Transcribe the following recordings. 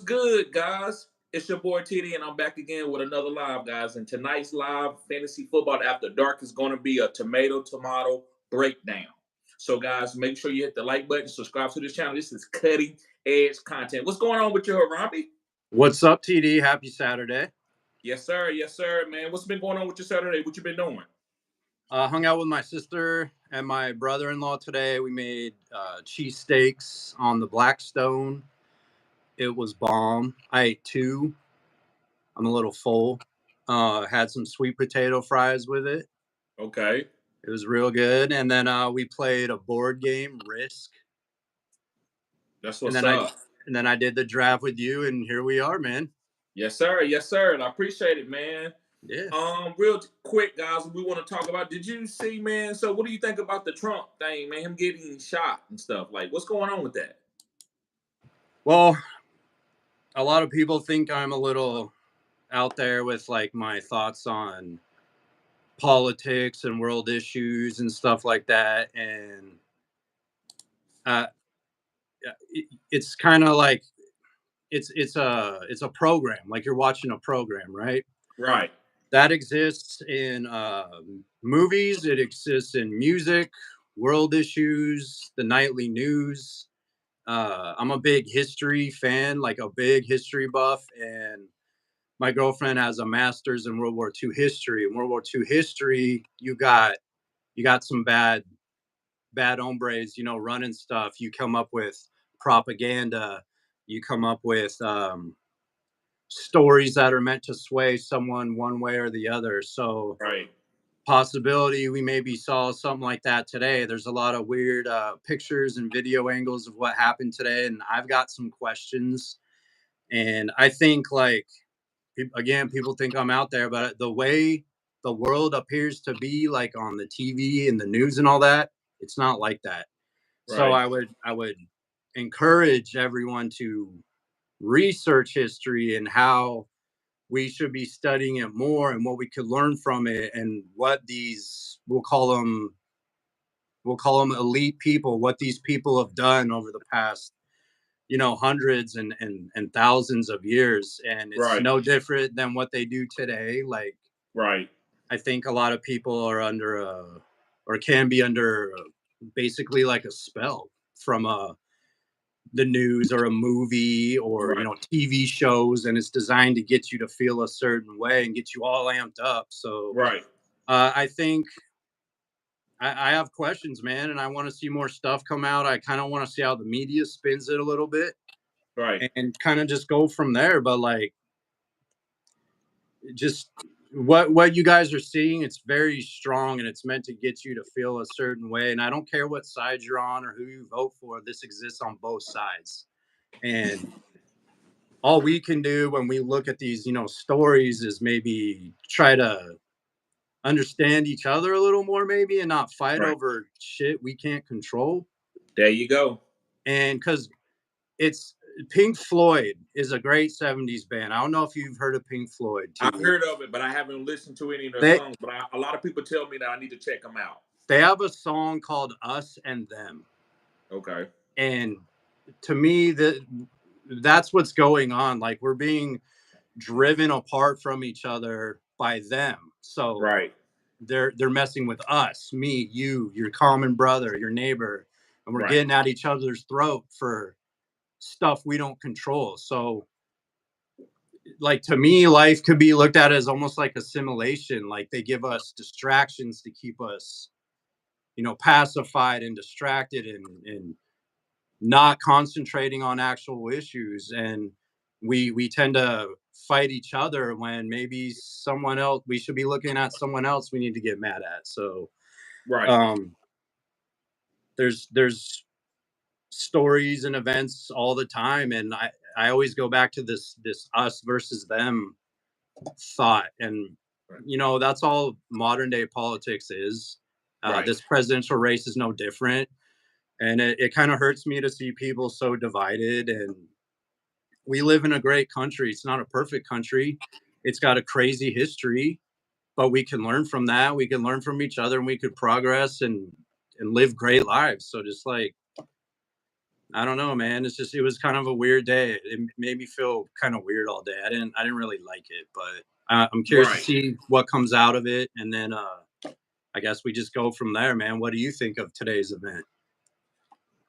good, guys? It's your boy TD, and I'm back again with another live, guys. And tonight's live fantasy football after dark is going to be a tomato breakdown. So, guys, make sure you hit the like button, subscribe to this channel. This is cutting edge content. What's going on with you, Harambe? What's up, TD? Happy Saturday. Yes, sir. Yes, sir, man. What's been going on with your Saturday? What you been doing? Hung out with my sister and my brother-in-law today. We made cheesesteaks on the Blackstone. It was bomb. I ate 2. I'm a little full. Had some sweet potato fries with it. Okay. It was real good. And then we played a board game, Risk. That's what's and up. then I did the draft with you, and here we are, man. Yes, sir. Yes, sir. And I appreciate it, man. Yeah. Real quick, guys, we want to talk about. Did you see, man? So, what do you think about the Trump thing, man? Him getting shot and stuff. Like, what's going on with that? Well, a lot of people think I'm a little out there with like my thoughts on politics and world issues and stuff like that, and it's kind of like it's a program, like you're watching a program, right? Right. That exists in movies, it exists in music, world issues, the nightly news. I'm a big history fan, like a big history buff, and my girlfriend has a master's in World War II history. In World War II history, you got some bad hombres, running stuff. You come up with propaganda. You come up with stories that are meant to sway someone one way or the other. So, right. Possibility we maybe saw something like that today. There's a lot of weird pictures and video angles of what happened today, and I've got some questions. And I think, like, again, people think I'm out there, but the way the world appears to be, like on the TV and the news and all that, it's not like that. Right. So I would encourage everyone to research history and how we should be studying it more and what we could learn from it, and what these we'll call them elite people, what these people have done over the past hundreds and thousands of years. And it's right. no different than what they do today. Like, right. I think a lot of people are under or can be under basically like a spell from the news or a movie or right. TV shows, and it's designed to get you to feel a certain way and get you all amped up. So right. I think I have questions, man, and I want to see more stuff come out. I kind of want to see how the media spins it a little bit, right, and kind of just go from there. But like, just what you guys are seeing, it's very strong, and it's meant to get you to feel a certain way. And I don't care what side you're on or who you vote for. This exists on both sides, and all we can do when we look at these, stories is maybe try to understand each other a little more, maybe, and not fight right. over shit we can't control. There you go. And because it's Pink Floyd is a great 70s band. I don't know if you've heard of Pink Floyd. I've heard of it, but I haven't listened to any of their songs. But a lot of people tell me that I need to check them out. They have a song called Us and Them. Okay. And to me, that's what's going on. Like, we're being driven apart from each other by them. So right. They're messing with us, me, you, your common brother, your neighbor, and we're getting at each other's throat for stuff we don't control. So, like, to me, life could be looked at as almost like assimilation. Like, they give us distractions to keep us, pacified and distracted and not concentrating on actual issues. And we tend to fight each other when maybe someone else, we should be looking at someone else we need to get mad at. So there's stories and events all the time, and I always go back to this us versus them thought. And that's all modern day politics is. This presidential race is no different, and it kind of hurts me to see people so divided. And we live in a great country. It's not a perfect country. It's got a crazy history, but we can learn from that. We can learn from each other, and we could progress and live great lives. So just like, I don't know, man. It was kind of a weird day. It made me feel kind of weird all day. I didn't really like it, but I'm curious to see what comes out of it, and then I guess we just go from there, man. What do you think of today's event?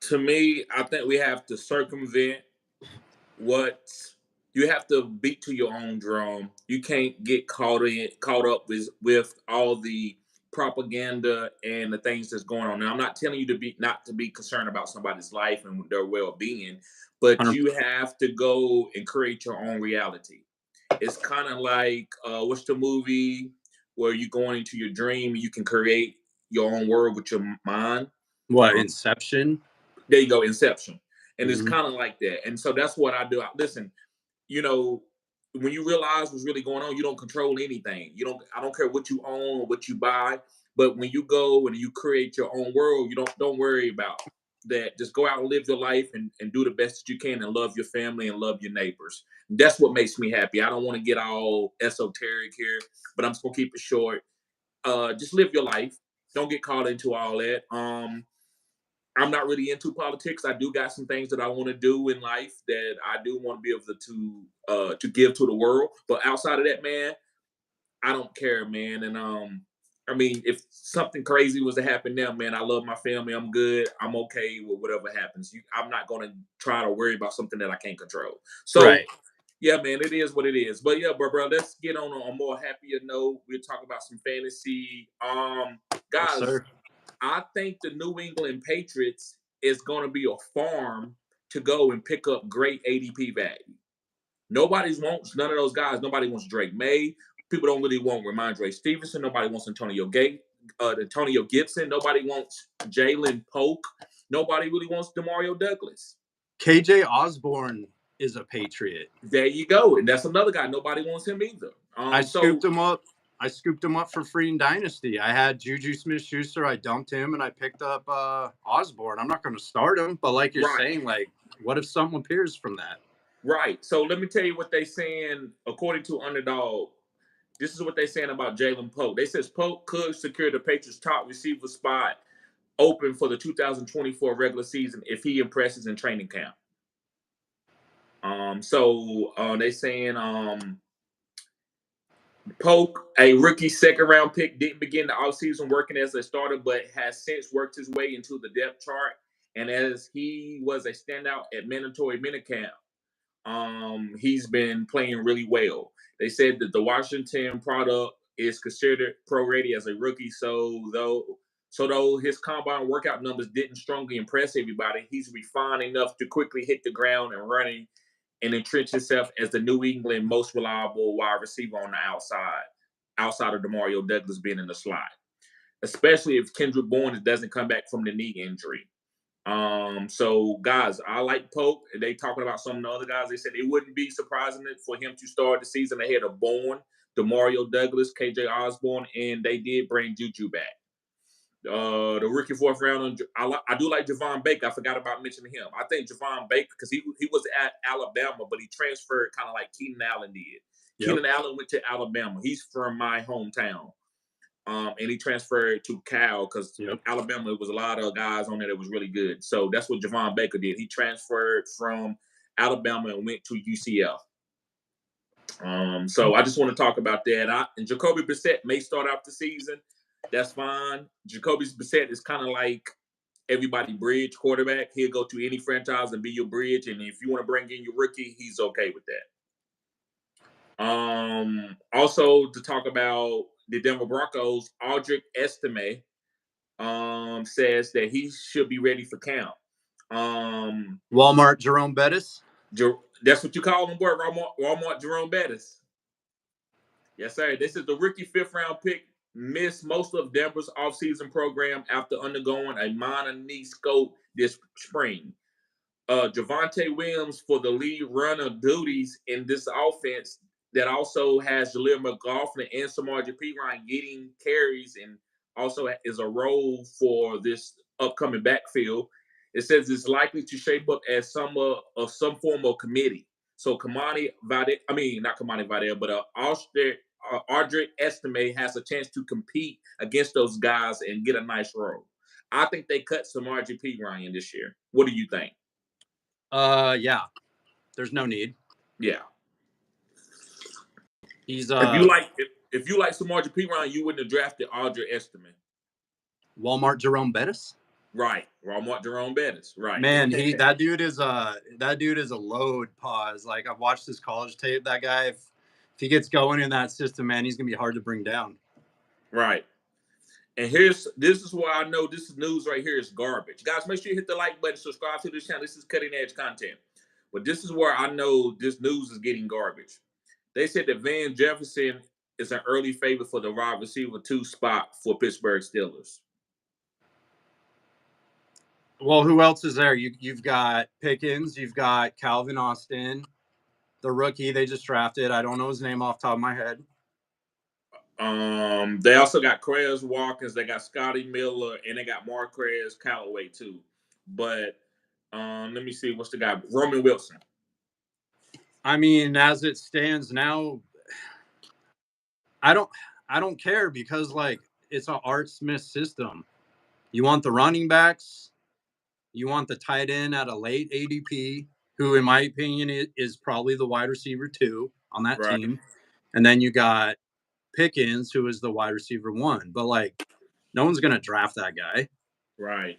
To me, I think we have to circumvent what you have to beat to your own drum. You can't get caught up with all the propaganda and the things that's going on. Now, I'm not telling you to be not to be concerned about somebody's life and their well-being, but 100%. you have to go and create your own reality. It's kind of like what's the movie where you going into your dream and you can create your own world with your mind? What, Inception? There you go, Inception. And it's Mm-hmm. kind of like that. And so that's what I do. Listen, you know, when you realize what's really going on, you don't control anything. I don't care what you own or what you buy. But when you go and you create your own world, you don't worry about that. Just go out and live your life and do the best that you can and love your family and love your neighbors. That's what makes me happy. I don't want to get all esoteric here, but I'm just gonna keep it short. Just live your life. Don't get caught into all that. I'm not really into politics. I do got some things that I want to do in life that I do want to be able to give to the world. But outside of that, man, I don't care, man. And I mean, if something crazy was to happen now, man, I love my family. I'm good. I'm okay with whatever happens. I'm not gonna try to worry about something that I can't control. So Right. yeah, man, it is what it is. But yeah, bro, let's get on a more happier note. We'll talk about some fantasy. Yes, Guys, sir. I think the New England Patriots is going to be a farm to go and pick up great ADP value. Nobody wants none of those guys. Nobody wants Drake May. People don't really want Ramondre Stevenson. Nobody wants Antonio Gibson. Nobody wants Jalen Polk. Nobody really wants Demario Douglas. KJ Osborne is a Patriot. There you go. And that's another guy. Nobody wants him either. I scooped him up. I scooped him up for free in Dynasty. I had Juju Smith-Schuster. I dumped him, and I picked up Osborne. I'm not going to start him, but like you're saying, like, what if something appears from that? Right. So let me tell you what they're saying, according to Underdog. This is what they're saying about Jalen Polk. They says Polk could secure the Patriots' top receiver spot open for the 2024 regular season if he impresses in training camp. They saying Polk, a rookie second-round pick, didn't begin the offseason working as a starter, but has since worked his way into the depth chart. And as he was a standout at mandatory minicamp, he's been playing really well. They said that the Washington product is considered pro-ready as a rookie. So though his combine workout numbers didn't strongly impress everybody, he's refined enough to quickly hit the ground and running and entrench himself as the New England most reliable wide receiver on the outside of Demario Douglas being in the slot, especially if Kendrick Bourne doesn't come back from the knee injury. So guys, I like Polk. They talking about some of the other guys. They said it wouldn't be surprising for him to start the season ahead of Bourne, Demario Douglas, KJ Osborne, and they did bring Juju back. The rookie fourth round, I do like Javon Baker. I forgot about mentioning him. I think Javon Baker, because he was at Alabama, but he transferred kind of like Keenan Allen did. Yep. Keenan Allen went to Alabama. He's from my hometown. And he transferred to Cal because Alabama was a lot of guys on there that was really good. So that's what Javon Baker did. He transferred from Alabama and went to UCF. So I just want to talk about that. And Jacoby Brissett may start out the season. That's fine. Jacoby Brissett is kind of like everybody bridge quarterback. He'll go to any franchise and be your bridge. And if you want to bring in your rookie, he's okay with that. Also to talk about the Denver Broncos, Audric Estime says that he should be ready for camp. Walmart Jerome Bettis? That's what you call him, boy, Walmart Jerome Bettis. Yes, sir. This is the rookie fifth-round pick. Missed most of Denver's offseason program after undergoing a minor knee scope this spring. Javonte Williams for the lead runner duties in this offense that also has Jaleel McLaughlin and Samaje Perine getting carries and also is a role for this upcoming backfield. It says it's likely to shape up as some form of committee. So Audric Estime has a chance to compete against those guys and get a nice role. I think they cut Samaje Perine this year. What do you think? Yeah. There's no need. Yeah. He's if you like Samaje Perine, you wouldn't have drafted Audrey Estimate. Walmart Jerome Bettis. Right. Walmart Jerome Bettis. Right. Man, that dude is a load. Pause. Like, I've watched his college tape. That guy, if he gets going in that system, man, he's gonna be hard to bring down. Right. And this is why I know this is news right here is garbage. Guys, make sure you hit the like button, subscribe to this channel. This is cutting edge content. But this is where I know this news is getting garbage. They said that Van Jefferson is an early favorite for the wide receiver 2 spot for Pittsburgh Steelers. Well, who else is there? You've got Pickens, you've got Calvin Austin, the rookie they just drafted. I don't know his name off the top of my head. They also got Quez Watkins, they got Scotty Miller, and they got Marquez Callaway too. But let me see, what's the guy? Roman Wilson. I mean, as it stands now, I don't care because, like, it's an Art Smith system. You want the running backs, you want the tight end at a late ADP, who, in my opinion, is probably the wide receiver 2 on that team. And then you got Pickens, who is the wide receiver 1. But, like, no one's going to draft that guy. Right.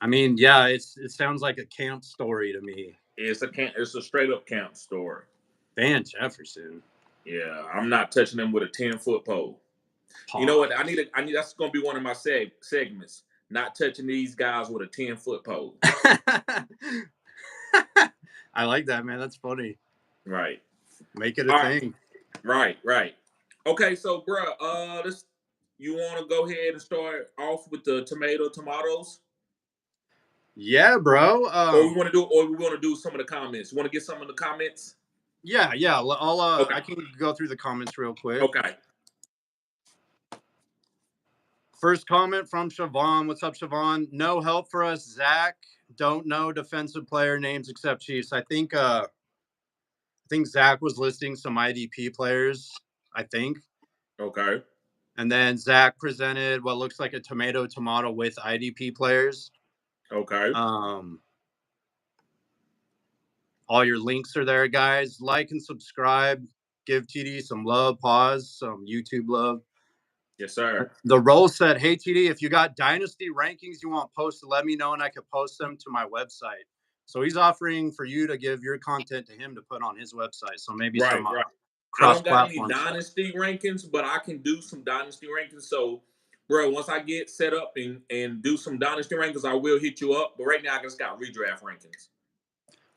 I mean, yeah, it sounds like a camp story to me. It's a straight up camp story. Van Jefferson. Yeah, I'm not touching them with a 10-foot pole. Pause. You know what? I need that's going to be one of my segments. Not touching these guys with a 10-foot pole. I like that, man. That's funny. Right. Make it a thing. Right. Okay, so bro, you want to go ahead and start off with the tomatoes? Yeah, bro. Or we want to do some of the comments. You want to get some of the comments? Yeah. I'll I can go through the comments real quick. Okay. First comment from Siobhan. What's up, Siobhan? No help for us, Zach. Don't know defensive player names except Chiefs. I think Zach was listing some IDP players, I think. Okay. And then Zach presented what looks like a tomato with IDP players. Okay. All your links are there, guys. Like and subscribe. Give TD some love. Pause. Some YouTube love. Yes, sir. The role said, hey, TD, if you got dynasty rankings you want posted, let me know and I could post them to my website. So he's offering for you to give your content to him to put on his website. So maybe some cross-platform. I don't got any dynasty rankings, but I can do some dynasty rankings. So, bro, once I get set up and do some dynasty rankings, I will hit you up. But right now, I just got redraft rankings.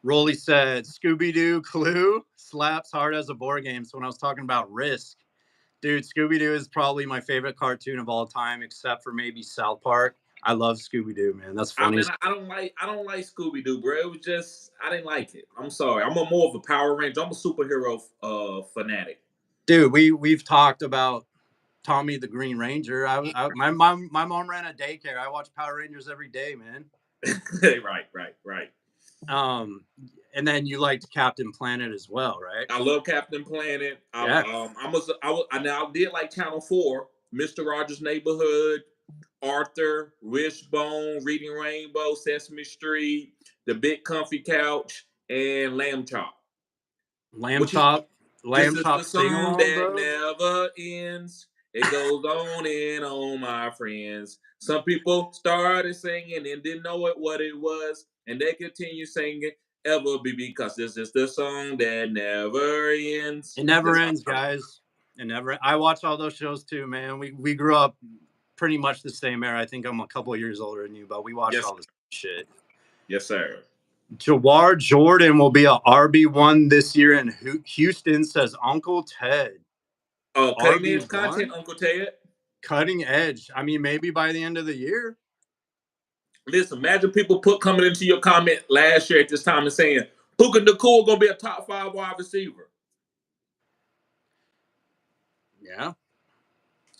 Rolly said, Scooby-Doo Clue slaps hard as a board game. So when I was talking about Risk, dude, Scooby-Doo is probably my favorite cartoon of all time, except for maybe South Park. I love Scooby-Doo, man. That's funny. I don't like Scooby-Doo, bro. It was just, I didn't like it. I'm sorry. I'm more of a Power Ranger. I'm a superhero fanatic. Dude, we've talked about Tommy the Green Ranger. My mom ran a daycare. I watch Power Rangers every day, man. Right. And then you liked Captain Planet as well, right? I love Captain Planet. I did like Channel 4, Mr. Rogers' Neighborhood, Arthur, Wishbone, Reading Rainbow, Sesame Street, The Big Comfy Couch, and Lamb Chop. Lamb Chop the song that bro. never ends. It goes on and on, my friends. Some people started singing and didn't know what it was, and they continue singing ever be because this is the song that never ends. It never ends, guys. It never. I watch all those shows too, man. We grew up pretty much the same era. I think I'm a couple of years older than you, but we watched all this shit. Yes, sir. Jawar Jordan will be a RB1 this year in Houston, says Uncle Ted. Oh, cutting edge content, Uncle Ted. Cutting edge. I mean, maybe by the end of the year. Listen, imagine people coming into your comment last year at this time and saying, Puka Nacua going to be a top 5 wide receiver. Yeah.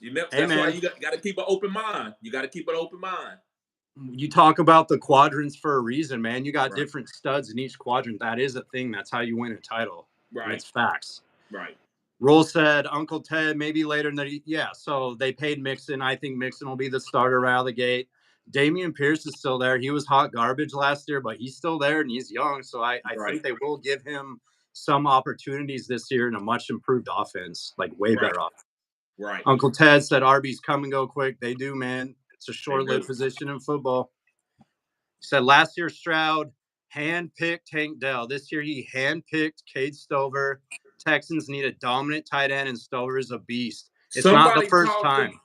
That's why you got to keep an open mind. You talk about the quadrants for a reason, man. You got different studs in each quadrant. That is a thing. That's how you win a title. Right. And it's facts. Right. Roll said Uncle Ted maybe later in the so they paid Mixon. I think Mixon will be the starter out of the gate. Damian Pierce is still there. He was hot garbage last year, but he's still there and he's young. So I think they will give him some opportunities this year in a much improved offense, like way better off. Right. Uncle Ted said RBs come and go quick. They do, man. It's a short-lived position in football. He said last year Stroud handpicked Tank Dell. This year he handpicked Cade Stover. Texans need a dominant tight end, and Stover is a beast. It's not the first time.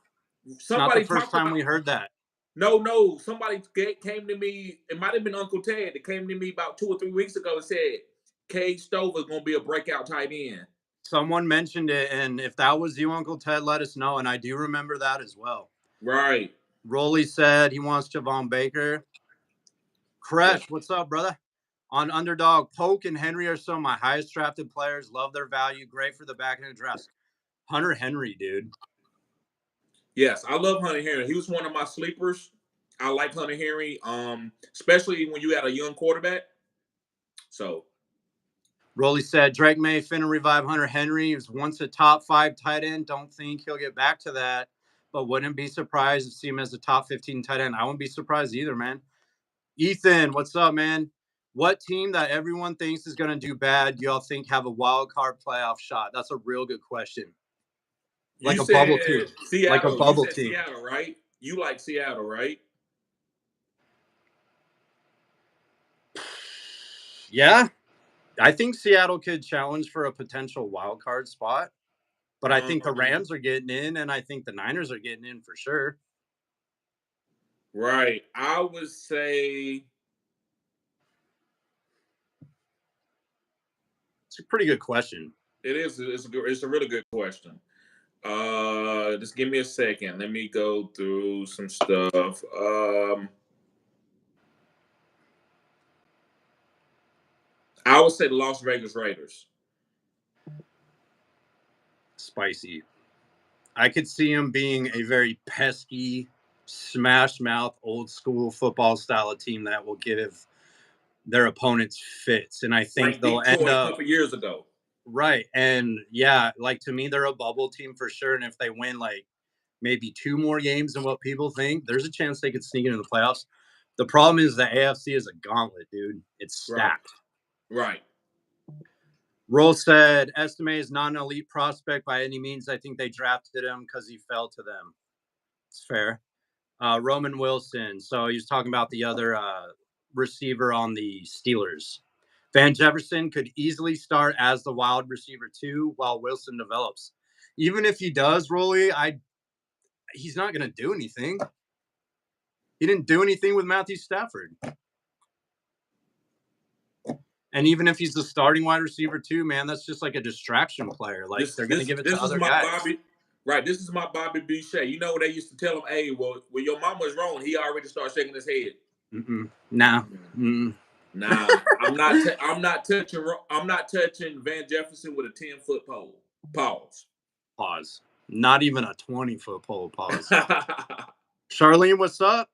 It's not the first time we heard that. No. Somebody came to me. It might have been Uncle Ted that came to me about 2 or 3 weeks ago and said Cade Stover is going to be a breakout tight end. Someone mentioned it, and if that was you, Uncle Ted, let us know. And I do remember that as well. Right. Rolly said he wants Javon Baker. Kresh, what's up, brother? On Underdog, Polk and Henry are some of my highest drafted players. Love their value. Great for the back end of drafts. Hunter Henry, dude. Yes, I love Hunter Henry. He was one of my sleepers. I like Hunter Henry, especially when you had a young quarterback. So, Rolly said Drake May finna revive Hunter Henry. He was once a top 5 tight end. Don't think he'll get back to that, but wouldn't be surprised to see him as a top 15 tight end. I wouldn't be surprised either, man. Ethan, what's up, man? What team that everyone thinks is going to do bad do y'all think have a wild card playoff shot? That's a real good question. Like a bubble team. Seattle. Like a bubble you said team. Seattle, right? You like Seattle, right? Yeah. I think Seattle could challenge for a potential wild card spot. But I think the Rams are getting in, and I think the Niners are getting in for sure. Right. I would say it's a pretty good question. It is. It's a really good question. Just give me a second. Let me go through some stuff. I would say the Las Vegas Raiders. Spicy. I could see him being a very pesky, smash mouth, old school football style of team that will give their opponents fits. And I think they'll end up a couple years ago. Right. And yeah, like to me, they're a bubble team for sure. And if they win like maybe 2 more games than what people think, there's a chance they could sneak into the playoffs. The problem is the AFC is a gauntlet, dude. It's stacked. Right. Roll said, Estime is not an elite prospect by any means. I think they drafted him because he fell to them. It's fair. Roman Wilson. So he was talking about the other receiver on the Steelers. Van Jefferson could easily start as the wild receiver too while Wilson develops. Even if he does, Rolly, he's not going to do anything. He didn't do anything with Matthew Stafford. And even if he's the starting wide receiver too, man, that's just like a distraction player. Like they're going to give it to other guys. This is my Bobby B. Shea. You know, they used to tell him, hey, well, when your mama's wrong, he already started shaking his head. Nah. Nah, I'm not touching Van Jefferson with a 10-foot pole. Pause. Not even a 20-foot pole. Pause. Charlene, what's up?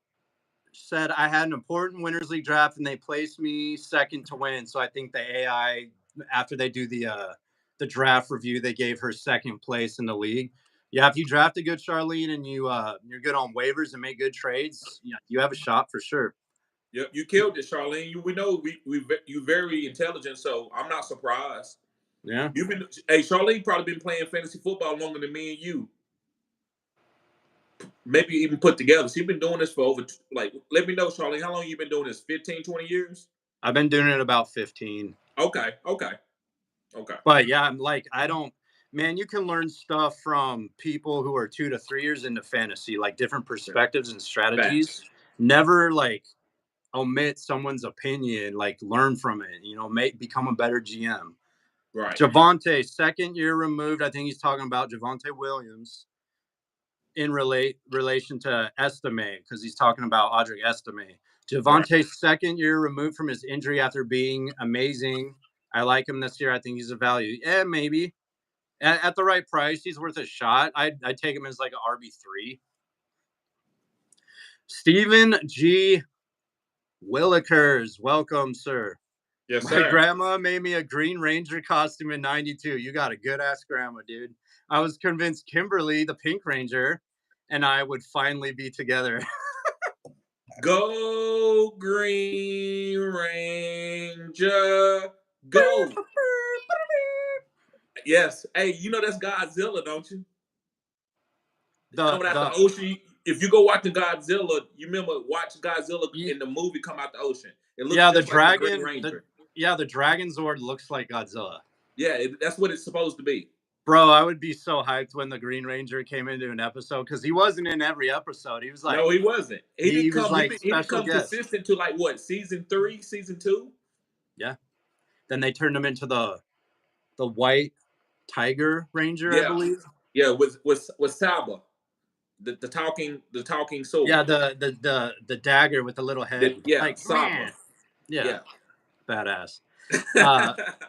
Said I had an important Winners League draft and they placed me second to win. So I think the AI, after they do the draft review, they gave her second place in the league. Yeah, if you drafted good, Charlene, and you're good on waivers and make good trades, you have a shot for sure. Yep, you killed it, Charlene. We know you very intelligent, so I'm not surprised. Yeah, Charlene probably been playing fantasy football longer than me and you. Maybe even put together. She's been doing this for over, let me know, Charlene, how long you been doing this? 15, 20 years? I've been doing it about 15. Okay. But yeah, man, you can learn stuff from people who are 2 to 3 years into fantasy, like different perspectives and strategies. Facts. Never omit someone's opinion, learn from it, become a better GM. Right. Javonte, second year removed. I think he's talking about Javonte Williams in relation to Estime, because he's talking about Audric Estime. Javonte's second year removed from his injury after being amazing. I like him this year. I think he's a value. Yeah, maybe. At the right price, he's worth a shot. I'd take him as like an RB3. Stephen G. Willikers, welcome, sir. Yes, sir. My grandma made me a Green Ranger costume in 92. You got a good-ass grandma, dude. I was convinced Kimberly, the Pink Ranger, and I would finally be together. Go Green Ranger, go. Yes. Hey, you know that's Godzilla, don't you? Coming out the ocean. If you go watch the Godzilla, you remember watch Godzilla in the movie come out the ocean. It looks the just like the dragon. Green Ranger. The Dragon Zord looks like Godzilla. Yeah, that's what it's supposed to be. Bro, I would be so hyped when the Green Ranger came into an episode because he wasn't in every episode. He was like, no, he wasn't. He didn't was come. like He didn't come guest. consistent to like what, season 3, season 2. Yeah. Then they turned him into the White Tiger Ranger, Yeah. I believe. Yeah, with Saba, the talking sword. Yeah, the dagger with the little head. Saba. Yeah. Badass.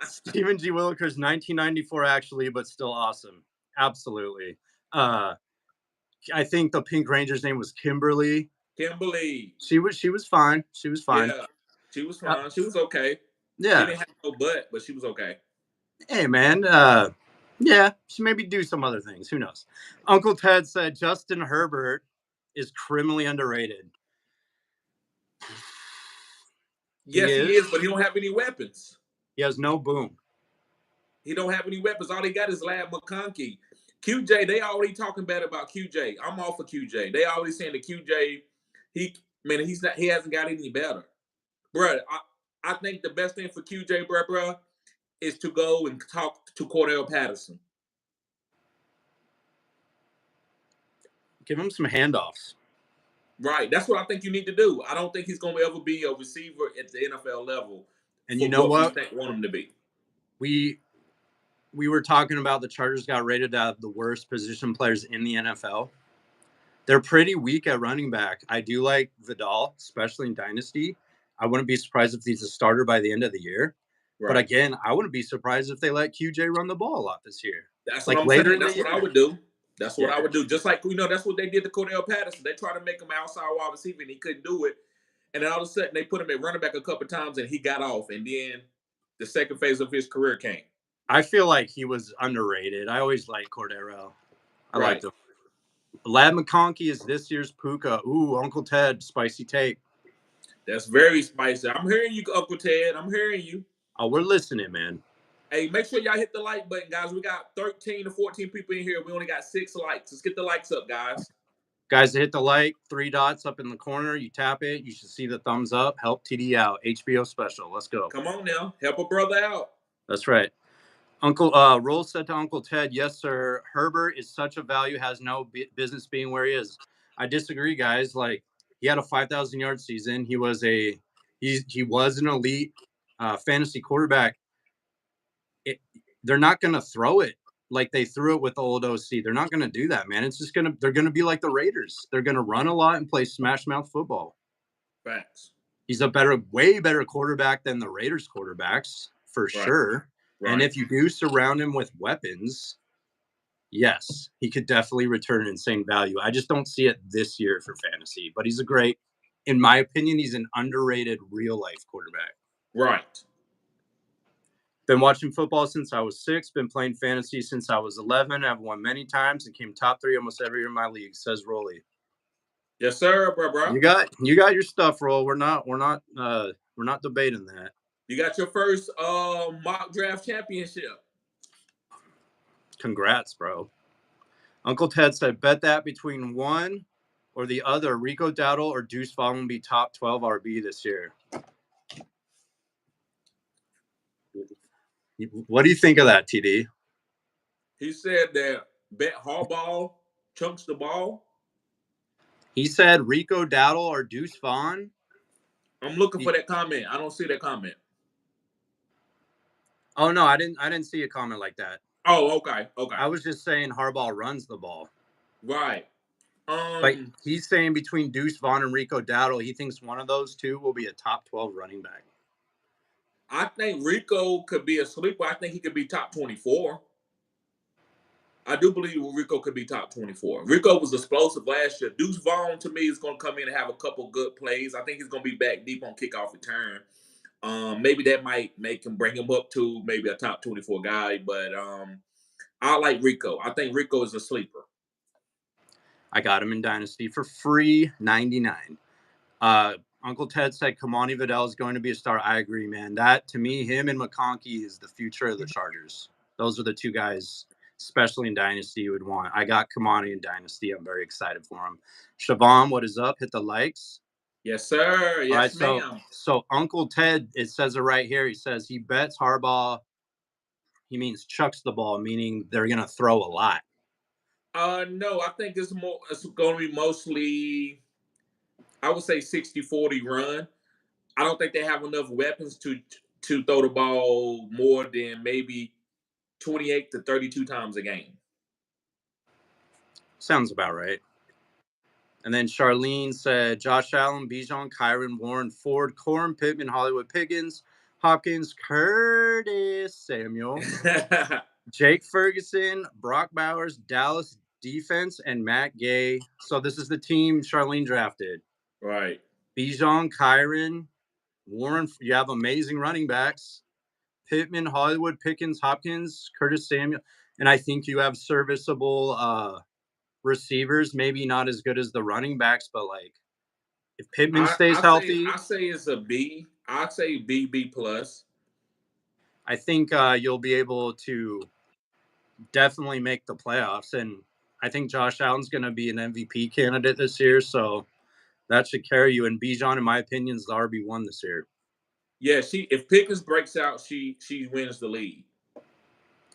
Stephen G. Willikers, 1994 actually, but still awesome. Absolutely. I think the Pink Ranger's name was Kimberly. She was fine. She was fine. Yeah, she was fine. She was okay. Yeah. She didn't have no butt, but she was okay. Hey, man. Yeah, she maybe do some other things. Who knows? Uncle Ted said Justin Herbert is criminally underrated. Yes, he is, but he don't have any weapons. He has no boom. He don't have any weapons. All he got is Lab McConkey. QJ, they already talking bad about QJ. I'm all for QJ. They already saying that QJ, he hasn't got any better. Bruh, I think the best thing for QJ, bruh, is to go and talk to Cordell Patterson. Give him some handoffs. Right. That's what I think you need to do. I don't think he's going to ever be a receiver at the NFL level. And you know what? We want him to be. We were talking about the Chargers got rated as the worst position players in the NFL. They're pretty weak at running back. I do like Vidal, especially in Dynasty. I wouldn't be surprised if he's a starter by the end of the year. Right. But again, I wouldn't be surprised if they let QJ run the ball a lot this year. That's like what I'm saying. That's what I would do. That's what I would do. Just like, that's what they did to Cordell Patterson. They tried to make him outside wide receiver, and he couldn't do it. And then all of a sudden, they put him at running back a couple of times, and he got off. And then the second phase of his career came. I feel like he was underrated. I always liked Cordero. I liked him. Lad McConkey is this year's Puka. Ooh, Uncle Ted, spicy take. That's very spicy. I'm hearing you, Uncle Ted. I'm hearing you. Oh, we're listening, man. Hey, make sure y'all hit the like button, guys. We got 13 to 14 people in here. We only got 6 likes. Let's get the likes up, guys. Guys, hit the like, 3 dots up in the corner. You tap it. You should see the thumbs up. Help TD out. HBO special. Let's go. Come on now. Help a brother out. That's right. Uncle Roll said to Uncle Ted, yes, sir. Herbert is such a value, has no business being where he is. I disagree, guys. Like, he had a 5,000-yard season. He was an elite fantasy quarterback. They're not going to throw it like they threw it with the old OC. They're not going to do that, man. It's just they're going to be like the Raiders. They're going to run a lot and play smash mouth football. Facts. He's a way better quarterback than the Raiders quarterbacks, for sure. Right. And if you do surround him with weapons, yes, he could definitely return insane value. I just don't see it this year for fantasy, but in my opinion, he's an underrated real life quarterback. Right. Been watching football since I was 6, been playing fantasy since I was 11. I've won many times and came top 3 almost every year in my league, says Rolly. Yes, sir, bro. You got your stuff, Roll. We're not debating that. You got your first mock draft championship. Congrats, bro. Uncle Ted said, bet that between one or the other, Rico Dowdle or Deuce Vaughn will be top 12 RB this year. What do you think of that, TD? He said that bet Harbaugh chunks the ball. He said Rico Dowdle or Deuce Vaughn. I'm looking for that comment. I don't see that comment. Oh no, I didn't see a comment like that. Oh, okay. I was just saying Harbaugh runs the ball. Right. But he's saying between Deuce Vaughn and Rico Dowdle, he thinks one of those two will be a top 12 running back. I think Rico could be a sleeper. I think he could be top 24. I do believe Rico could be top 24. Rico was explosive last year. Deuce Vaughn, to me, is going to come in and have a couple good plays. I think he's going to be back deep on kickoff return. Maybe that might bring him up to maybe a top 24 guy. But I like Rico. I think Rico is a sleeper. I got him in Dynasty for free $99. Uncle Ted said Kamani Vidal is going to be a star. I agree, man. That, to me, him and McConkey is the future of the Chargers. Those are the two guys, especially in Dynasty, you would want. I got Kamani in Dynasty. I'm very excited for him. Siobhan, what is up? Hit the likes. Yes, sir. Yes, ma'am. So Uncle Ted, it says it right here. He says he bets Harbaugh. He means chucks the ball, meaning they're going to throw a lot. No, I think it's going to be mostly, I would say 60-40 run. I don't think they have enough weapons to throw the ball more than maybe 28 to 32 times a game. Sounds about right. And then Charlene said Josh Allen, Bijan, Kyron, Warren, Ford, Corum, Pittman, Hollywood Pickens, Hopkins, Curtis Samuel, Jake Ferguson, Brock Bowers, Dallas defense, and Matt Gay. So this is the team Charlene drafted. Right. Bijan, Kyron, Warren. You have amazing running backs. Pittman, Hollywood Pickens, Hopkins, Curtis Samuel. And I think you have serviceable receivers, maybe not as good as the running backs, but like if Pittman stays healthy, I say it's a B. I'd say B plus. I think you'll be able to definitely make the playoffs, and I think Josh Allen's going to be an MVP candidate this year, so that should carry you. And Bijan, in my opinion, is the RB1 this year. Yeah, if Pickens breaks out, she wins the league.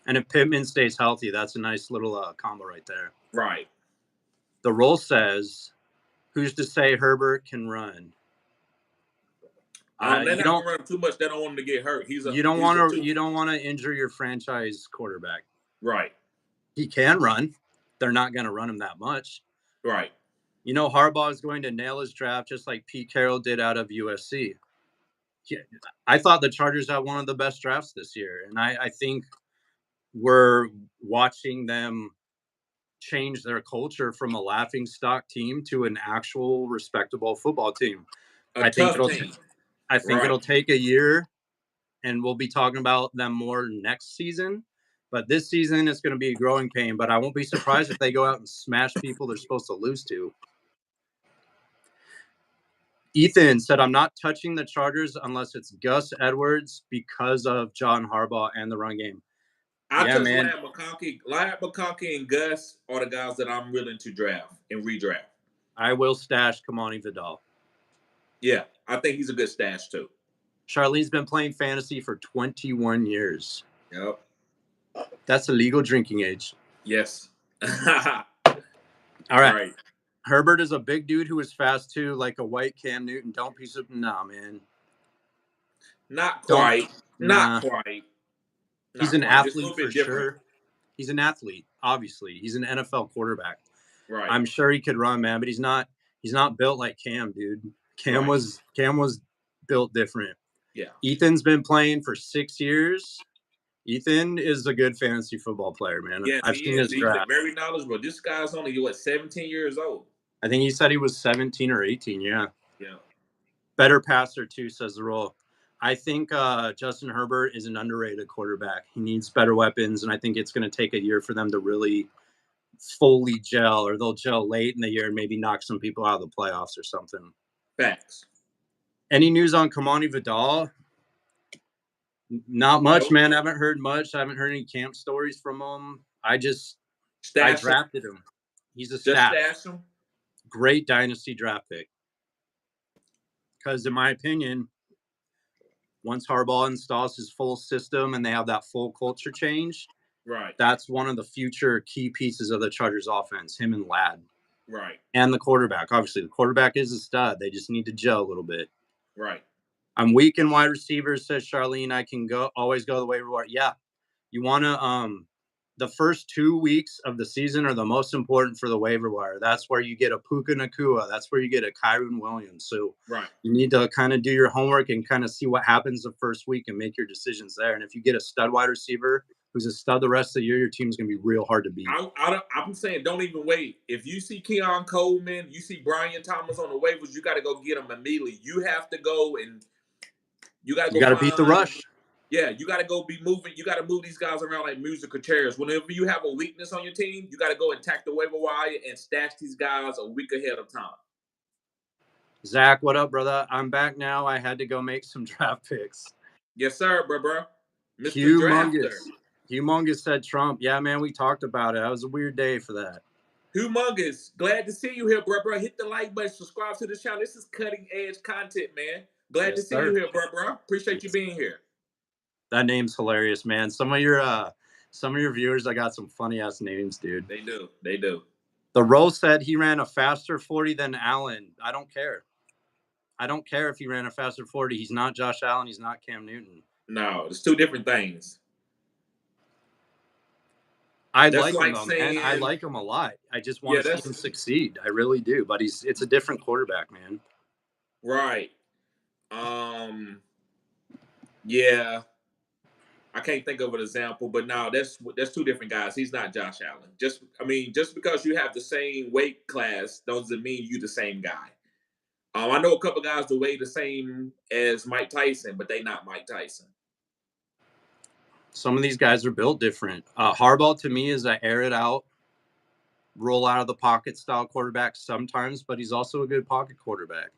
And if Pittman stays healthy, that's a nice little combo right there. Right. The role says, who's to say Herbert can run? They're not gonna run too much. They don't want him to get hurt. You don't want to injure your franchise quarterback. Right. He can run. They're not going to run him that much. Right. You know, Harbaugh is going to nail his draft just like Pete Carroll did out of USC. I thought the Chargers had one of the best drafts this year, and I think we're watching them change their culture from a laughingstock team to an actual respectable football team. I think it'll take a year, and we'll be talking about them more next season. But this season, it's going to be a growing pain. But I won't be surprised if they go out and smash people they're supposed to lose to. Ethan said, I'm not touching the Chargers unless it's Gus Edwards because of John Harbaugh and the run game. I touch Ladd McConkey and Gus are the guys that I'm willing to draft and redraft. I will stash Kamani Vidal. Yeah, I think he's a good stash too. Charlene's been playing fantasy for 21 years. Yep. That's a legal drinking age. Yes. All right. Herbert is a big dude who is fast too, like a white Cam Newton. Don't piece of man. Not quite. He's an athlete for sure. He's an athlete, obviously. He's an NFL quarterback. Right. I'm sure he could run, man, but he's not built like Cam, dude. Cam was built different. Yeah. Ethan's been playing for 6 years. Ethan is a good fantasy football player, man. Yes, I've seen his draft. Very knowledgeable. This guy's only 17 years old. I think he said he was 17 or 18. Yeah. Yeah. Better passer too, says the role. I think Justin Herbert is an underrated quarterback. He needs better weapons, and I think it's going to take a year for them to really fully gel, or they'll gel late in the year and maybe knock some people out of the playoffs or something. Facts. Any news on Kamani Vidal? Not much, man. I haven't heard much. I haven't heard any camp stories from him. I drafted him. He's a stash. Great dynasty draft pick. Because in my opinion, once Harbaugh installs his full system and they have that full culture change, that's one of the future key pieces of the Chargers offense, him and Ladd. Right. And the quarterback. Obviously, the quarterback is a stud. They just need to gel a little bit. Right. I'm weak in wide receivers, says Charlene. I can always go the waiver wire. Yeah. You want to the first 2 weeks of the season are the most important for the waiver wire. That's where you get a Puka Nacua. That's where you get a Kyron Williams. So you need to kind of do your homework and kind of see what happens the first week and make your decisions there. And if you get a stud wide receiver who's a stud the rest of the year, your team's going to be real hard to beat. I'm saying don't even wait. If you see Keon Coleman, you see Brian Thomas on the waivers, you got to go get them immediately. You have to go and you got to beat the rush. Yeah, you got to go be moving. You got to move these guys around like musical chairs. Whenever you have a weakness on your team, you got to go and attack the waiver wire and stash these guys a week ahead of time. Zach, what up, brother? I'm back now. I had to go make some draft picks. Yes, sir, bro. Mr. Drafter. Humongous said Trump. Yeah, man, we talked about it. That was a weird day for that. Humongous. Glad to see you here, bro. Hit the like button. Subscribe to the channel. This is cutting edge content, man. Glad to see you here, bro. Appreciate you being here. That name's hilarious, man. Some of your viewers, I got some funny ass names, dude. They do. The Roll said he ran a faster 40 than Allen. I don't care. I don't care if he ran a faster 40. He's not Josh Allen. He's not Cam Newton. No, it's two different things. I like him, though, man. I like him a lot. I just want to see him succeed. I really do. But it's a different quarterback, man. Right. Yeah. I can't think of an example, but no, that's two different guys. He's not Josh Allen. Just because you have the same weight class doesn't mean you're the same guy. I know a couple guys that weigh the same as Mike Tyson, but they not Mike Tyson. Some of these guys are built different. Harbaugh, to me, is an air it out, roll out of the pocket style quarterback sometimes, but he's also a good pocket quarterback.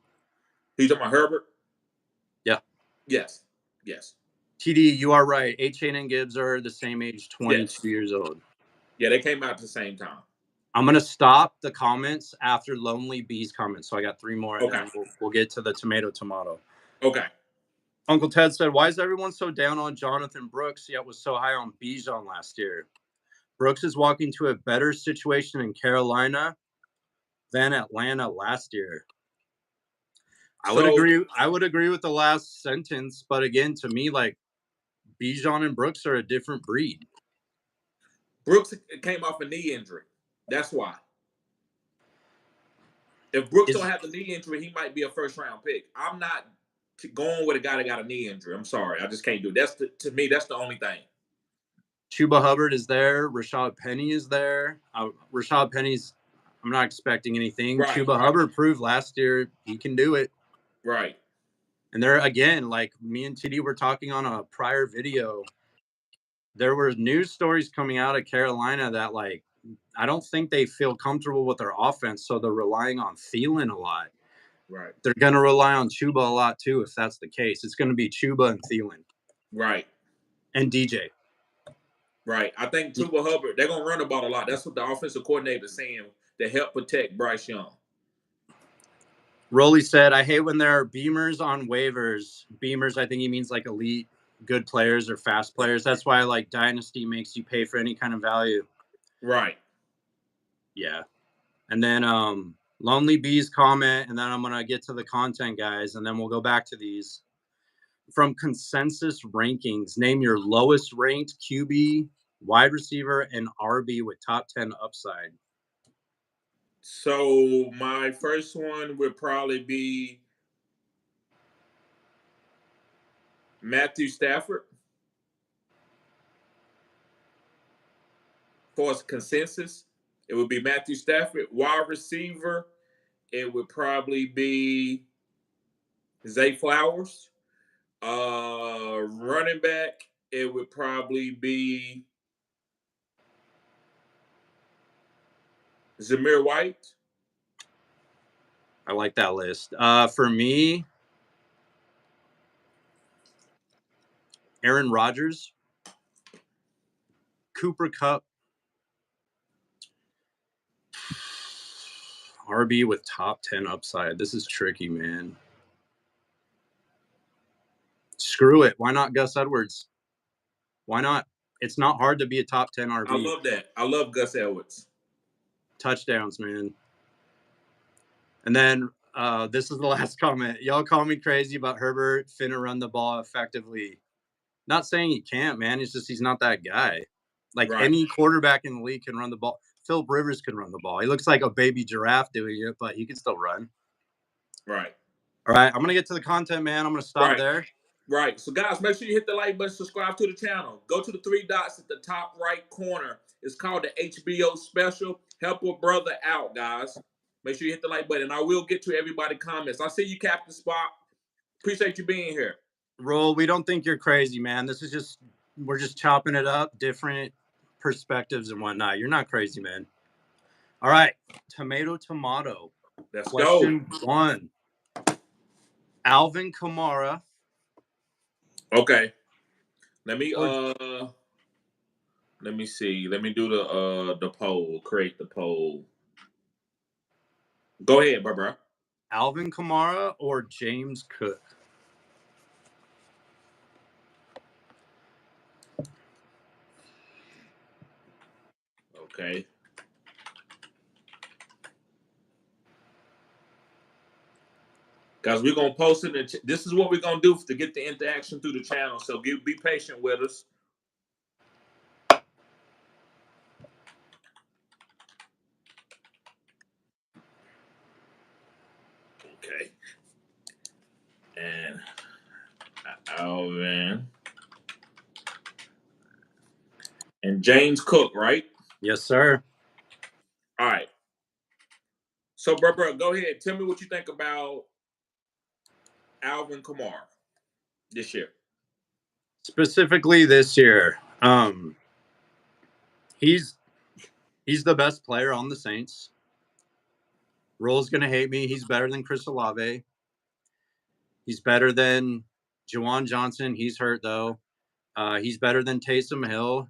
You talking about Herbert? Yeah. Yes. TD, you are right. A-Chain and Gibbs are the same age, 22 years old. Yeah, they came out at the same time. I'm going to stop the comments after Lonely Bee's comments. So I got 3 more. Okay. And then we'll get to the tomato. Okay. Uncle Ted said, why is everyone so down on Jonathan Brooks, yet was so high on Bijan last year? Brooks is walking to a better situation in Carolina than Atlanta last year. I would agree with the last sentence, but again, to me, like, Bijan and Brooks are a different breed. Brooks came off a knee injury. That's why. If Brooks don't have the knee injury, he might be a first-round pick. I'm not going with a guy that got a knee injury. I'm sorry. I just can't do it. To me, that's the only thing. Chuba Hubbard is there. Rashad Penny is there. Rashad Penny's, I'm not expecting anything. Right, Chuba Hubbard proved last year he can do it. Right. And there, again, like me and TD were talking on a prior video, there were news stories coming out of Carolina that, like, I don't think they feel comfortable with their offense, so they're relying on Thielen a lot. Right. They're going to rely on Chuba a lot, too, if that's the case. It's going to be Chuba and Thielen. Right. And DJ. Right. I think Chuba Hubbard, they're going to run the ball a lot. That's what the offensive coordinator is saying to help protect Bryce Young. Rolly said, I hate when there are beamers on waivers. Beamers, I think he means like elite, good players or fast players. That's why like Dynasty makes you pay for any kind of value. Right. Yeah. And then Lonely Bees comment, and then I'm going to get to the content, guys, and then we'll go back to these. From consensus rankings, name your lowest ranked QB, wide receiver, and RB with top 10 upside. So my first one would probably be Matthew Stafford. For consensus, it would be Matthew Stafford. Wide receiver, it would probably be Zay Flowers. Running back, it would probably be Zamir White. I like that list. For me, Aaron Rodgers, Cooper Kupp, RB with top 10 upside. This is tricky, man. Screw it. Why not Gus Edwards? Why not? It's not hard to be a top 10 RB. I love that. I love Gus Edwards. Touchdowns, man. And then this is the last comment. Y'all call me crazy about Herbert finna run the ball effectively. Not saying he can't, man. It's just he's not that guy. Like any quarterback in the league can run the ball. Philip Rivers can run the ball. He looks like a baby giraffe doing it, but he can still run. Right. All right. I'm going to get to the content, man. I'm going to stop there. Right. So, guys, make sure you hit the like button, subscribe to the channel. Go to the 3 dots at the top right corner. It's called the HBO special. Help a brother out, guys. Make sure you hit the like button. I will get to everybody's comments. I see you, Captain Spot. Appreciate you being here. Roll, we don't think you're crazy, man. This is just, we're just chopping it up, different perspectives and whatnot. You're not crazy, man. All right. Tomato. Let's Question go. 1. Alvin Kamara. Okay. Let me see. Let me do the poll. Create the poll. Go ahead, bro. Alvin Kamara or James Cook? Okay. Guys, we're going to post it. This is what we're going to do to get the interaction through the channel. So be patient with us. Okay. And Alvin. And James Cook, right? Yes, sir. All right. So, bro, go ahead. Tell me what you think about Alvin Kamara this year. Specifically this year, he's the best player on the Saints. Roll's gonna hate me. He's better than Chris Olave. He's better than Juwan Johnson. He's hurt though. He's better than Taysom Hill.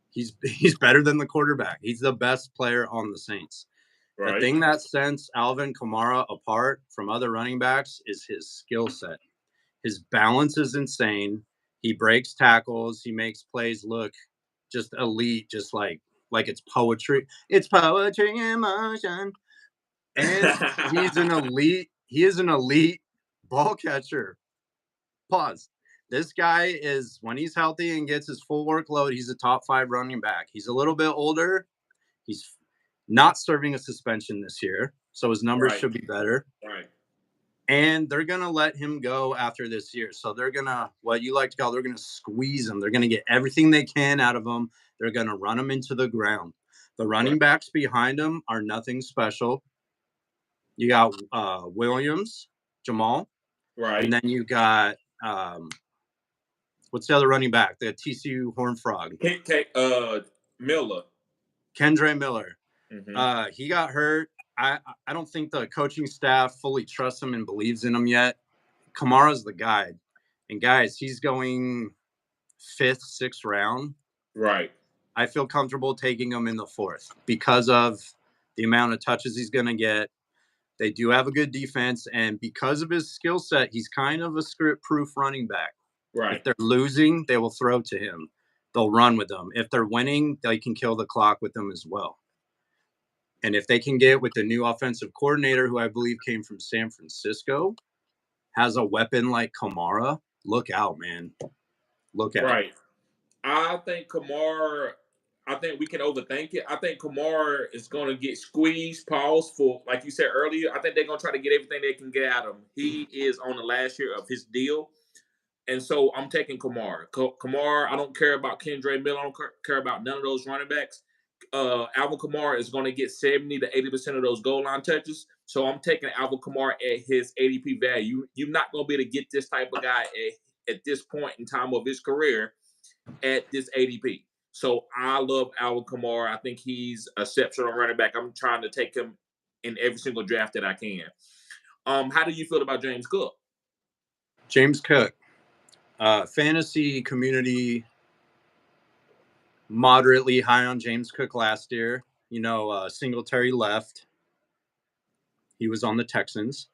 He's better than the quarterback. He's the best player on the Saints. Right. The thing that sets Alvin Kamara apart from other running backs is his skill set. His balance is insane. He breaks tackles. He makes plays look just elite, just like it's poetry. It's poetry in motion. And he's an elite. He is an elite ball catcher. Pause. This guy is, when he's healthy and gets his full workload, he's a top 5 running back. He's a little bit older. He's not serving a suspension this year, so his numbers should be better. Right. And they're going to let him go after this year. So they're going to, what you like to call, they're going to squeeze him. They're going to get everything they can out of him. They're going to run him into the ground. The running backs behind him are nothing special. You got Williams, Jamal. Right. And then you got, what's the other running back? The TCU Horned Frog. Miller. Kendre Miller. Mm-hmm. He got hurt. I don't think the coaching staff fully trusts him and believes in him yet. Kamara's the guy. And guys, he's going 5th, 6th round. Right. I feel comfortable taking him in the 4th because of the amount of touches he's going to get. They do have a good defense, and because of his skill set, he's kind of a script-proof running back. Right. If they're losing, they will throw to him. They'll run with him. If they're winning, they can kill the clock with him as well. And if they can get with the new offensive coordinator, who I believe came from San Francisco, has a weapon like Kamara, look out, man. Look out. Right. I think we can overthink it. I think Kamara is going to get squeezed, pause for, like you said earlier. I think they're going to try to get everything they can get out of him. He is on the last year of his deal. And so I'm taking Kamara. Kamara, I don't care about Kendre Miller. I don't care about none of those running backs. Alvin Kamara is going to get 70 to 80% of those goal line touches. So I'm taking Alvin Kamara at his ADP value. You're not going to be able to get this type of guy at this point in time of his career at this ADP. So I love Alvin Kamara. I think he's a exceptional running back. I'm trying to take him in every single draft that I can. How do you feel about James Cook? James Cook. Fantasy community moderately high on James Cook last year. You know, Singletary left. He was on the Texans.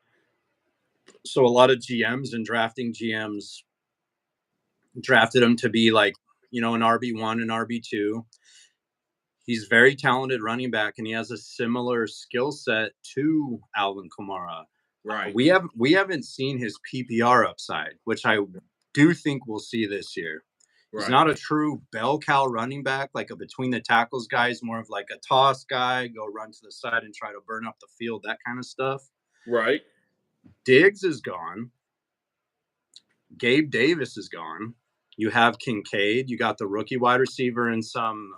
So a lot of GMs and drafting GMs drafted him to be like, you know, an RB1 and RB2. He's very talented running back, and he has a similar skill set to Alvin Kamara. Right. We haven't seen his PPR upside, which I do think we'll see this year. He's not a true bell cow running back, like a between the tackles guy. He's more of like a toss guy, go run to the side and try to burn up the field, that kind of stuff. Right. Diggs is gone. Gabe Davis is gone. You have Kincaid. You got the rookie wide receiver and some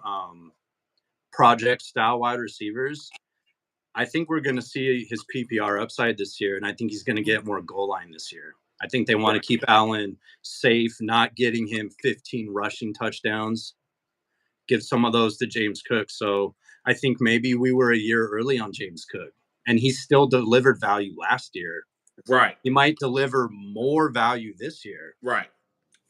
project style wide receivers. I think we're going to see his PPR upside this year, and I think he's going to get more goal line this year. I think they want to keep Allen safe, not getting him 15 rushing touchdowns. Give some of those to James Cook. So I think maybe we were a year early on James Cook, and he still delivered value last year. Right. He might deliver more value this year. Right.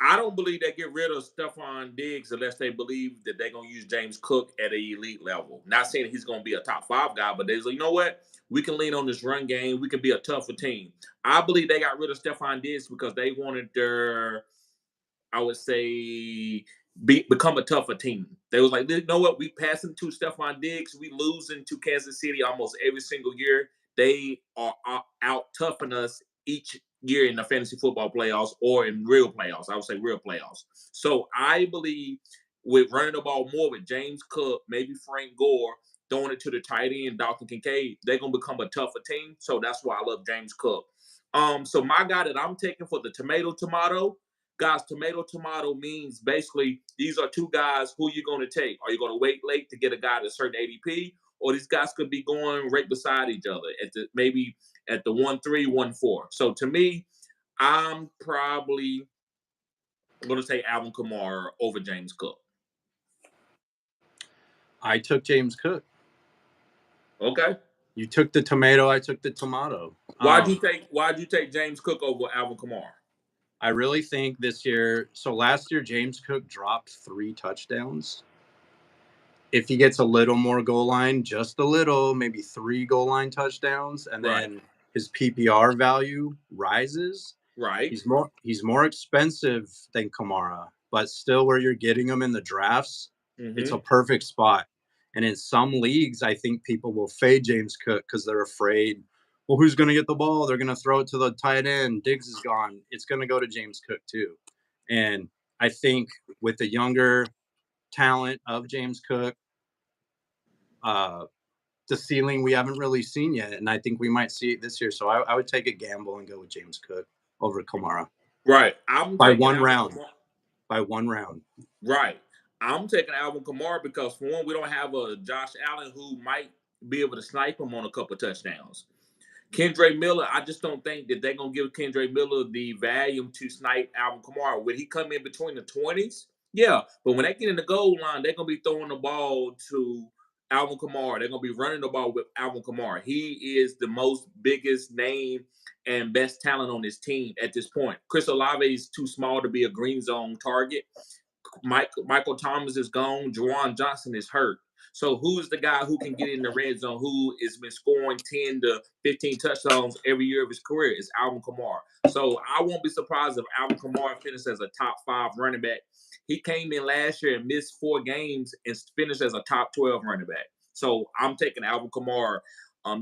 I don't believe they get rid of Stephon Diggs unless they believe that they're going to use James Cook at an elite level. Not saying he's going to be a top 5 guy, but they're like, you know what? We can lean on this run game. We can be a tougher team. I believe they got rid of Stephon Diggs because they wanted their, I would say, become a tougher team. They was like, you know what? We passing to Stephon Diggs. We losing to Kansas City almost every single year. They are out toughing us each year in the fantasy football playoffs or in real playoffs. I would say real playoffs. So I believe with running the ball more with James Cook, maybe Frank Gore, throwing it to the tight end, Dalton Kincaid, they're going to become a tougher team. So that's why I love James Cook. So my guy that I'm taking for the tomato, guys, tomato means basically these are two guys who you're going to take. Are you going to wait late to get a guy at a certain ADP? Or these guys could be going right beside each other maybe at the 1-3, 1-4. So to me, I'm probably going to take Alvin Kamara over James Cook. I took James Cook. Okay. You took the tomato. I took the tomato. Why'd you take James Cook over Alvin Kamara? I really think this year. So last year, James Cook dropped 3 touchdowns. If he gets a little more goal line, just a little, maybe 3 goal line touchdowns, and then his PPR value rises. Right. He's more expensive than Kamara, but still where you're getting him in the drafts, it's a perfect spot. And in some leagues, I think people will fade James Cook because they're afraid, well, who's going to get the ball? They're going to throw it to the tight end. Diggs is gone. It's going to go to James Cook too. And I think with the younger talent of James Cook, the ceiling we haven't really seen yet, and I think we might see it this year. So I would take a gamble and go with James Cook over Kamara. Right. By 1 round. By 1 round. Right. I'm taking Alvin Kamara because, for one, we don't have a Josh Allen who might be able to snipe him on a couple of touchdowns. Kendre Miller, I just don't think that they're going to give Kendre Miller the volume to snipe Alvin Kamara. Would he come in between the 20s? Yeah. But when they get in the goal line, they're going to be throwing the ball to Alvin Kamara. They're going to be running the ball with Alvin Kamara. He is the most biggest name and best talent on this team at this point. Chris Olave is too small to be a green zone target. Michael Thomas is gone. Juwan Johnson is hurt. So who's the guy who can get in the red zone, who has been scoring 10 to 15 touchdowns every year of his career? Is Alvin Kamara. So I won't be surprised if Alvin Kamara finishes as a top 5 running back. He came in last year and missed 4 games and finished as a top 12 running back. So I'm taking Alvin Kamara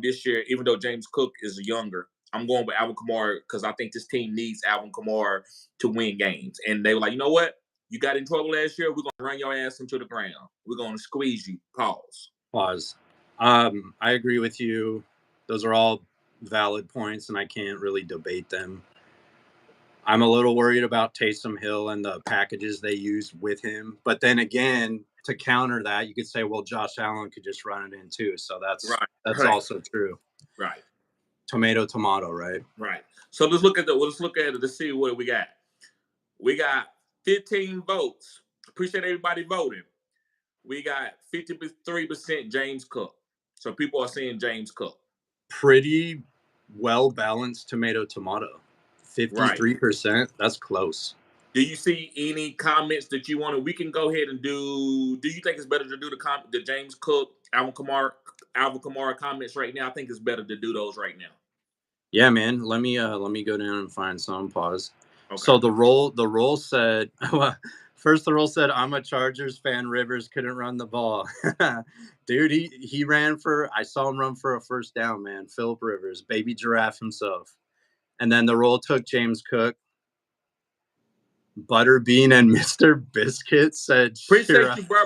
this year, even though James Cook is younger. I'm going with Alvin Kamara because I think this team needs Alvin Kamara to win games. And they were like, you know what? You got in trouble last year. We're going to run your ass into the ground. We're going to squeeze you. Pause. I agree with you. Those are all valid points, and I can't really debate them. I'm a little worried about Taysom Hill and the packages they use with him. But then again, to counter that, you could say, well, Josh Allen could just run it in too. So that's also true. Right. Tomato, right? Right. So let's look at it. Let's see what we got. We got 15 votes. Appreciate everybody voting. We got 53% James Cook. So people are saying James Cook. Pretty well-balanced tomato. 53%. Right. That's close. Do you see any comments that you want to? We can go ahead and do. Do you think it's better to do the James Cook, Alvin Kamara comments right now? I think it's better to do those right now. Yeah, man. Let me go down and find some. Pause. Okay. So the role said, first the role said, I'm a Chargers fan. Rivers couldn't run the ball. Dude, he ran I saw him run for a first down, man. Phillip Rivers, baby giraffe himself. And then the role took James Cook. Butterbean and Mr. Biscuit said, appreciate you, bro.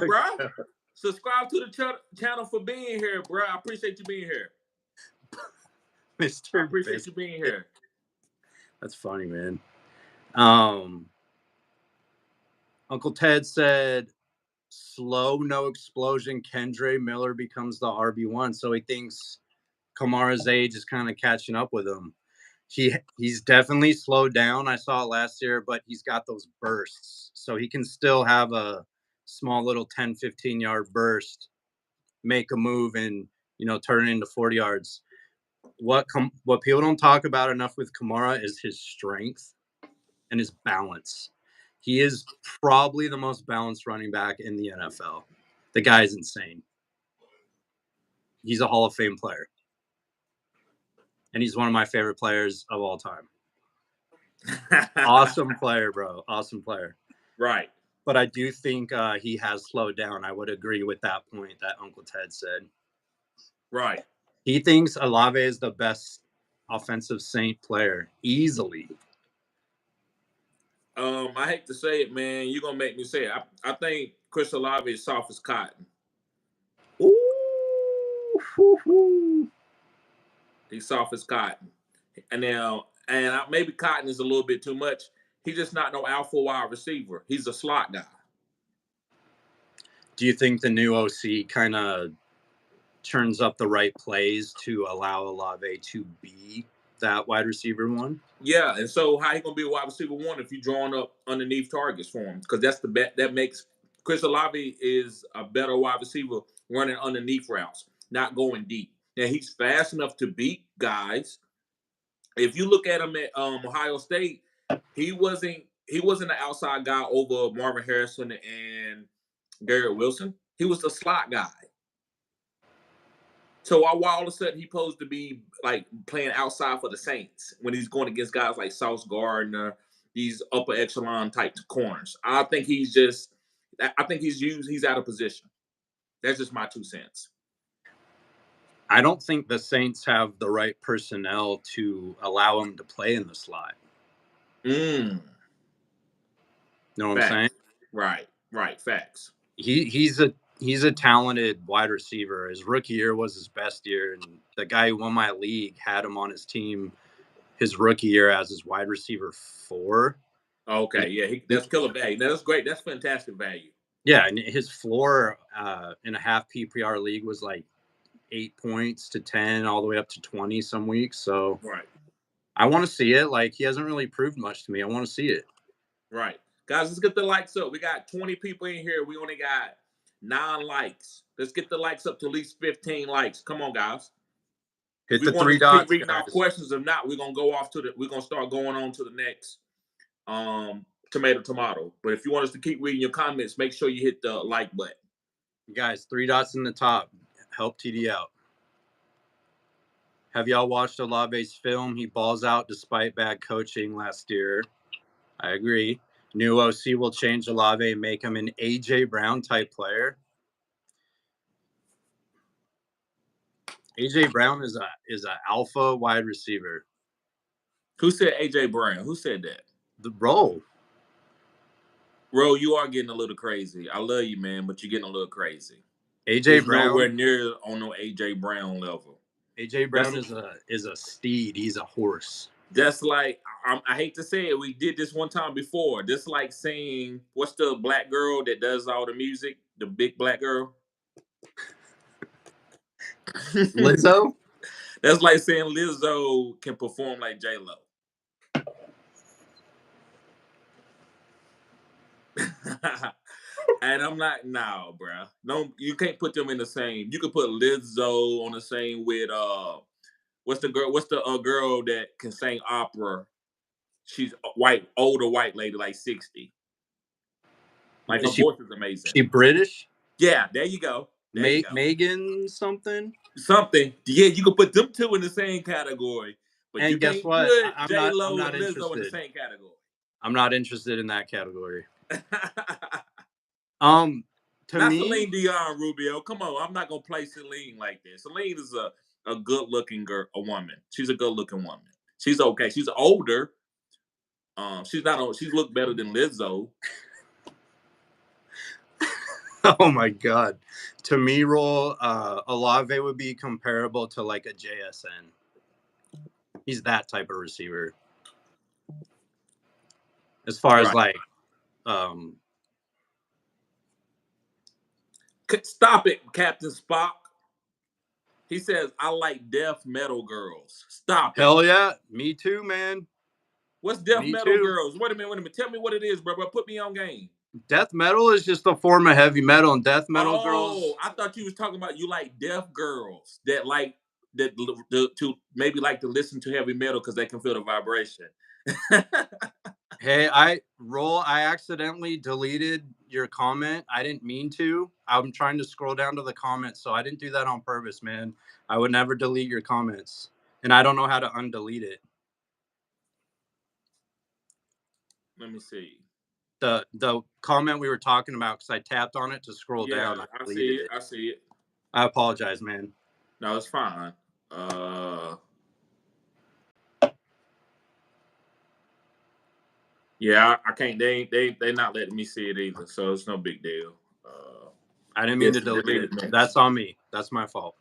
Subscribe to the channel for being here, bro. I appreciate you being here. Mr. I appreciate you being here. That's funny, man. Uncle Ted said, slow, no explosion. Kendre Miller becomes the RB1. So he thinks Kamara's age is kind of catching up with him. He's definitely slowed down. I saw it last year, but he's got those bursts. So he can still have a small little 10, 15-yard burst, make a move, and, turn it into 40 yards. what people don't talk about enough with Kamara is his strength and his balance. He is probably the most balanced running back in the NFL. The guy is insane. He's a Hall of Fame player. And he's one of my favorite players of all time. Awesome player, bro. Awesome player. Right. But I do think he has slowed down. I would agree with that point that Uncle Ted said. Right. He thinks Olave is the best offensive Saint player, easily. I hate to say it, man. You're gonna make me say it. I think Chris Olave is soft as cotton. Ooh. He's soft as cotton. And now, maybe cotton is a little bit too much. He's just not no alpha wide receiver. He's a slot guy. Do you think the new OC kind of turns up the right plays to allow Olave to be that wide receiver one? Yeah, and so how he gonna be a wide receiver one if you drawing up underneath targets for him? Because that's the bet that makes Chris Olave is a better wide receiver running underneath routes, not going deep. Now he's fast enough to beat guys. If you look at him at Ohio State, he wasn't an outside guy over Marvin Harrison and Garrett Wilson. He was a slot guy. So why all of a sudden he supposed to be like playing outside for the Saints when he's going against guys like Sauce Gardner, these upper echelon type corners? I think he's out of position. That's just my 2 cents. I don't think the Saints have the right personnel to allow him to play in the slot. Know what I'm saying? Right. Facts. He's a talented wide receiver. His rookie year was his best year, and the guy who won my league had him on his team his rookie year as his wide receiver 4. Okay, yeah, that's killer value. That's great. That's fantastic value. Yeah, and his floor in a half PPR league was like 8 points to 10, all the way up to 20 some weeks. So right, I want to see it. Like, he hasn't really proved much to me. I want to see it. Right, guys. Let's get the likes up. We got 20 people in here. We only got 9 likes. Let's get the likes up to at least 15 likes. Come on, guys. Hit the 3 dots. Keep reading off questions. If not, we're gonna start going on to the next tomato. But if you want us to keep reading your comments, make sure you hit the like button. Guys, 3 dots in the top. Help TD out. Have y'all watched Olave's film? He balls out despite bad coaching last year. I agree. New OC will change Olave and make him an A.J. Brown type player. A.J. Brown is a alpha wide receiver. Who said A.J. Brown? Who said that? The Ro, you are getting a little crazy. I love you, man, but you're getting a little crazy. A.J. Brown nowhere near on no A.J. Brown level. A.J. Brown is a steed. He's a horse. That's like, I hate to say it, we did this one time before. Just like saying, what's the black girl that does all the music? The big black girl? Lizzo? That's like saying Lizzo can perform like J-Lo. And I'm like, no, bro. No, you can't put them in the same. You could put Lizzo on the same with what's the girl that can sing opera? She's older white lady, like 60. Like, her voice is amazing. She British? Yeah, there you go. Megan something? Something. Yeah, you can put them 2 in the same category. But and you guess can't what? put J-Lo and Lizzo in the same category. I'm not interested in that category. Not Celine Dion, Rubio. Come on, I'm not gonna play Celine like this. Celine is a good-looking girl, a woman. She's a good-looking woman. She's okay. She's older. She's looked better than Lizzo. Oh my God. To me, Olave would be comparable to like a JSN. He's that type of receiver. As far as like stop it, Captain Spock. He says, I like death metal girls. Stop it. Hell yeah. Me too, man. What's death metal girls? Wait a minute. Tell me what it is, bro. Put me on game. Death metal is just a form of heavy metal, and death metal girls. Oh, I thought you was talking about you like deaf girls that like to maybe like to listen to heavy metal because they can feel the vibration. Hey, I accidentally deleted your comment. I didn't mean to. I'm trying to scroll down to the comments, so I didn't do that on purpose, man. I would never delete your comments, and I don't know how to undelete it. Let me see. The comment we were talking about, because I tapped on it to scroll down. I see it. I see it. I apologize, man. No, it's fine. Yeah, I can't. They not letting me see it either, so it's no big deal. I didn't mean to delete it. That's on me. That's my fault.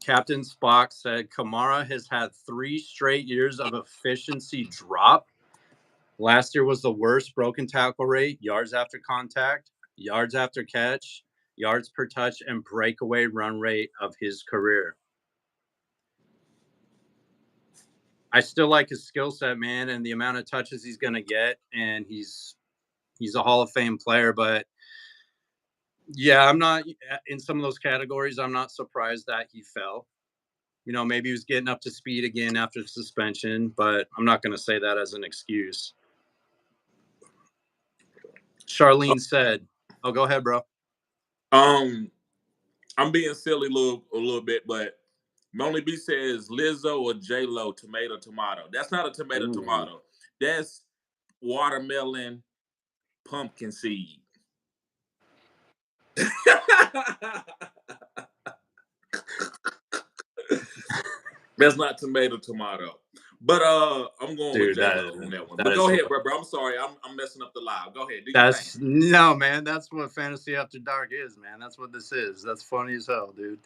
Captain Spock said Kamara has had 3 straight years of efficiency drop. Last year was the worst broken tackle rate, yards after contact, yards after catch, yards per touch, and breakaway run rate of his career. I still like his skill set, man, and the amount of touches he's going to get, and he's a Hall of Fame player, but yeah, I'm not in some of those categories. I'm not surprised that he fell. You know, maybe he was getting up to speed again after suspension, but I'm not going to say that as an excuse. Charlene said, "Oh, go ahead, bro." I'm being silly a little bit, but Moni B says Lizzo or J-Lo, tomato. That's not a tomato. That's watermelon pumpkin seed. That's not tomato. But I'm going with J-Lo on that one. But go ahead, bro. I'm sorry. I'm messing up the live. Go ahead. No, man. That's what Fantasy After Dark is, man. That's what this is. That's funny as hell, dude.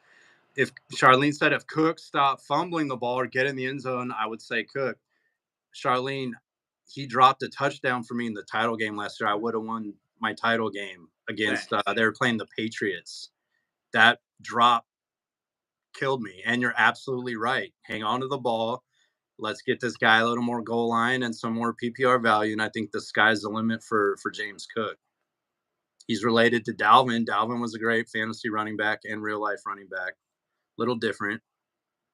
If Charlene said if Cook stopped fumbling the ball or get in the end zone, I would say Cook. Charlene, he dropped a touchdown for me in the title game last year. I would have won my title game against they were playing the Patriots. That drop killed me. And you're absolutely right. Hang on to the ball. Let's get this guy a little more goal line and some more PPR value. And I think the sky's the limit for James Cook. He's related to Dalvin. Dalvin was a great fantasy running back and real life running back. Little different.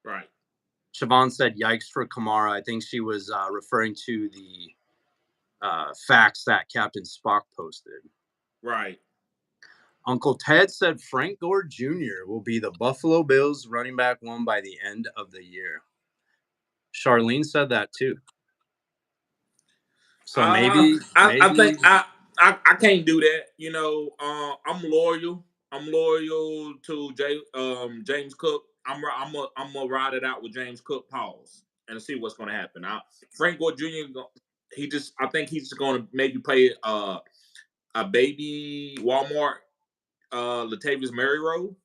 Right. Siobhan said, yikes for Kamara. I think she was referring to the facts that Captain Spock posted. Right. Uncle Ted said Frank Gore Jr. will be the Buffalo Bills running back 1 by the end of the year. Charlene said that too. So maybe I think I can't do that. You know, I'm loyal. I'm loyal to James Cook. I'm gonna ride it out with James Cook. Pause and see what's gonna happen. Frank Gore Jr. I think he's gonna maybe play a baby Walmart Latavius Murray role.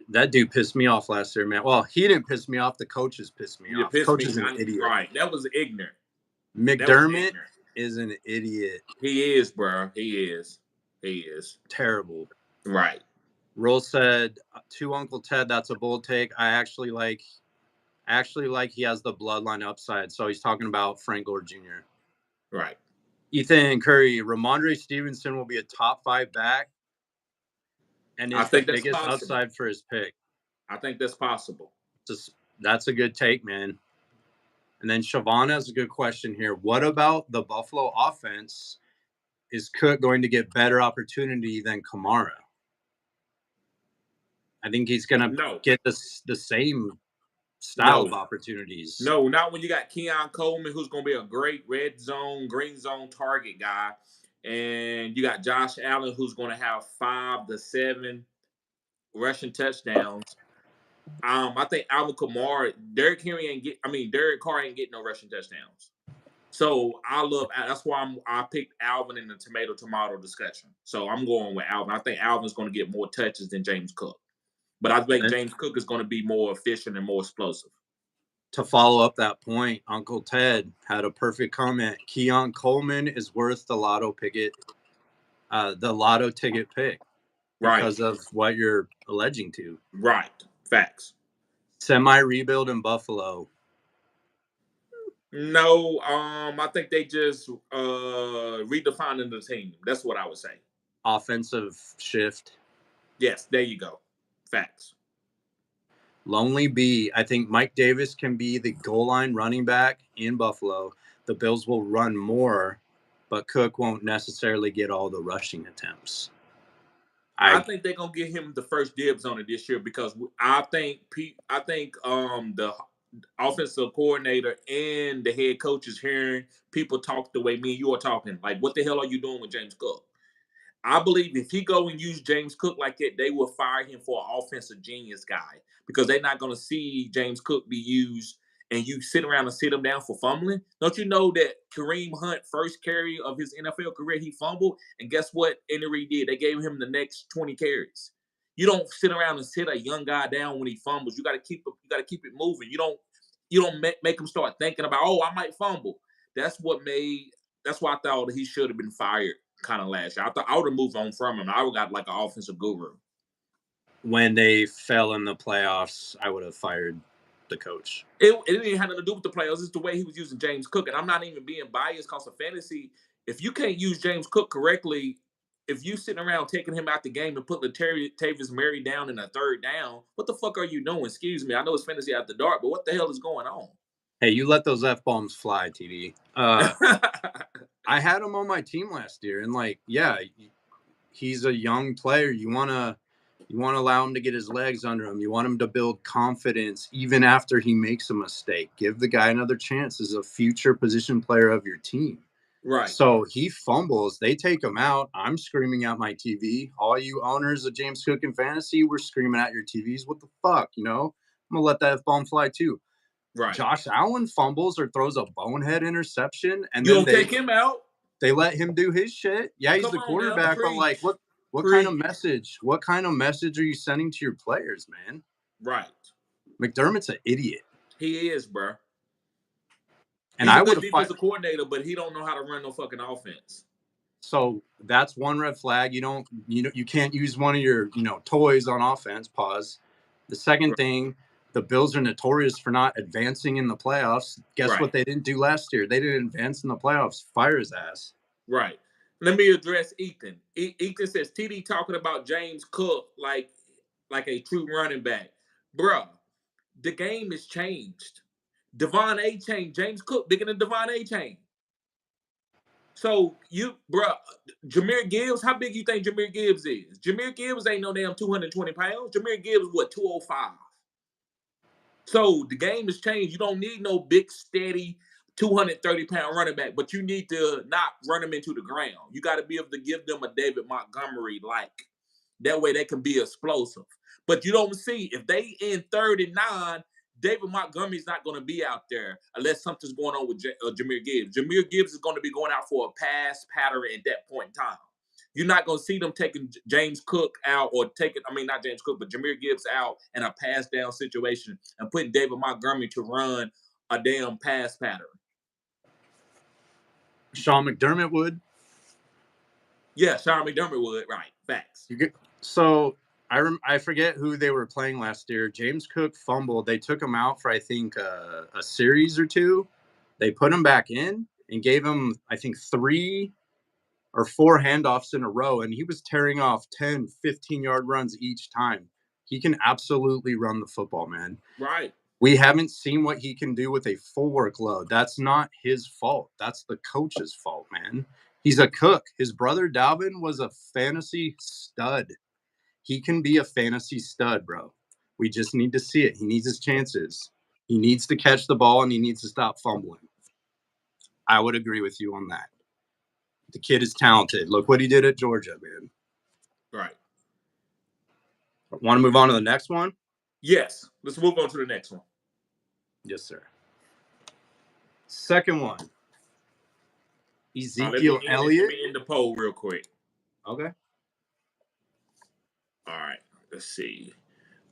That dude pissed me off last year, man. Well, he didn't piss me off. The coaches pissed me off. The coach is an idiot. Right. That was ignorant. McDermott is an idiot. He is, bro. He is. Terrible. Right. Roll said to Uncle Ted, that's a bold take. I actually like he has the bloodline upside. So he's talking about Frank Gore Jr. Right. Ethan Curry, Ramondre Stevenson will be a top 5 back. And it's the biggest upside for his pick. I think that's possible. That's a good take, man. And then Siobhan has a good question here. What about the Buffalo offense? Is Cook going to get better opportunity than Kamara? I think he's going to get the same style of opportunities. No, not when you got Keon Coleman, who's going to be a great red zone, green zone target guy. And you got Josh Allen, who's going to have 5 to 7 rushing touchdowns. I think Alvin Kamara, Derek Carr ain't getting no rushing touchdowns. So that's why I picked Alvin in the tomato discussion. So I'm going with Alvin. I think Alvin's going to get more touches than James Cook. But I think James Cook is going to be more efficient and more explosive. To follow up that point, Uncle Ted had a perfect comment. Keon Coleman is worth the lotto ticket pick because of what you're alleging to. Right. Facts. Semi-rebuild in Buffalo. No, I think they just redefining the team. That's what I would say. offensive shift. Yes, there you go. Facts. Lonely B, I think Mike Davis can be the goal line running back in Buffalo. The Bills will run more, but Cook won't necessarily get all the rushing attempts. I think they're gonna give him the first dibs on it this year because I think the offensive coordinator and the head coach is hearing people talk the way me and you are talking. Like, what the hell are you doing with James Cook? I believe if he go and use James Cook like that, they will fire him for an offensive genius guy because they're not going to see James Cook be used and you sit around and sit him down for fumbling. Don't you know that Kareem Hunt first carry of his NFL career he fumbled, and guess what? Henry did. They gave him the next 20 carries. You don't sit around and sit a young guy down when he fumbles. You got to keep it moving. You don't make him start thinking about, oh, I might fumble. That's why I thought he should have been fired kind of last year. I thought I would have moved on from him. I would have got like an offensive guru. When they fell in the playoffs, I would have fired the coach. It didn't have nothing to do with the playoffs. It's the way he was using James Cook. And I'm not even being biased because of fantasy. If you can't use James Cook correctly, if you sitting around taking him out the game and put Latavius Murray down in a third down, what the fuck are you doing? Excuse me. I know it's fantasy after dark, but what the hell is going on? Hey, you let those F-bombs fly, TD. I had him on my team last year, and he's a young player. You want to allow him to get his legs under him. You want him to build confidence even after he makes a mistake. Give the guy another chance as a future position player of your team. Right. So he fumbles. They take him out. I'm screaming at my TV. All you owners of James Cook in fantasy, we're screaming at your TVs. What the fuck, I'm going to let that F-bomb fly too. Right. Josh Allen fumbles or throws a bonehead interception, and you then don't take him out. They let him do his shit. Yeah, he's the quarterback, but like, what kind of message? What kind of message are you sending to your players, man? Right. McDermott's an idiot. He is, bro. And he's a good defensive coordinator, but he don't know how to run no fucking offense. So that's one red flag. You can't use one of your toys on offense. Pause. The second thing, the Bills are notorious for not advancing in the playoffs. Guess what they didn't do last year? They didn't advance in the playoffs. Fire his ass. Right. Let me address Ethan. Ethan says TD talking about James Cook like a true running back. Bruh, the game has changed. Devon A. Chain, James Cook bigger than Devon A. Chain. So Jahmyr Gibbs, how big you think Jahmyr Gibbs is? Jahmyr Gibbs ain't no damn 220 pounds. Jahmyr Gibbs is 205. So the game has changed. You don't need no big, steady 230-pound running back, but you need to not run them into the ground. You got to be able to give them a David Montgomery like. That way they can be explosive. But you don't see, if they in 3rd and 9, David Montgomery's not going to be out there unless something's going on with Jahmyr Gibbs. Jahmyr Gibbs is going to be going out for a pass pattern at that point in time. You're not going to see them taking James Cook out or not James Cook, but Jahmyr Gibbs out in a pass down situation and putting David Montgomery to run a damn pass pattern. Sean McDermott would. Yeah, Sean McDermott would. Right. Facts. So I forget who they were playing last year. James Cook fumbled. They took him out for, I think, a series or two. They put him back in and gave him, I think, 3 or 4 handoffs in a row, and he was tearing off 10, 15-yard runs each time. He can absolutely run the football, man. Right. We haven't seen what he can do with a full workload. That's not his fault. That's the coach's fault, man. He's a cook. His brother Dalvin was a fantasy stud. He can be a fantasy stud, bro. We just need to see it. He needs his chances. He needs to catch the ball, and he needs to stop fumbling. I would agree with you on that. The kid is talented. Look what he did at Georgia, man. Right. Want to move on to the next one? Yes. Let's move on to the next one. Yes, sir. Second one. Ezekiel Elliott. Let me end the poll real quick. Okay. All right. Let's see.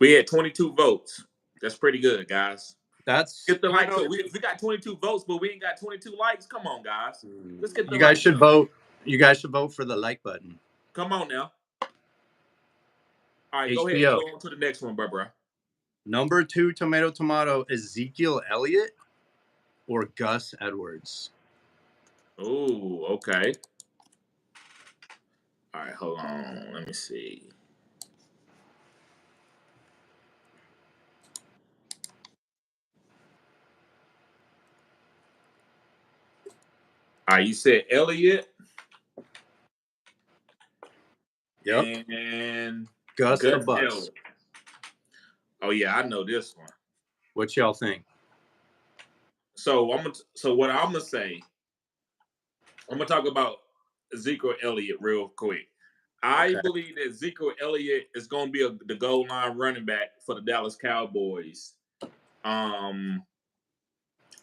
We had 22 votes. That's pretty good, guys. Get the likes. So we got 22 votes, but we ain't got 22 likes. Come on, guys. Let's get the You guys should vote. You guys should vote for the like button. Come on now. All right, go ahead. Go on to the next one, bro. Number 2, tomato, Ezekiel Elliott or Gus Edwards? Oh, okay. All right, hold on. Let me see. All right, you said Elliott. Yep. And Gus the Gus Bus. Edwards. Oh yeah, I know this one. What y'all think? So what I'm gonna say, I'm gonna talk about Zeke Elliott real quick. I believe that Zeke Elliott is gonna be the goal line running back for the Dallas Cowboys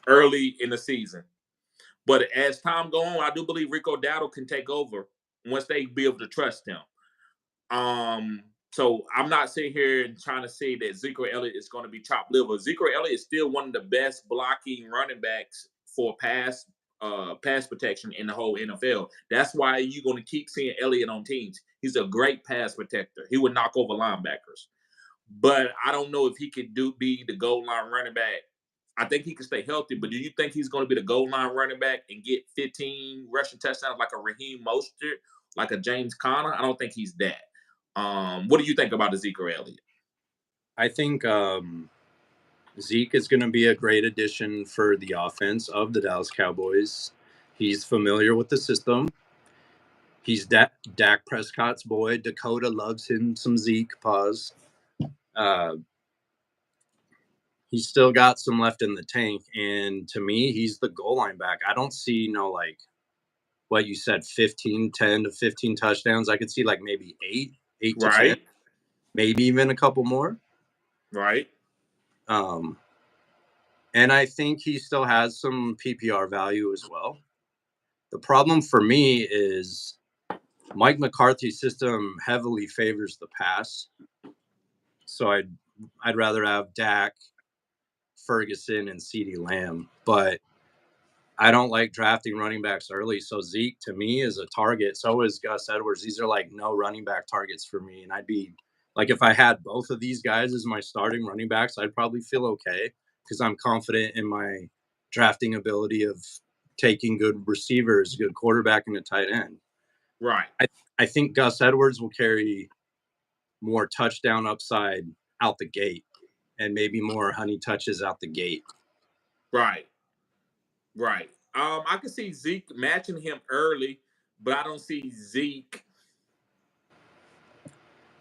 early in the season. But as time goes on, I do believe Rico Dowdle can take over once they be able to trust him. So I'm not sitting here and trying to say that Zeke Elliott is going to be top liver. Zeke Elliott is still one of the best blocking running backs for pass protection in the whole NFL. That's why you're going to keep seeing Elliott on teams. He's a great pass protector. He would knock over linebackers. But I don't know if he could be the goal line running back. I think he can stay healthy, but do you think he's going to be the goal line running back and get 15 rushing touchdowns like a Raheem Mostert, like a James Conner? I don't think he's that. What do you think about Ezekiel Elliott? I think Zeke is going to be a great addition for the offense of the Dallas Cowboys. He's familiar with the system. He's Dak Prescott's boy. Dakota loves him some Zeke. Pause. He's still got some left in the tank, and to me, he's the goal line back. I don't see like what you said, 10 to 15 touchdowns. I could see like maybe 8 to 10, maybe even a couple more. Right. And I think he still has some PPR value as well. The problem for me is Mike McCarthy's system heavily favors the pass. So I'd rather have Dak, Ferguson, and CeeDee Lamb. But I don't like drafting running backs early. So Zeke, to me, is a target. So is Gus Edwards. These are like no running back targets for me. And I'd be like, if I had both of these guys as my starting running backs, I'd probably feel okay because I'm confident in my drafting ability of taking good receivers, good quarterback, and a tight end. Right. I think Gus Edwards will carry more touchdown upside out the gate and maybe more honey touches out the gate. Right. Right. I can see Zeke matching him early, but I don't see Zeke.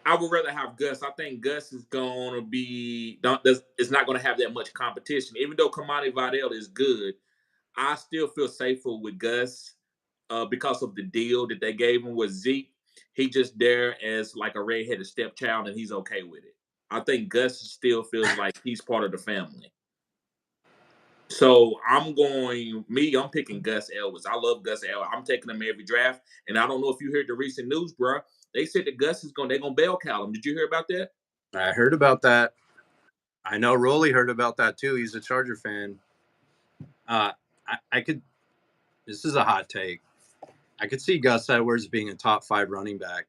I would rather have Gus. I think Gus is going to be it's not going to have that much competition. Even though Kamara Vidal is good, I still feel safer with Gus because of the deal that they gave him with Zeke. He just there as like a redheaded stepchild, and he's okay with it. I think Gus still feels like he's part of the family. So I'm picking Gus Edwards. I love Gus Edwards. I'm taking him every draft. And I don't know if you heard the recent news, bro. They said that Gus they're gonna bell cow him. Did you hear about that? I heard about that. I know Rolly heard about that too. He's a Charger fan. This is a hot take. I could see Gus Edwards being a top 5 running back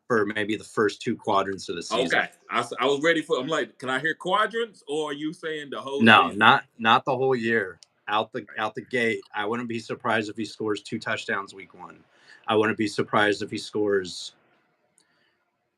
for maybe the first 2 quadrants of the season. Okay. I was ready I'm like, can I hear quadrants, or are you saying the whole No, season? not the whole year. Out the gate. I wouldn't be surprised if he scores 2 touchdowns week 1. I wouldn't be surprised if he scores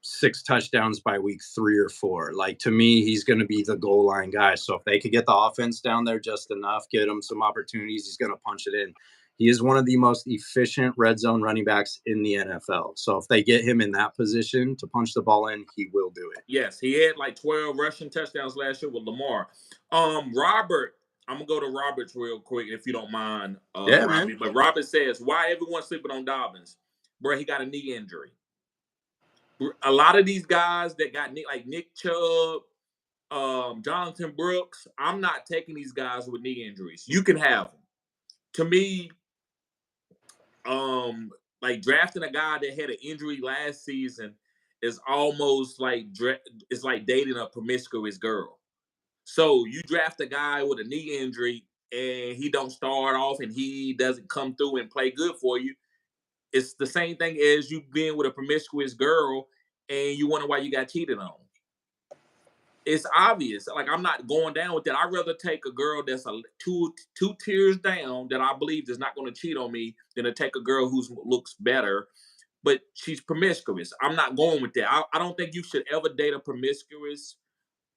6 touchdowns by week 3 or 4. Like, to me, he's going to be the goal line guy. So if they could get the offense down there just enough, get him some opportunities, he's going to punch it in. He is one of the most efficient red zone running backs in the NFL. So if they get him in that position to punch the ball in, he will do it. Yes, he had like 12 rushing touchdowns last year with Lamar. Robert, I'm gonna go to Roberts real quick if you don't mind. Yeah, Robbie. man. But Robert says, why everyone sleeping on Dobbins? Bro, he got a knee injury. A lot of these guys that got like Nick Chubb, Jonathan Brooks, I'm not taking these guys with knee injuries. You can have them. To me, like drafting a guy that had an injury last season is almost like it's like dating a promiscuous girl. So you draft a guy with a knee injury and he don't start off and he doesn't come through and play good for you. It's the same thing as you being with a promiscuous girl and you wonder why you got cheated on. It's obvious. Like, I'm not going down with that. I'd rather take a girl that's two tiers down that I believe is not going to cheat on me than to take a girl who looks better but she's promiscuous. I'm not going with that. I don't think you should ever date a promiscuous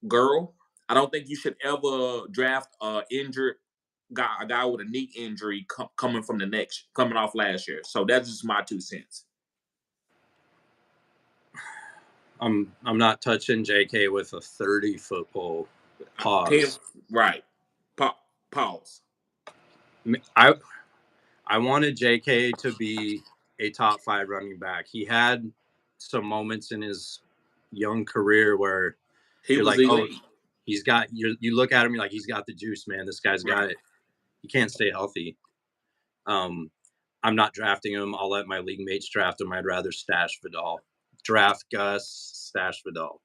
girl. I don't think you should ever draft a guy with a knee injury coming off last year. So that's just my 2 cents. I'm not touching JK with a 30-foot pole. Pause. Right. Pause. I wanted JK to be a top 5 running back. He had some moments in his young career where he you're was like, elite. oh, he's got you look at him, you're like, he's got the juice, man. This guy's got it. He can't stay healthy. I'm not drafting him. I'll let my league mates draft him. I'd rather stash Vidal. Draft Gus, stash Vidal.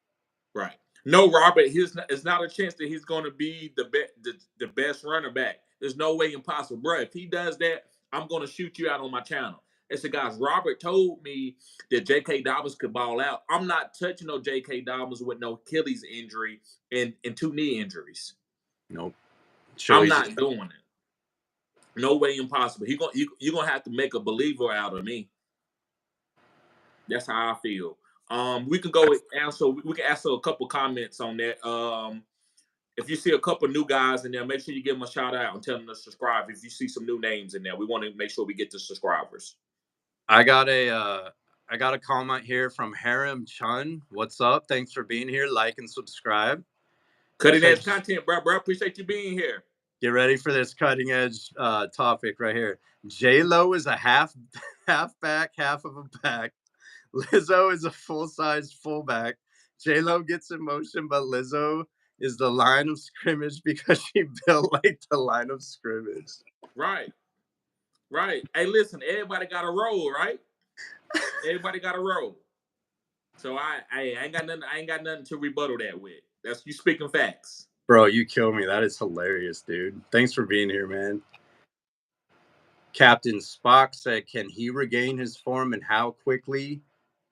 Right. No, Robert, it's not a chance that he's going to be the best runner back. There's no way impossible. Bro, if he does that, I'm going to shoot you out on my channel. I said, guys, Robert told me that J.K. Dobbins could ball out. I'm not touching no J.K. Dobbins with no Achilles injury and 2 knee injuries. Nope. I'm not doing it. No way impossible. You're going to have to make a believer out of me. That's how I feel. We can go answer. We can answer a couple comments on that. If you see a couple new guys in there, make sure you give them a shout out and tell them to subscribe. If you see some new names in there, we want to make sure we get the subscribers. I got a comment here from Harem Chun. What's up? Thanks for being here. Like and subscribe. Cutting edge content, bro. Appreciate you being here. Get ready for this cutting edge topic right here. J-Lo is a half back, half of a back. Lizzo is a full-size fullback. J-Lo gets in motion, but Lizzo is the line of scrimmage because she built like the line of scrimmage. Right. Hey, listen, everybody got a role, right? Everybody got a role. So I ain't got nothing to rebuttal that with. That's you speaking facts. Bro, you kill me. That is hilarious, dude. Thanks for being here, man. Captain Spock said, can he regain his form and how quickly?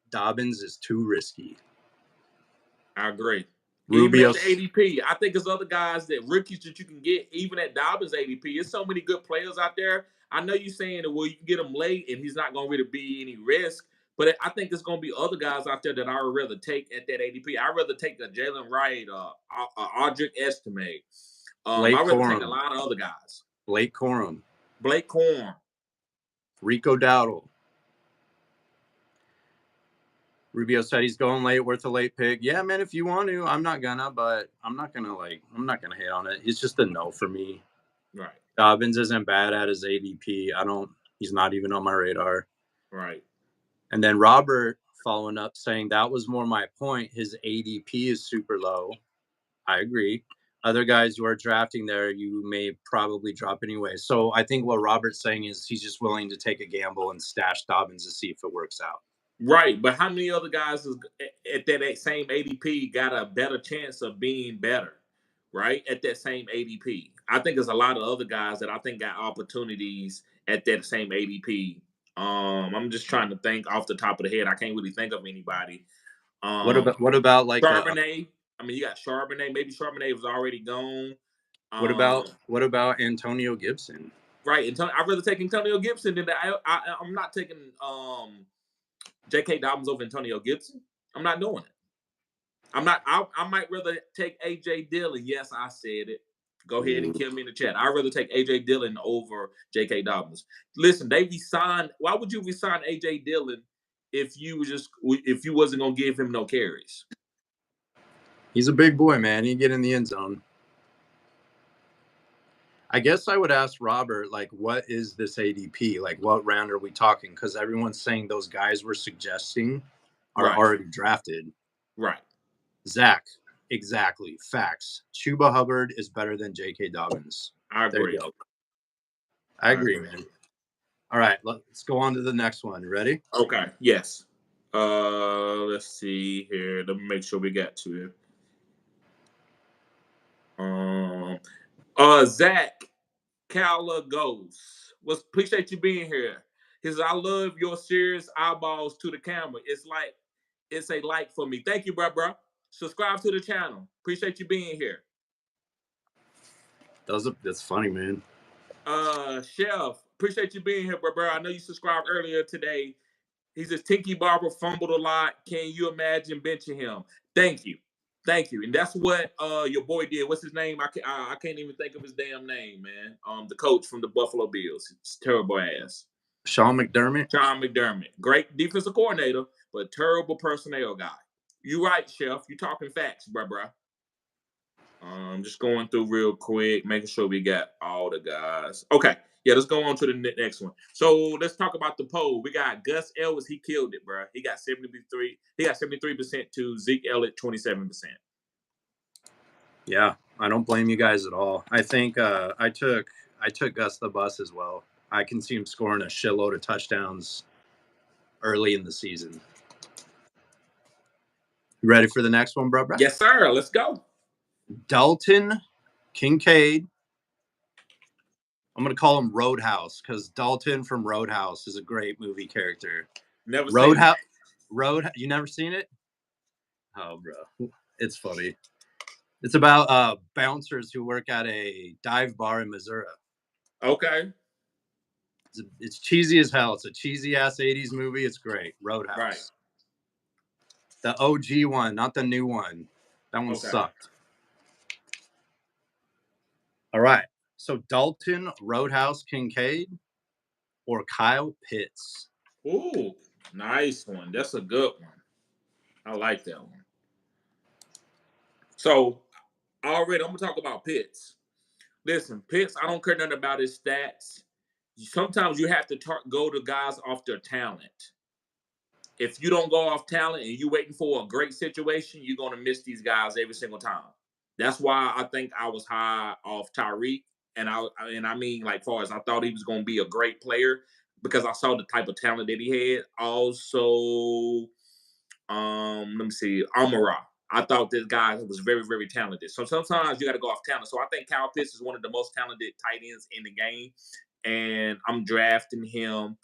Dobbins is too risky. I agree. Rubio. Even at the ADP, I think there's other guys rookies that you can get even at Dobbins ADP. There's so many good players out there. I know you're saying that, well, you can get him late and he's not going to really be any risk, but I think there's going to be other guys out there that I would rather take at that ADP. I'd rather take a Jalen Wright, Audric Estime. I'd rather take a lot of other guys. Blake Corum. Rico Dowdle. Rubio said he's going late, worth a late pick. Yeah, man, if you want to, I'm not gonna hate on it. It's just a no for me. Right. Dobbins isn't bad at his ADP. He's not even on my radar. Right. And then Robert following up saying that was more my point. His ADP is super low. I agree. Other guys you are drafting there, you may probably drop anyway. So I think what Robert's saying is he's just willing to take a gamble and stash Dobbins to see if it works out. Right, but how many other guys at that same ADP got a better chance of being better, right, at that same ADP? I think there's a lot of other guys that I think got opportunities at that same ADP. I'm just trying to think off the top of the head. I can't really think of anybody. What about like Charbonnet? You got Charbonnet. Maybe Charbonnet was already gone. What about Antonio Gibson? Right, I'd rather take Antonio Gibson than I'm not taking J.K. Dobbins over Antonio Gibson. I'm not doing it. I might rather take A.J. Dillon. Yes, I said it. Go ahead and kill me in the chat. I'd rather take A.J. Dillon over J.K. Dobbins. Listen, they resigned. Why would you resign A.J. Dillon if you wasn't gonna give him no carries? He's a big boy, man. He get in the end zone. I guess I would ask Robert, like, what is this ADP? Like, what round are we talking? Because everyone's saying those guys we're suggesting are already drafted. Right. Zach, exactly. Facts. Chuba Hubbard is better than J.K. Dobbins. I agree. I agree, man. All right, let's go on to the next one. Ready? Okay. Yes. Let's see here. Let me make sure we got to it. Zach Calagos. Appreciate you being here. He says, I love your serious eyeballs to the camera. It's a like for me. Thank you, bro. Subscribe to the channel. Appreciate you being here. That's funny, man. Chef, appreciate you being here, bro. I know you subscribed earlier today. He's a tinky barber, fumbled a lot. Can you imagine benching him? Thank you. And that's what your boy did. What's his name? I can't even think of his damn name, man. The coach from the Buffalo Bills. It's terrible ass. Sean McDermott. Great defensive coordinator, but terrible personnel guy. You right, Chef. You talking facts, bruh. Just going through real quick, making sure we got all the guys. Okay. Yeah, let's go on to the next one. So let's talk about the poll. We got Gus Edwards. He killed it, bro. He got 73. He got 73% to Zeke Elliott 27%. Yeah, I don't blame you guys at all. I think I took Gus the bus as well. I can see him scoring a shitload of touchdowns early in the season. You ready for the next one, bro? Yes, sir. Let's go. Dalton Kincaid. I'm going to call him Roadhouse because Dalton from Roadhouse is a great movie character. Never Roadhouse. You never seen it? Oh, bro. It's funny. It's about bouncers who work at a dive bar in Missouri. Okay. It's cheesy as hell. It's a cheesy-ass 80s movie. It's great. Roadhouse. Right. The OG one, not the new one. That one sucked. All right. So Dalton, Roadhouse, Kincaid, or Kyle Pitts? Ooh, nice one. That's a good one. I like that one. So, already, I'm going to talk about Pitts. Listen, Pitts, I don't care nothing about his stats. Sometimes you have to go to guys off their talent. If you don't go off talent and you're waiting for a great situation, you're going to miss these guys every single time. That's why I think I was high off Tyreek. And I mean, like, far as I thought he was going to be a great player because I saw the type of talent that he had. Also, let me see, Kamara. I thought this guy was very, very talented. So sometimes you got to go off talent. So I think Kyle Pitts is one of the most talented tight ends in the game. And I'm drafting him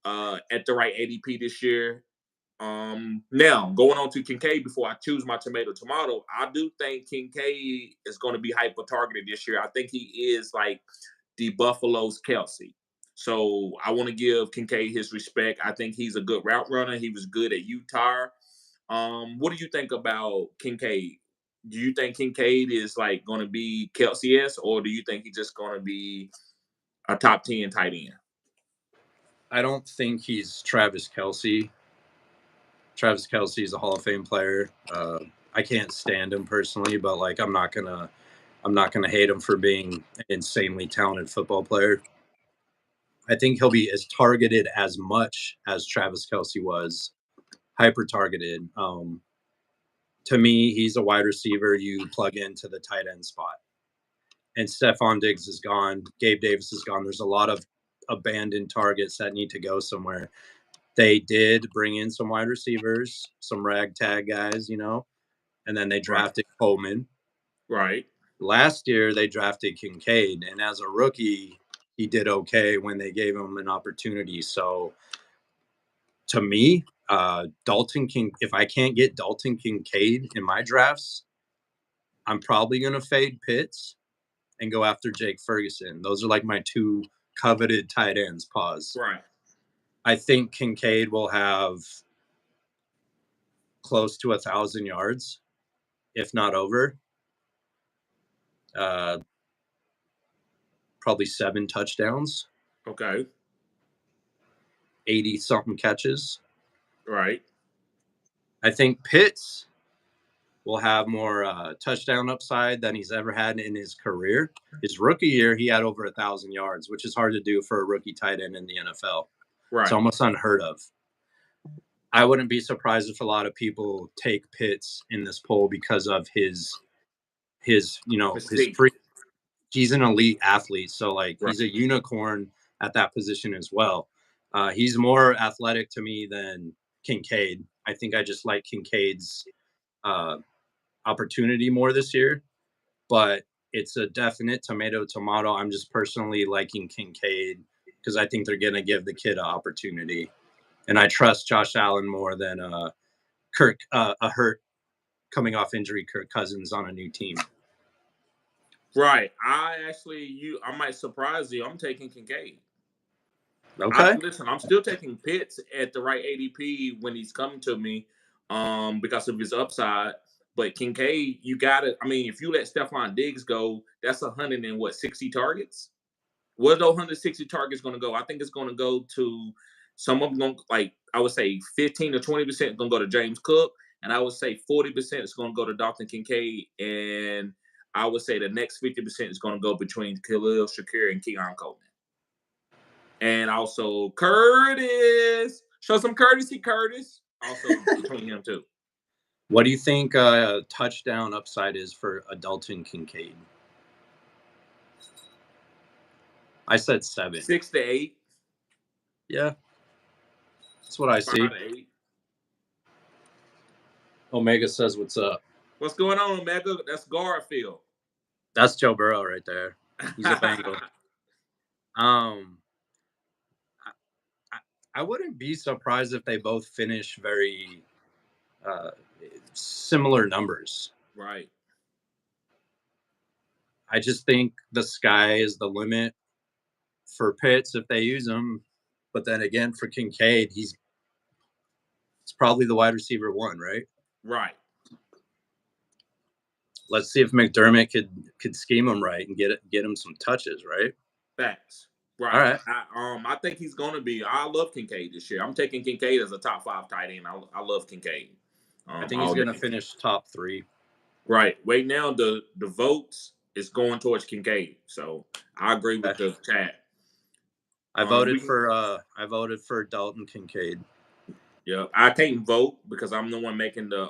at the right ADP this year. Now, going on to Kincaid before I choose my tomato, I do think Kincaid is going to be hyper-targeted this year. I think he is like the Buffalo's Kelsey. So I want to give Kincaid his respect. I think he's a good route runner. He was good at Utah. What do you think about Kincaid? Do you think Kincaid is like going to be Kelsey-esque, or do you think he's just going to be a top 10 tight end? I don't think he's Travis Kelce. Travis Kelce is a Hall of Fame player. I can't stand him personally, but like I'm not gonna hate him for being an insanely talented football player. I think he'll be as targeted as much as Travis Kelce was, hyper targeted. To me, he's a wide receiver you plug into the tight end spot. And Stephon Diggs is gone. Gabe Davis is gone. There's a lot of abandoned targets that need to go somewhere. They did bring in some wide receivers, some ragtag guys, and then they drafted Coleman. Right. Last year, they drafted Kincaid, and as a rookie, he did okay when they gave him an opportunity. So, to me, if I can't get Dalton Kincaid in my drafts, I'm probably going to fade Pitts and go after Jake Ferguson. Those are like my two coveted tight ends. Pause. Right. I think Kincaid will have close to 1,000 yards, if not over. Probably 7 touchdowns. Okay. 80-something catches. Right. I think Pitts will have more touchdown upside than he's ever had in his career. His rookie year, he had over 1,000 yards, which is hard to do for a rookie tight end in the NFL. Right. It's almost unheard of. I wouldn't be surprised if a lot of people take Pitts in this poll because of his free. He's an elite athlete, so like he's a unicorn at that position as well. He's more athletic to me than Kincaid. I think I just like Kincaid's opportunity more this year, but it's a definite tomato. I'm just personally liking Kincaid because I think they're going to give the kid an opportunity. And I trust Josh Allen more than a hurt coming off injury Kirk Cousins on a new team. Right. I might surprise you. I'm taking Kincaid. Okay. Listen, I'm still taking Pitts at the right ADP when he's coming to me, because of his upside. But Kincaid, you got to. I mean, if you let Stephon Diggs go, that's 160 targets. Where are those 160 targets going to go? I think it's going to go to some of them. Like I would say, 15 to 20% going to go to James Cook, and I would say 40% is going to go to Dalton Kincaid, and I would say the next 50% is going to go between Khalil Shakir and Keon Coleman. And also Curtis. Show some courtesy, Curtis. Also between him too. What do you think touchdown upside is for Dalton Kincaid? I said 7. 6 to 8. Yeah. That's what I 5 see. to 8. Omega says what's up. What's going on, Omega? That's Garfield. That's Joe Burrow right there. He's a Bengal. I wouldn't be surprised if they both finish very similar numbers. Right. I just think the sky is the limit for Pitts if they use him. But then again, for Kincaid, it's probably the wide receiver 1, right? Right. Let's see if McDermott could scheme him right and get him some touches, right? Facts. Right. All right. I think he's going to be. I love Kincaid this year. I'm taking Kincaid as a top 5 tight end. I love Kincaid. I think he's going to finish top 3. Right. Right now, the votes is going towards Kincaid. So I agree with the chat. I voted for Dalton Kincaid. Yeah, I can't vote because I'm the one making the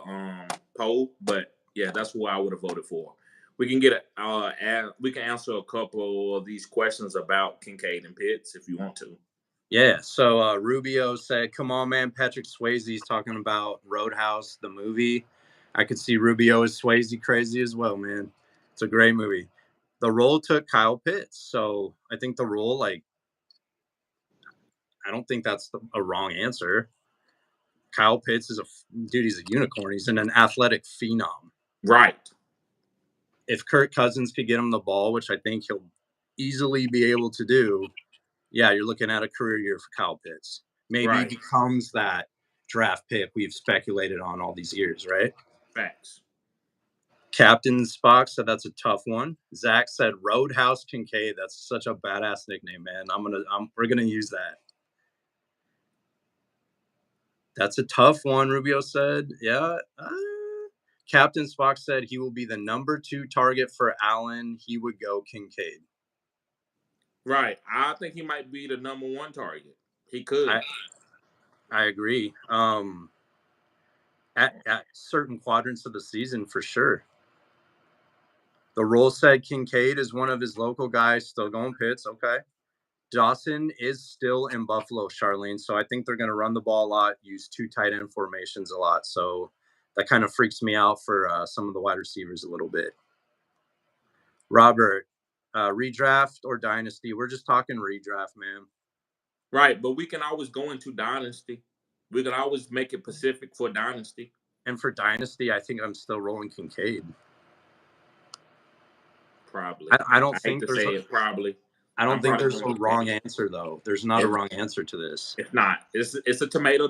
poll, but yeah, that's who I would have voted for. We can we can answer a couple of these questions about Kincaid and Pitts if you want to. Yeah, so Rubio said, "Come on, man, Patrick Swayze's talking about Roadhouse, the movie. I could see Rubio as Swayze crazy as well, man. It's a great movie. The role took Kyle Pitts, so I think the role, I don't think that's a wrong answer. Kyle Pitts is he's a unicorn. He's an athletic phenom. Right. If Kirk Cousins could get him the ball, which I think he'll easily be able to do, yeah, you're looking at a career year for Kyle Pitts. Maybe he becomes that draft pick we've speculated on all these years, right? Facts. Captain Spock said that's a tough one. Zach said Roadhouse Kincaid. That's such a badass nickname, man. We're gonna use that. That's a tough one, Rubio said. Yeah. Captain Spock said he will be the number 2 target for Allen. He would go Kincaid. Right. I think he might be the number 1 target. He could. I agree. At certain quadrants of the season, for sure. The role said Kincaid is one of his local guys, still going Pitts. Okay. Dawson is still in Buffalo, Charlene. So I think they're going to run the ball a lot, use 2 tight end formations a lot. So that kind of freaks me out for some of the wide receivers a little bit. Robert, redraft or dynasty? We're just talking redraft, man. Right, but we can always go into dynasty. We can always make it Pacific for dynasty. And for dynasty, I think I'm still rolling Kincaid. Probably. I don't think there's probably. I don't think there's a wrong answer, though. There's not a wrong answer to this. It's not. It's a tomato.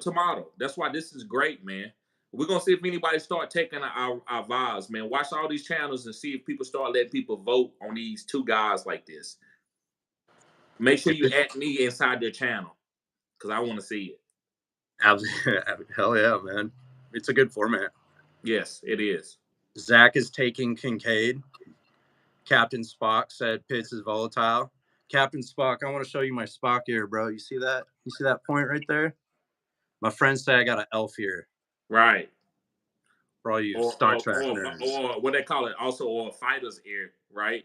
That's why this is great, man. We're gonna see if anybody start taking our vibes, man. Watch all these channels and see if people start letting people vote on these 2 guys like this. Make sure you add me inside their channel because I want to see it. Hell yeah, man. It's a good format. Yes, it is. Zach is taking Kincaid. Captain Spock said Pitts is volatile. Captain Spock, I want to show you my Spock ear, bro. You see that? You see that point right there? My friends say I got an elf ear. Right. For all you Star Trek nerds. Or what they call it, or a fighter's ear, right?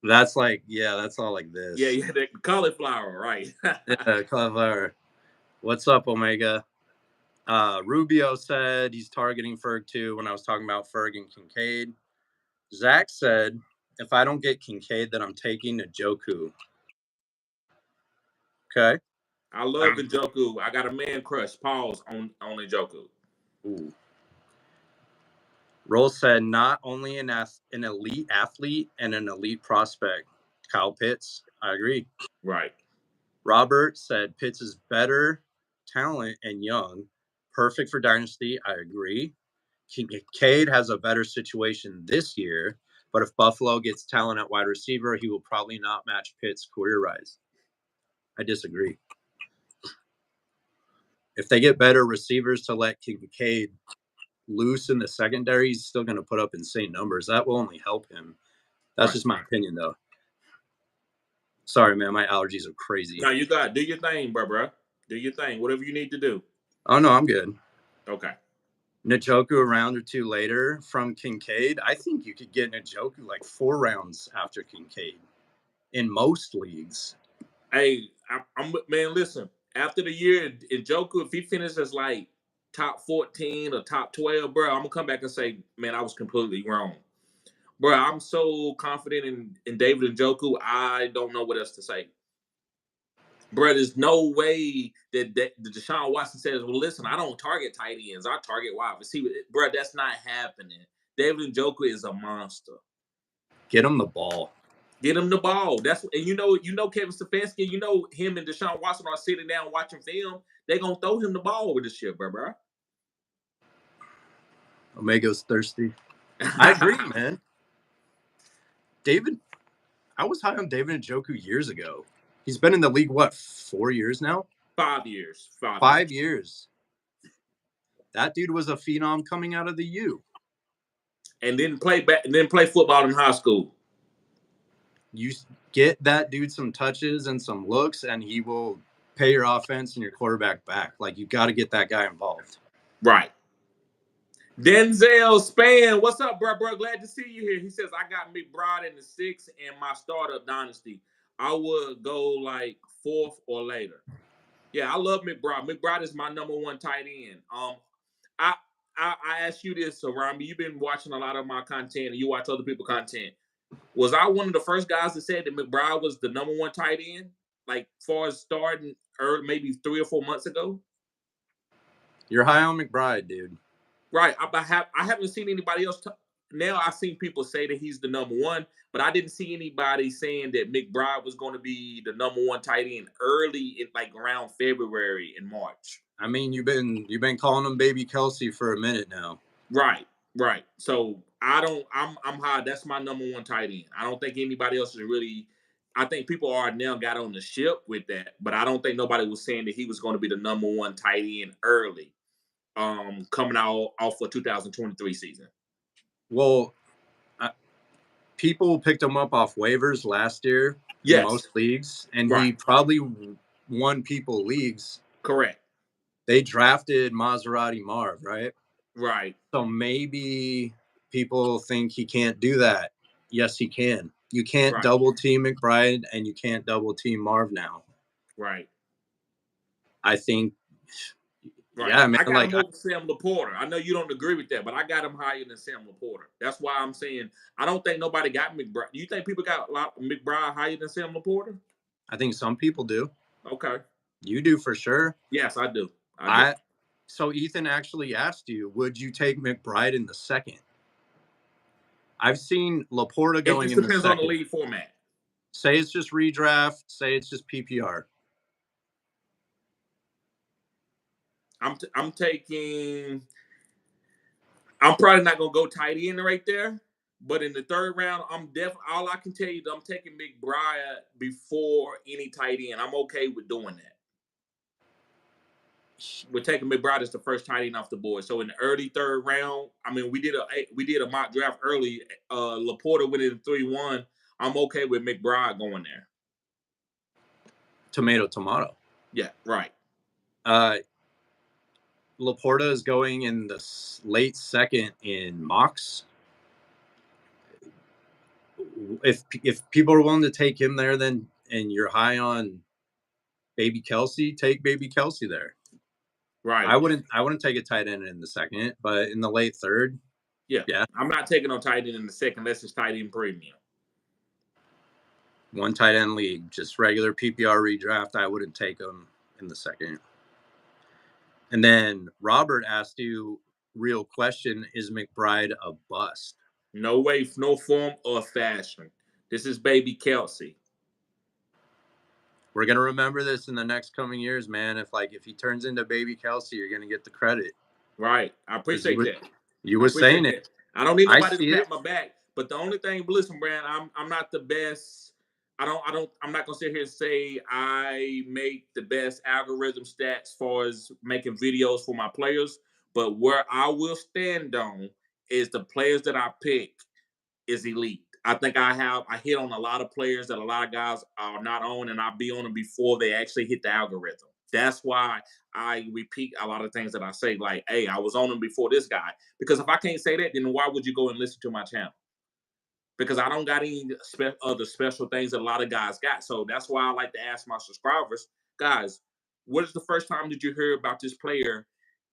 That's that's all like this. Yeah, the cauliflower, right? Yeah, cauliflower. What's up, Omega? Rubio said he's targeting Ferg too when I was talking about Ferg and Kincaid. Zach said, if I don't get Kincaid, then I'm taking Njoku. Okay. I love Njoku. I got a man crush. Pause on Njoku. Ooh. Roll said not only an elite athlete and an elite prospect. Kyle Pitts. I agree. Right. Robert said Pitts is better talent and young. Perfect for Dynasty. I agree. Kincaid has a better situation this year, but if Buffalo gets talent at wide receiver, he will probably not match Pitt's career rise. I disagree. If they get better receivers to let Kincaid loose in the secondary, he's still going to put up insane numbers. That will only help him. That's just my opinion, though. Sorry, man. My allergies are crazy. No, you got do your thing, bro. Do your thing. Whatever you need to do. Oh, no, I'm good. Okay. Njoku a round or two later from Kincaid. I think you could get Njoku like 4 rounds after Kincaid in most leagues. Hey, I'm man, listen. After the year, Njoku, if he finishes like top 14 or top 12, bro, I'm gonna come back and say, man, I was completely wrong. Bro, I'm so confident in David Njoku, I don't know what else to say. Bro, there's no way that Deshaun Watson says, well, listen, I don't target tight ends. I target wide receivers. Bro, that's not happening. David Njoku is a monster. Get him the ball. Get him the ball. That's and you know Kevin Stefanski, you know him and Deshaun Watson are sitting down watching film. They're gonna throw him the ball with this shit, bro. Omega's thirsty. I agree, man. I was high on David Njoku years ago. He's been in the league, what, 4 years now? 5 years. 5 years. That dude was a phenom coming out of the U. And didn't play football in high school. You get that dude some touches and some looks, and he will pay your offense and your quarterback back. Like, you got to get that guy involved. Right. Denzel Span, what's up, bro? Glad to see you here. He says, I got McBride in the 6th in my startup dynasty. I would go like 4th or later. Yeah, I love McBride. McBride is my number 1 tight end. I ask you this, so Rami, you've been watching a lot of my content, and you watch other people's content. Was I one of the first guys that said that McBride was the number 1 tight end, like far as starting maybe 3 or 4 months ago? You're high on McBride, dude. Right. I haven't seen anybody else. Now I've seen people say that he's the number 1, but I didn't see anybody saying that McBride was going to be the number 1 tight end early in like around February and March. I mean, you've been calling him Baby Kelsey for a minute now. Right. So I'm high. That's my number 1 tight end. I don't think anybody else is really. I think people are now got on the ship with that, but I don't think nobody was saying that he was going to be the number 1 tight end early. Coming out off for 2023 season. Well, people picked him up off waivers last year in most leagues, and he probably won people leagues. Correct. They drafted Maserati Marv, right? Right. So maybe people think he can't do that. Yes, he can. You can't double team McBride, and you can't double team Marv now. Right. I think. Right. Yeah, man. I got him over Sam Laporta. I know you don't agree with that, but I got him higher than Sam Laporta. That's why I'm saying I don't think nobody got McBride. Do you think people got McBride higher than Sam Laporta? I think some people do. Okay. You do for sure. Yes, I do. So Ethan actually asked you, would you take McBride in the 2nd? I've seen Laporta going in the 2nd. It depends on the league format. Say it's just redraft. Say it's just PPR. I'm taking. I'm probably not gonna go tight end right there, but in the 3rd round, all I can tell you, I'm taking McBride before any tight end. I'm okay with doing that. We're taking McBride as the first tight end off the board. So in the early 3rd round, I mean, we did a mock draft early. Laporta went in 3-1. I'm okay with McBride going there. Tomato. Yeah, right. Laporta is going in the late 2nd in mocks. If people are willing to take him there, then and you're high on Baby Kelsey, take Baby Kelsey there. Right. I wouldn't take a tight end in the 2nd, but in the late 3rd. Yeah. I'm not taking no tight end in the 2nd unless it's tight end premium. 1 tight end league, just regular PPR redraft. I wouldn't take him in the 2nd. And then Robert asked you, real question, is McBride a bust? No way, no form or fashion. This is Baby Kelsey. We're gonna remember this in the next coming years, man. If he turns into baby Kelsey, you're gonna get the credit. Right. I appreciate that. You were saying that. it. I don't need I nobody to see pat it. my back. But the only thing, listen, Brand, I'm not the best. I'm not gonna sit here and say I make the best algorithm stats as far as making videos for my players. But where I will stand on is the players that I pick is elite. I think I hit on a lot of players that a lot of guys are not on, and I'll be on them before they actually hit the algorithm. That's why I repeat a lot of things that I say, like, hey, I was on them before this guy. Because if I can't say that, then why would you go and listen to my channel? Because I don't got any other special things that a lot of guys got. So that's why I like to ask my subscribers, guys, what is the first time did you hear about this player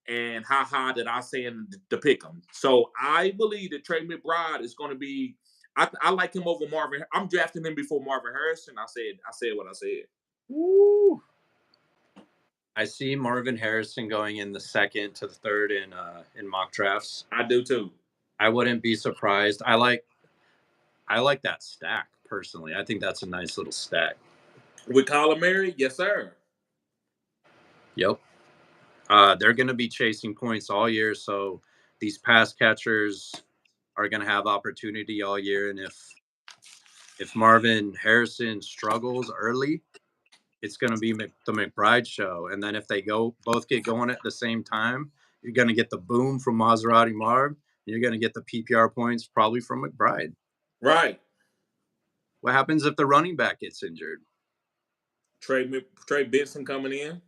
and how high did I say to pick him? So I believe that Trey McBride is going to be. I like him over Marvin. I'm drafting him before Marvin Harrison. I said what I said. Woo. I see Marvin Harrison going in the second to the third in mock drafts. I do too. I wouldn't be surprised. I like that stack personally. I think that's a nice little stack. With Kyler Murray, yes, sir. Yep. They're going to be chasing points all year, so these pass catchers are going to have opportunity all year. And if Marvin Harrison struggles early, it's going to be the McBride show. And then if they both get going at the same time, you're going to get the boom from Maserati Marv. You're going to get the PPR points probably from McBride. Right. What happens if the running back gets injured? Trey Benson coming in.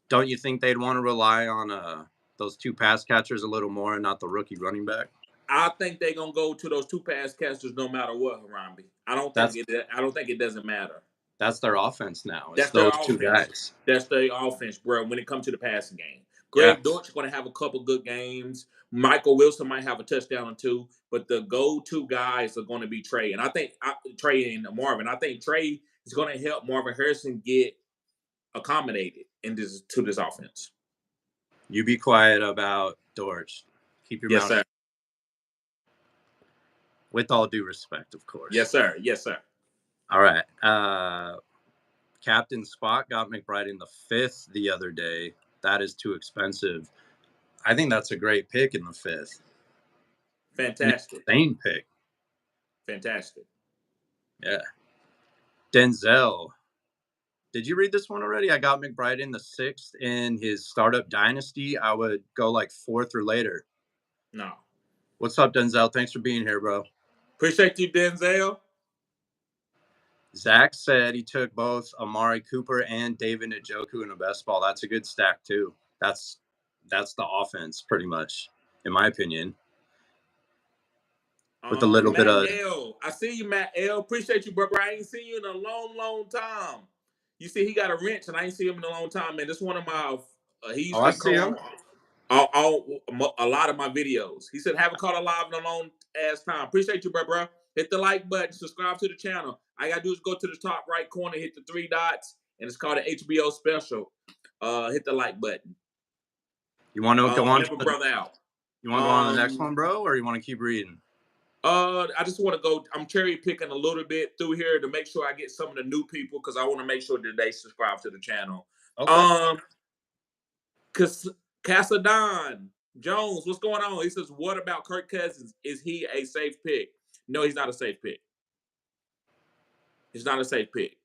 Don't you think they'd want to rely on those two pass catchers a little more and not the rookie running back? I think they're gonna go to those two pass catchers no matter what, Harambe. I don't think it doesn't matter. That's their offense now. It's That's their those two offense. guys. That's their offense, bro. When it comes to the passing game, Yeah. Greg Dortch is going to have a couple good games. Michael Wilson might have a touchdown or two, but the go-to guys are going to be Trey. And I think Trey and Marvin. I think Trey is going to help Marvin Harrison get accommodated to this offense. You be quiet about Dortch. Keep your mouth shut. With all due respect, of course. Yes, sir. Yes, sir. All right. Captain Spot got McBride in the 5th the other day. That is too expensive. I think that's a great pick in the 5th. Fantastic. Insane pick. Fantastic. Yeah. Denzel. Did you read this one already? I got McBride in the 6th in his startup dynasty. I would go like 4th or later. No. What's up, Denzel? Thanks for being here, bro. Appreciate you, Denzel. Zach said he took both Amari Cooper and David Njoku in a best ball. That's a good stack too. That's the offense pretty much, in my opinion. With a little bit of L. I see you, Matt L. Appreciate you, brother. I ain't seen you in a long, long time. You see, he got a wrench, and I ain't seen him in a long time, man. This is one of my. He used to see him. A lot of my videos. He said, haven't caught a live in a long ass time. Appreciate you, bro. Hit the like button, subscribe to the channel. All you gotta do is go to the top right corner, hit the 3 dots, and it's called an HBO special. Hit the like button. You want to go on? Help a brother out. You want to go on the next one, bro, or you want to keep reading? I just want to go. I'm cherry picking a little bit through here to make sure I get some of the new people because I want to make sure that they subscribe to the channel. Okay. Casadon Jones, what's going on? He says, "What about Kirk Cousins? Is he a safe pick?" No, he's not a safe pick. He's not a safe pick.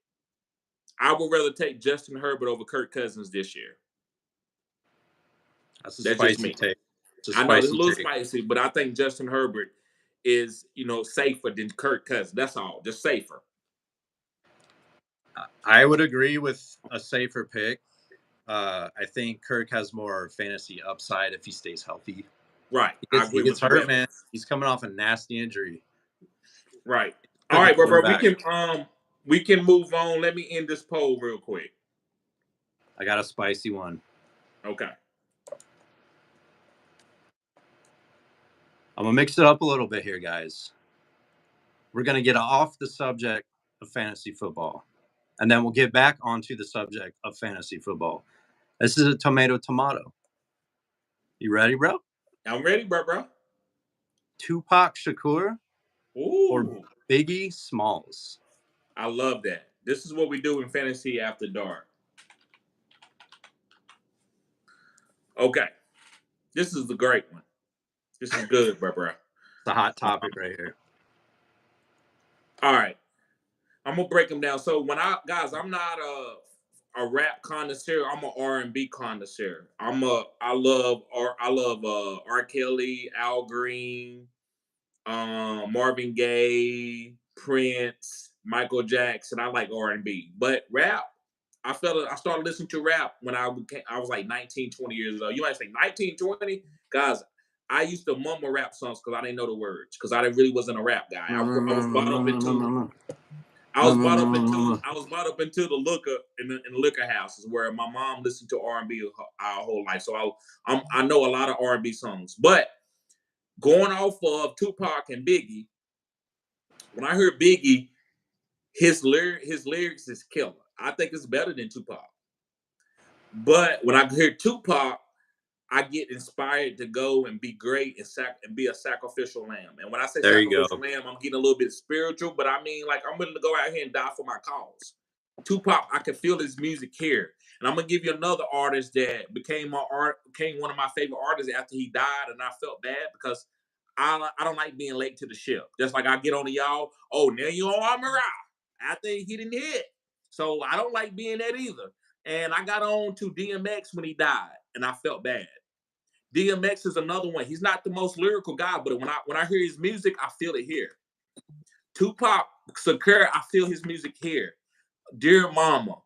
I would rather take Justin Herbert over Kirk Cousins this year. That's a spicy take. I know it's a little spicy, but I think Justin Herbert is, safer than Kirk Cousins. That's all. Just safer. I would agree with a safer pick. I think Kirk has more fantasy upside if he stays healthy. Right. He gets hurt, man. He's coming off a nasty injury. Right. All right, bro. We can move on. Let me end this poll real quick. I got a spicy one. Okay. I'm going to mix it up a little bit here, guys. We're going to get off the subject of fantasy football, and then we'll get back onto the subject of fantasy football. This is a tomato. You ready, bro? I'm ready, bro. Tupac Shakur or Biggie Smalls? I love that. This is what we do in Fantasy After Dark. Okay. This is the great one. This is good, bro. It's a hot topic right here. All right. I'm gonna break them down. So I'm not a rap connoisseur. I'm an R&B connoisseur. I love R. Kelly, Al Green, Marvin Gaye, Prince, Michael Jackson. I like R&B, but rap. I started listening to rap when I was like 19, 20 years old. You might say 19, 20? Guys, I used to mumble rap songs because I didn't know the words, because I really wasn't a rap guy. I was brought up into I was brought up into the liquor in the liquor houses where my mom listened to R&B our whole life. So I know a lot of R&B songs. But going off of Tupac and Biggie, when I heard Biggie, his lyrics is killer. I think it's better than Tupac. But when I hear Tupac, I get inspired to go and be great and be a sacrificial lamb. And when I say sacrificial lamb, I'm getting a little bit spiritual, but I mean, like, I'm willing to go out here and die for my cause. Tupac, I can feel his music here. And I'm gonna give you another artist that became one of my favorite artists after he died, and I felt bad because I don't like being late to the ship. Just like I get on to y'all, oh, now you on Amara after he didn't hit. So I don't like being that either. And I got on to DMX when he died, and I felt bad. DMX is another one. He's not the most lyrical guy, but when I hear his music, I feel it here. Tupac Shakur, I feel his music here. Dear Mama,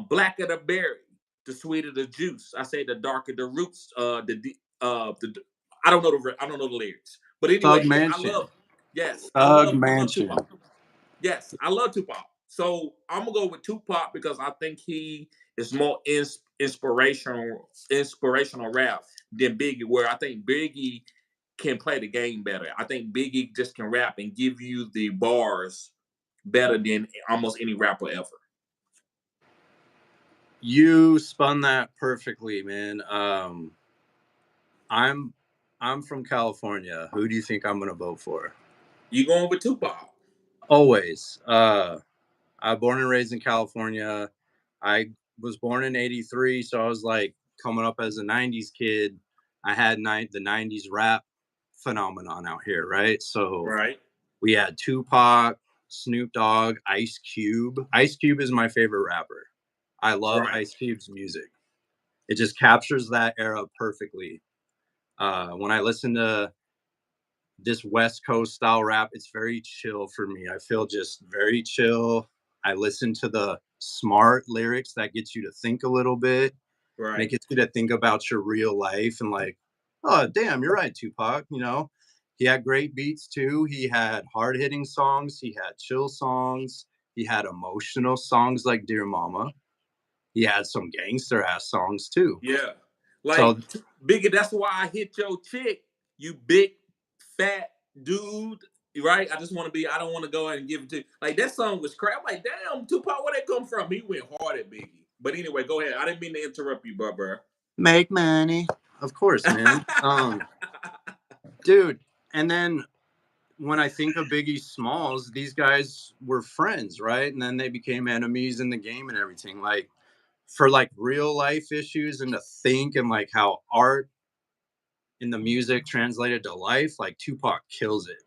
Blacker the Berry, the sweeter the juice. I say the darker the roots. I don't know the lyrics, but anyway, I love Tupac. Yes, I love Tupac. So I'm gonna go with Tupac because I think he is more inspirational rap than Biggie. Where I think Biggie can play the game better. I think Biggie just can rap and give you the bars better than almost any rapper ever. You spun that perfectly, man. I'm from California. Who do you think I'm gonna vote for? You going with Tupac? Always. I'm born and raised in California. I was born in '83, so I was like coming up as a '90s kid. I had the '90s rap phenomenon out here, right? So we had Tupac, Snoop Dogg, Ice Cube. Ice Cube is my favorite rapper. I love Ice Cube's music. It just captures that era perfectly. When I listen to this West Coast style rap, it's very chill for me. I feel just very chill. I listen to the smart lyrics that gets you to think a little bit. And it gets you to think about your real life and like, oh, damn, you're right, Tupac. You know, he had great beats too. He had hard hitting songs. He had chill songs. He had emotional songs like Dear Mama. He had some gangster ass songs too. Yeah. Like, Biggie, that's why I hit your chick, you big, fat dude. Right? I don't want to go ahead and give it to you. Like, that song was crap. I'm like, damn, Tupac, where that come from? He went hard at Biggie. But anyway, go ahead. I didn't mean to interrupt you, bro. Make money. Of course, man. Dude, and then when I think of Biggie Smalls, these guys were friends, right? And then they became enemies in the game and everything. Like, for like real life issues and to think and like how art in the music translated to life, like Tupac kills it.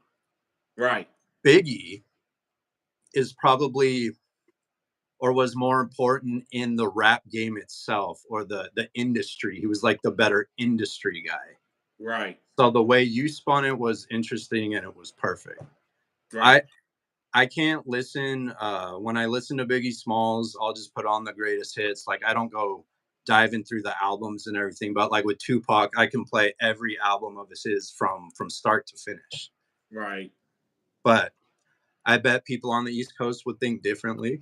Right. Biggie is probably or was more important in the rap game itself or the industry. He was like the better industry guy. Right. So the way you spun it was interesting and it was perfect. Right. I can't listen. When I listen to Biggie Smalls, I'll just put on the greatest hits. Like, I don't go diving through the albums and everything. But like with Tupac, I can play every album of his from start to finish. Right. But I bet people on the East Coast would think differently.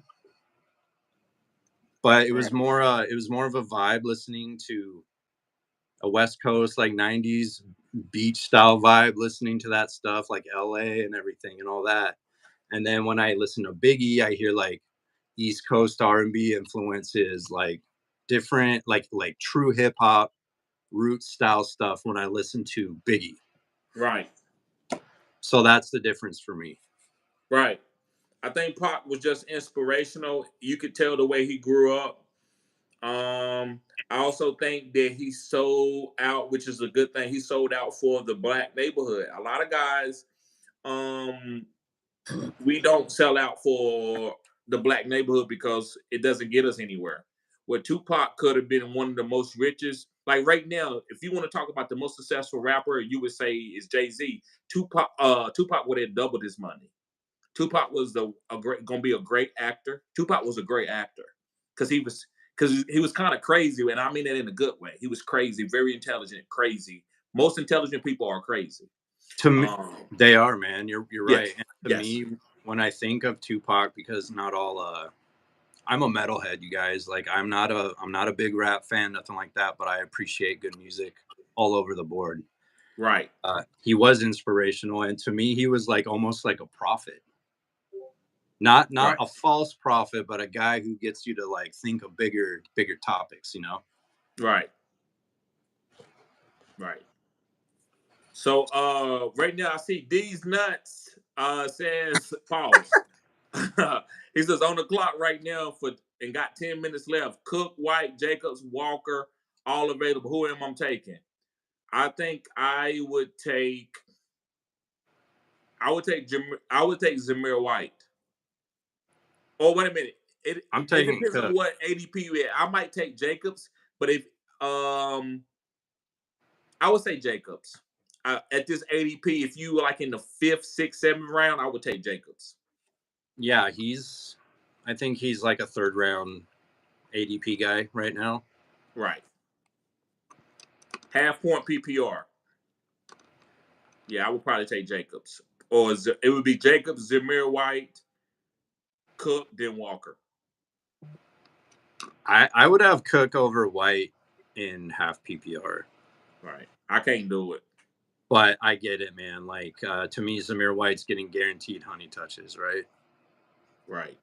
But it was more of a vibe listening to a West Coast like '90s beach style vibe, listening to that stuff like LA and everything and all that. And then when I listen to Biggie, I hear like East Coast R&B influences, like different, like true hip hop, root style stuff when I listen to Biggie. Right. So that's the difference for me. Right. I think Pac was just inspirational. You could tell the way he grew up. I also think that he sold out, which is a good thing. He sold out for the black neighborhood. A lot of guys, we don't sell out for the black neighborhood because it doesn't get us anywhere. Where Tupac could have been one of the most richest. Like right now, if you want to talk about the most successful rapper, you would say is Jay-Z. Tupac would have doubled his money. Tupac was gonna be a great actor. Tupac was a great actor because he was kind of crazy, and I mean that in a good way. He was crazy, very intelligent, crazy. Most intelligent people are crazy. To me, they are, man. You're right. Yes, And to yes. me, when I think of Tupac, because not all I'm a metalhead, you guys. Like I'm not a big rap fan, nothing like that, but I appreciate good music all over the board. Right. He was inspirational, and to me, he was like almost like a prophet. Not Right. a false prophet, but a guy who gets you to like think of bigger topics, you know? Right. Right. So right now I see these nuts says pause. He says on the clock right now and got 10 minutes left. Cook, White, Jacobs, Walker, all available. Who am I taking? I think I would take Zamir White. Oh, wait a minute. It taking depends Cook. on what ADP you at. I might take Jacobs, but if I would say Jacobs. At this ADP, if you were like in the 5th, 6th, 7th round, I would take Jacobs. Yeah, I think he's like a 3rd round ADP guy right now. Right. Half point PPR. Yeah, I would probably take Jacobs. Or it would be Jacobs, Zamir White, Cook, then Walker. I would have Cook over White in half PPR. Right. I can't do it. But I get it, man. Like, to me, Zamir White's getting guaranteed honey touches, right? Right.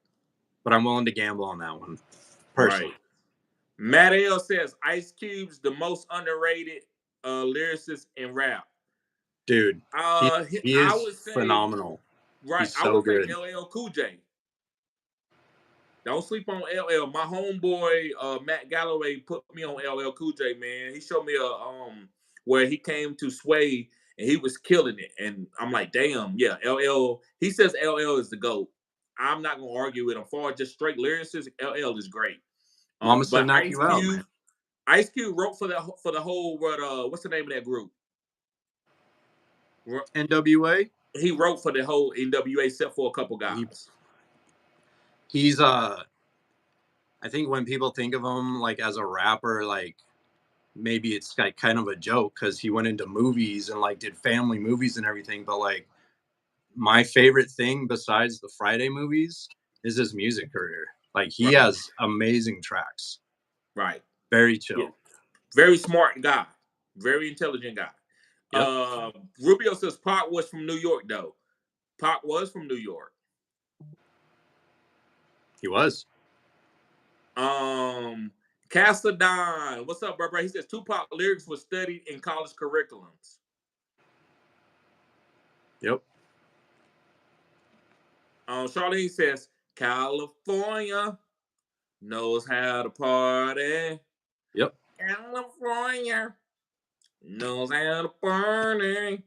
But I'm willing to gamble on that one, personally. Right. Matt L says Ice Cube's the most underrated lyricist in rap. Dude, he I is would say phenomenal. right. He's I so would say good. LL Cool J. Don't sleep on LL. My homeboy Matt Galloway put me on LL Cool J, man. He showed me where he came to Sway and he was killing it. And I'm like, damn, yeah, LL. He says LL is the GOAT. I'm not gonna argue with him. For just straight lyricist, LL is great. Mama said But knock you out, man. Ice Cube wrote for the whole what's the name of that group? NWA. He wrote for the whole NWA except for a couple guys. He's I think when people think of him like as a rapper, like maybe it's like kind of a joke because he went into movies and like did family movies and everything. But like my favorite thing besides the Friday movies is his music career. Like he has amazing tracks. Right. Very chill. Yeah. Very smart guy. Very intelligent guy. Yep. Rubio says Pac was from New York, though. Pac was from New York. He was. Casadon, what's up, bro? He says Tupac lyrics were studied in college curriculums. Yep. Charlene says California knows how to party. Yep. California knows how to party.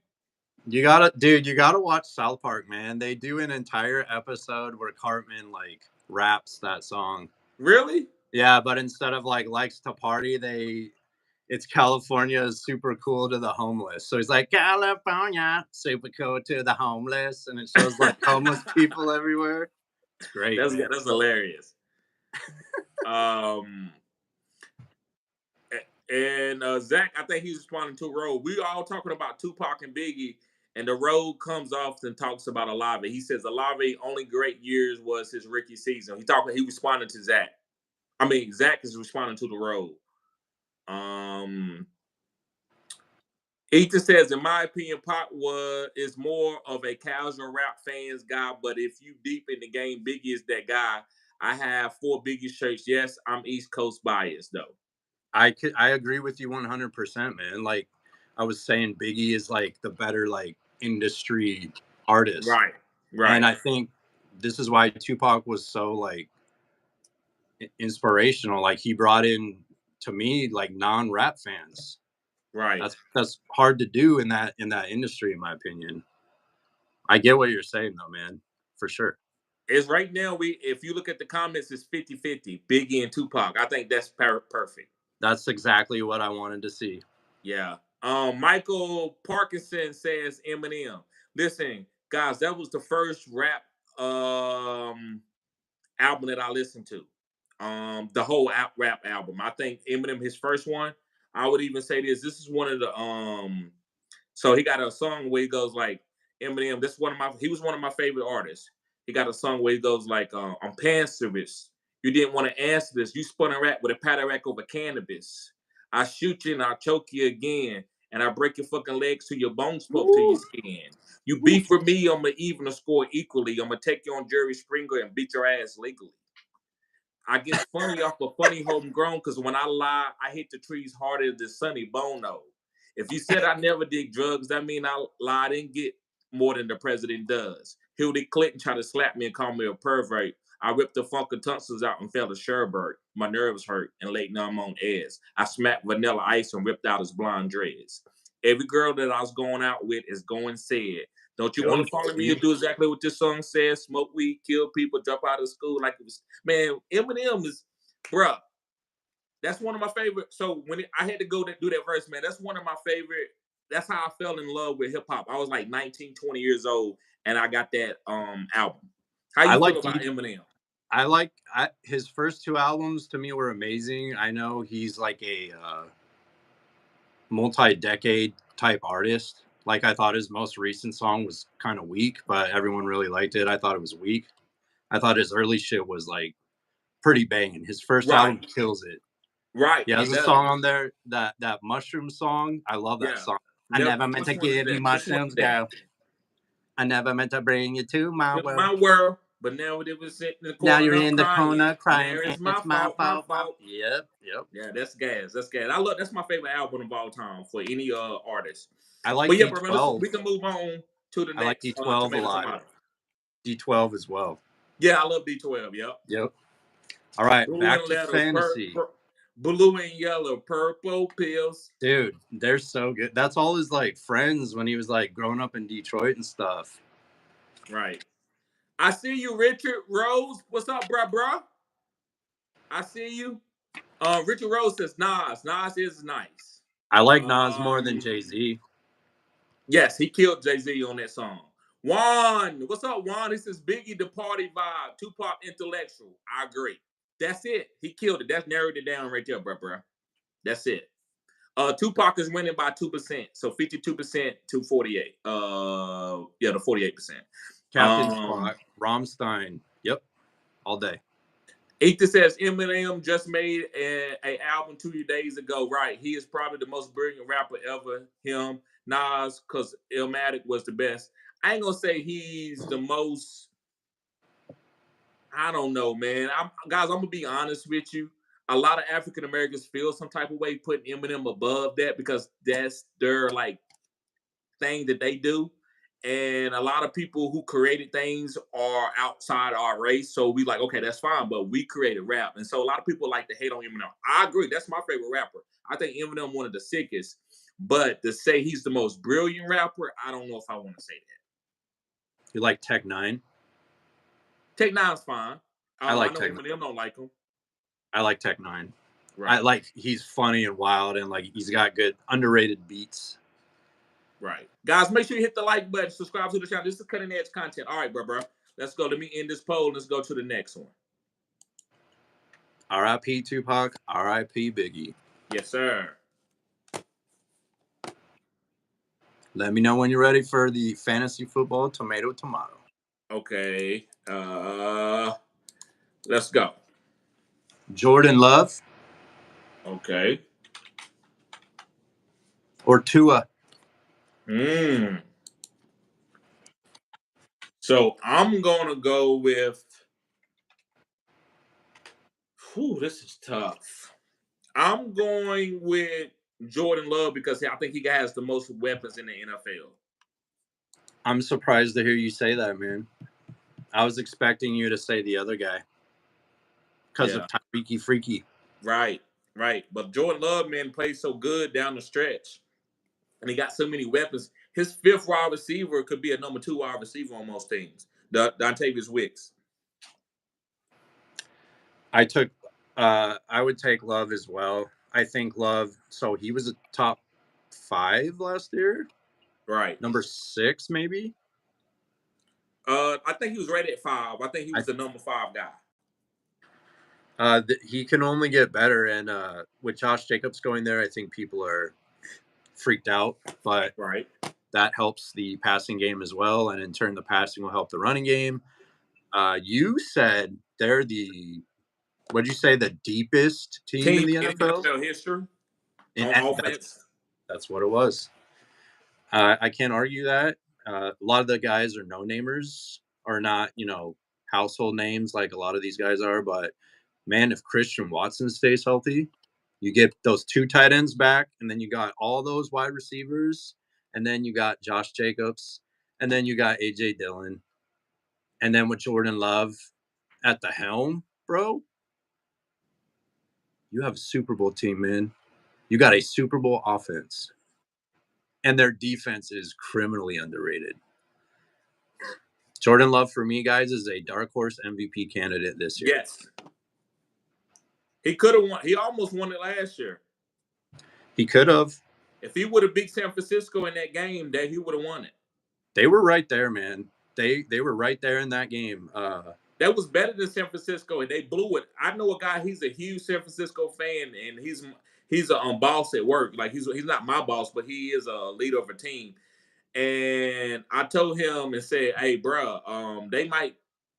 You gotta watch South Park, man. They do an entire episode where Cartman like raps that song. Really? Yeah, but instead of like likes to party, it's California is super cool to the homeless. So he's like, California, super cool to the homeless. And it shows like homeless people everywhere. It's great. That's hilarious. And Zach, I think he's responding to Road. We all talking about Tupac and Biggie, and the Road comes off and talks about Olave. He says Olave only great years was his rookie season. He responded to Zach. I mean, Zach is responding to the Road. Ethan says, in my opinion, Pac is more of a casual rap fans guy, but if you deep in the game, Biggie is that guy. I have 4 Biggie shirts. Yes, I'm East Coast biased though. I agree with you 100%, man. Like I was saying, Biggie is like the better like industry artist. Right. And I think this is why Tupac was so like inspirational. Like he brought in, to me, like non-rap fans. Right. That's hard to do in that industry, in my opinion. I get what you're saying though, man, for sure. It's right now, if you look at the comments, it's 50-50, Biggie and Tupac. I think that's perfect. That's exactly what I wanted to see. Yeah. Michael Parkinson says Eminem. Listen, guys, that was the first rap album that I listened to. The whole rap album. I think Eminem, his first one. I would even say this. This is one of the so he got a song where he goes like, Eminem, he was one of my favorite artists. He got a song where he goes like, I'm paying service. You didn't want to answer this. You spun a rap with a Padarak over cannabis. I shoot you and I'll choke you again. And I break your fucking legs till your bones poke to your skin. You beef for me, I'm going to even or score equally. I'm going to take you on Jerry Springer and beat your ass legally. I get funny off a funny homegrown because when I lie, I hit the trees harder than Sonny Bono. If you said I never did drugs, that mean I lied and get more than the president does. Hillary Clinton tried to slap me and call me a pervert. I ripped the funky tonsils out and fell to Sherbert. My nerves hurt and late numb on edge. I smacked Vanilla Ice and ripped out his blonde dreads. Every girl that I was going out with is going said. Don't you want to follow me and do exactly what this song says? Smoke weed, kill people, jump out of school like it was. Man, Eminem is, bruh. That's one of my favorite. So when I had to go do that verse, man, that's one of my favorite. That's how I fell in love with hip hop. I was like 19, 20 years old, and I got that album. How you feel about Eminem? I like his first two albums. To me, were amazing. I know he's like a multi-decade type artist. Like I thought his most recent song was kind of weak, but everyone really liked it. I thought it was weak. I thought his early shit was like pretty banging. His first album kills it. Right. Yeah, there's a song on there, that mushroom song. I love that song. I never meant to give you mushrooms, girl. I never meant to bring you to my world. My world, but now it was sitting in the corner. Now you're in the corner crying. It's my fault. Yep. Yeah, that's gas. That's my favorite album of all time for any artist. I like D12. bro, we can move on to the next. I like D12 a lot. D12 as well. Yeah, I love D12. Yep. All right, back to fantasy. Blue and yellow, purple pills. Dude, they're so good. That's all his like friends when he was like growing up in Detroit and stuff. Right. I see you, Richard Rose. What's up, bruh? I see you. Richard Rose says Nas. Nas is nice. I like Nas more than Jay-Z. Yes, he killed Jay-Z on that song. Juan, what's up, Juan? He says Biggie the party vibe, Tupac intellectual. I agree. That's it. He killed it. That's narrowed it down right there, bruh. That's it. Tupac is winning by 2%, so 52% to 48. The 48%. Captain Spock, Rammstein. Yep, all day. Ethan says Eminem just made a album 2 days ago. Right, he is probably the most brilliant rapper ever. Him, Nas, because Illmatic was the best. I ain't gonna say he's the most. I don't know, man. Guys, I'm gonna be honest with you. A lot of African Americans feel some type of way putting Eminem above that because that's their like thing that they do. And a lot of people who created things are outside our race. So we like, okay, that's fine, but we created rap. And so a lot of people like to hate on Eminem. I agree. That's my favorite rapper. I think Eminem one of the sickest. But to say he's the most brilliant rapper, I don't know if I want to say that. You like Tech Nine? Tech Nine's fine. I like know Tech Eminem don't like him. I like Tech Nine. Right. I like he's funny and wild and like he's got good underrated beats. Right. Guys, make sure you hit the like button, subscribe to the channel. This is cutting edge content. All right, bro. Let's go. Let me end this poll. Let's go to the next one. R.I.P. Tupac. R.I.P. Biggie. Yes, sir. Let me know when you're ready for the fantasy football tomato. Okay. Let's go. Jordan Love. Okay. Or Tua. So I'm gonna go with. This is tough. I'm going with Jordan Love because I think he has the most weapons in the NFL. I'm surprised to hear you say that, man. I was expecting you to say the other guy because of Tyreek Freaky. Right. But Jordan Love, man, plays so good down the stretch. And he got so many weapons. His fifth wide receiver could be a number 2 wide receiver on most teams. Dontavius Wicks. I would take Love as well. I think Love, so he was a top 5 last year. Right. Number 6, maybe. I think he was rated at 5. I think he was the number 5 guy. He can only get better, and with Josh Jacobs going there, I think people are freaked out, but that helps the passing game as well, and in turn, the passing will help the running game. You said they're what'd you say, the deepest team in the NFL? NFL history on offense. That's what it was. I can't argue that. A lot of the guys are no-namers, are not, household names like a lot of these guys are, but man, if Christian Watson stays healthy, you get those 2 tight ends back, and then you got all those wide receivers, and then you got Josh Jacobs, and then you got A.J. Dillon, and then with Jordan Love at the helm, bro, you have a Super Bowl team, man. You got a Super Bowl offense, and their defense is criminally underrated. Jordan Love, for me, guys, is a dark horse MVP candidate this year. Yes. He could have won. He almost won it last year. He could have. If he would have beat San Francisco in that game, he would have won it. They were right there, man. They were right there in that game. That was better than San Francisco, and they blew it. I know a guy. He's a huge San Francisco fan, and he's a boss at work. Like he's not my boss, but he is a leader of a team. And I told him and said, "Hey, bro, they might."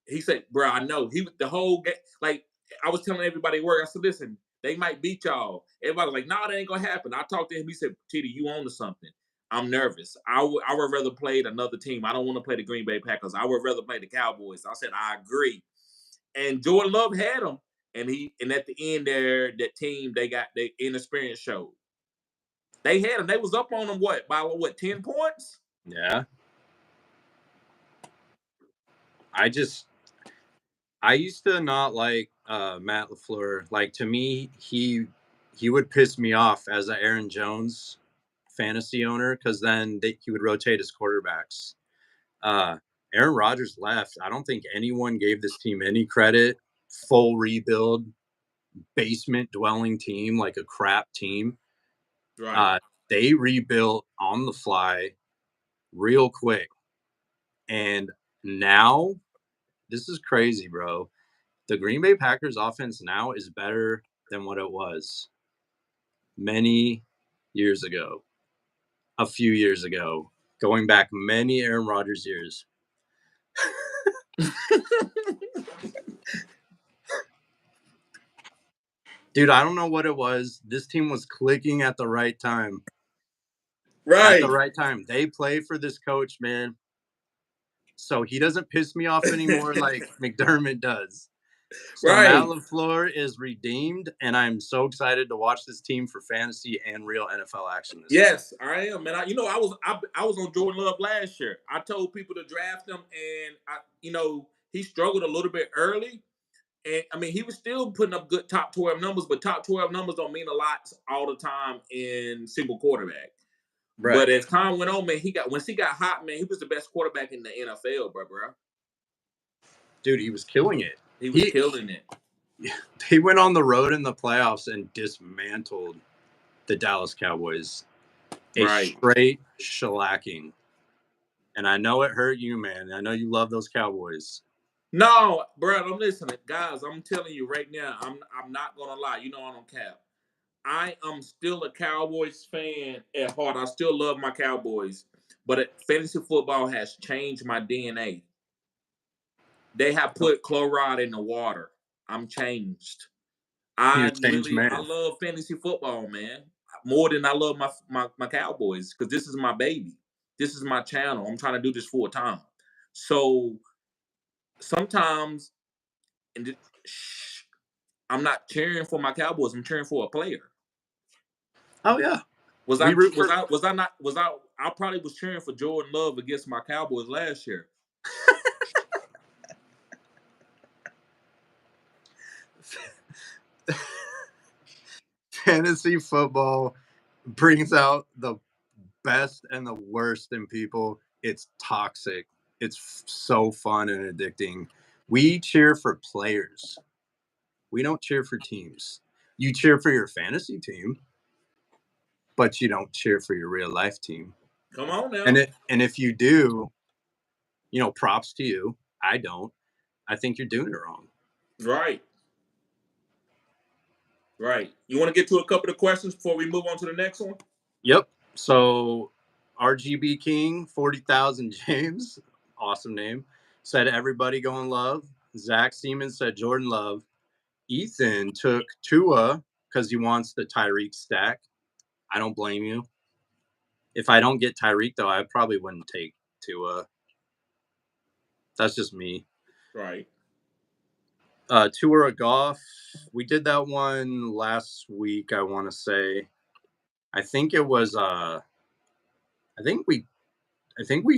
He said, "Bro, I know." The whole game. Like I was telling everybody at work. I said, "Listen, they might beat y'all." Everybody was like, "Nah, that ain't gonna happen." I talked to him. He said, "Titty, you on to something." I'm nervous. I would rather play another team. I don't want to play the Green Bay Packers. I would rather play the Cowboys. I said, I agree. And Jordan Love had them. And at the end there, that team, they got the inexperience showed. They had them. They was up on them, by 10 points? Yeah. I used to not like Matt LaFleur. Like, to me, he would piss me off as an Aaron Jones fantasy owner, because then he would rotate his quarterbacks. Aaron Rodgers left. I don't think anyone gave this team any credit. Full rebuild, basement dwelling team, like a crap team. Right. They rebuilt on the fly real quick. And now, this is crazy, bro. The Green Bay Packers offense now is better than what it was many years ago. A few years ago, going back many Aaron Rodgers years. Dude, I don't know what it was. This team was clicking at the right time. Right. At the right time. They play for this coach, man. So he doesn't piss me off anymore like McDermott does. So Matt LaFleur is redeemed, and I'm so excited to watch this team for fantasy and real NFL action this year. Yes, I am, man. I was on Jordan Love last year. I told people to draft him, and he struggled a little bit early. And I mean, he was still putting up good top 12 numbers, but top 12 numbers don't mean a lot all the time in single quarterback. Right. But as time went on, man, once he got hot, man, he was the best quarterback in the NFL, bro. Dude, he was killing it. He was killing it. He went on the road in the playoffs and dismantled the Dallas Cowboys. Straight shellacking. And I know it hurt you, man. I know you love those Cowboys. No, bro, I'm listening. Guys, I'm telling you right now, I'm not going to lie. You know I don't cap. I am still a Cowboys fan at heart. I still love my Cowboys. But fantasy football has changed my DNA. They have put chloride in the water. I'm changed. I love fantasy football, man. More than I love my Cowboys, because this is my baby. This is my channel. I'm trying to do this full time. So sometimes I'm not cheering for my Cowboys. I'm cheering for a player. Oh yeah. I probably was cheering for Jordan Love against my Cowboys last year. Fantasy football brings out the best and the worst in people. It's toxic. It's so fun and addicting. We cheer for players. We don't cheer for teams. You cheer for your fantasy team, but you don't cheer for your real life team. Come on now. And if you do, props to you. I don't. I think you're doing it wrong. Right. Right. You want to get to a couple of questions before we move on to the next one? Yep. So RGB King, 40,000 James, awesome name, said everybody going Love. Zach Seaman said Jordan Love. Ethan took Tua because he wants the Tyreek stack. I don't blame you. If I don't get Tyreek, though, I probably wouldn't take Tua. That's just me. Right. Tua or Goff. We did that one last week, I want to say. I think it was I think we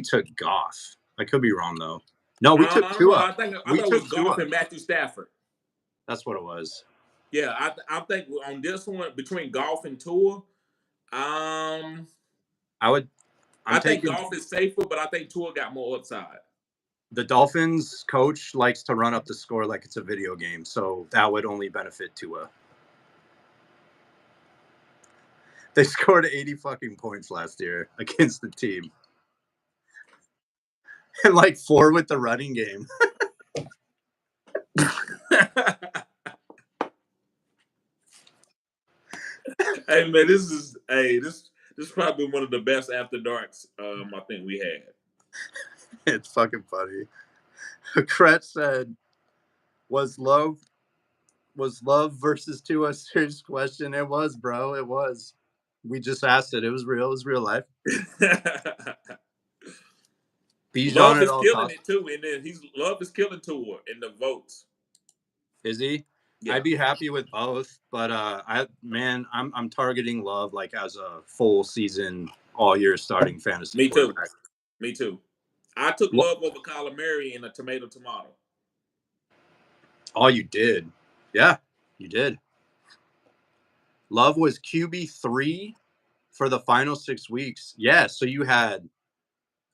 took Goff. I could be wrong though. No, we took Tua. I thought it was Goff and Matthew Stafford. That's what it was. Yeah, I think on this one between Goff and Tua, I think Goff is safer, but I think Tua got more upside. The Dolphins coach likes to run up the score like it's a video game, so that would only benefit Tua. They scored 80 fucking points last year against the team. And like 4 with the running game. Hey man, this is probably one of the best after darks I think we had. It's fucking funny. Kretz said, was love versus Tua a serious question? It was, bro. It was. We just asked it. It was real. It was real life. Love is killing it too, and then Love is killing Tua in the votes. Is he? Yeah. I'd be happy with both, but I'm targeting Love like as a full season, all year starting fantasy. Me too. Me too. I took Love over Kyler Murray in a tomato. Oh, you did? Yeah, you did. Love was QB3 for the final 6 weeks. Yeah, so you had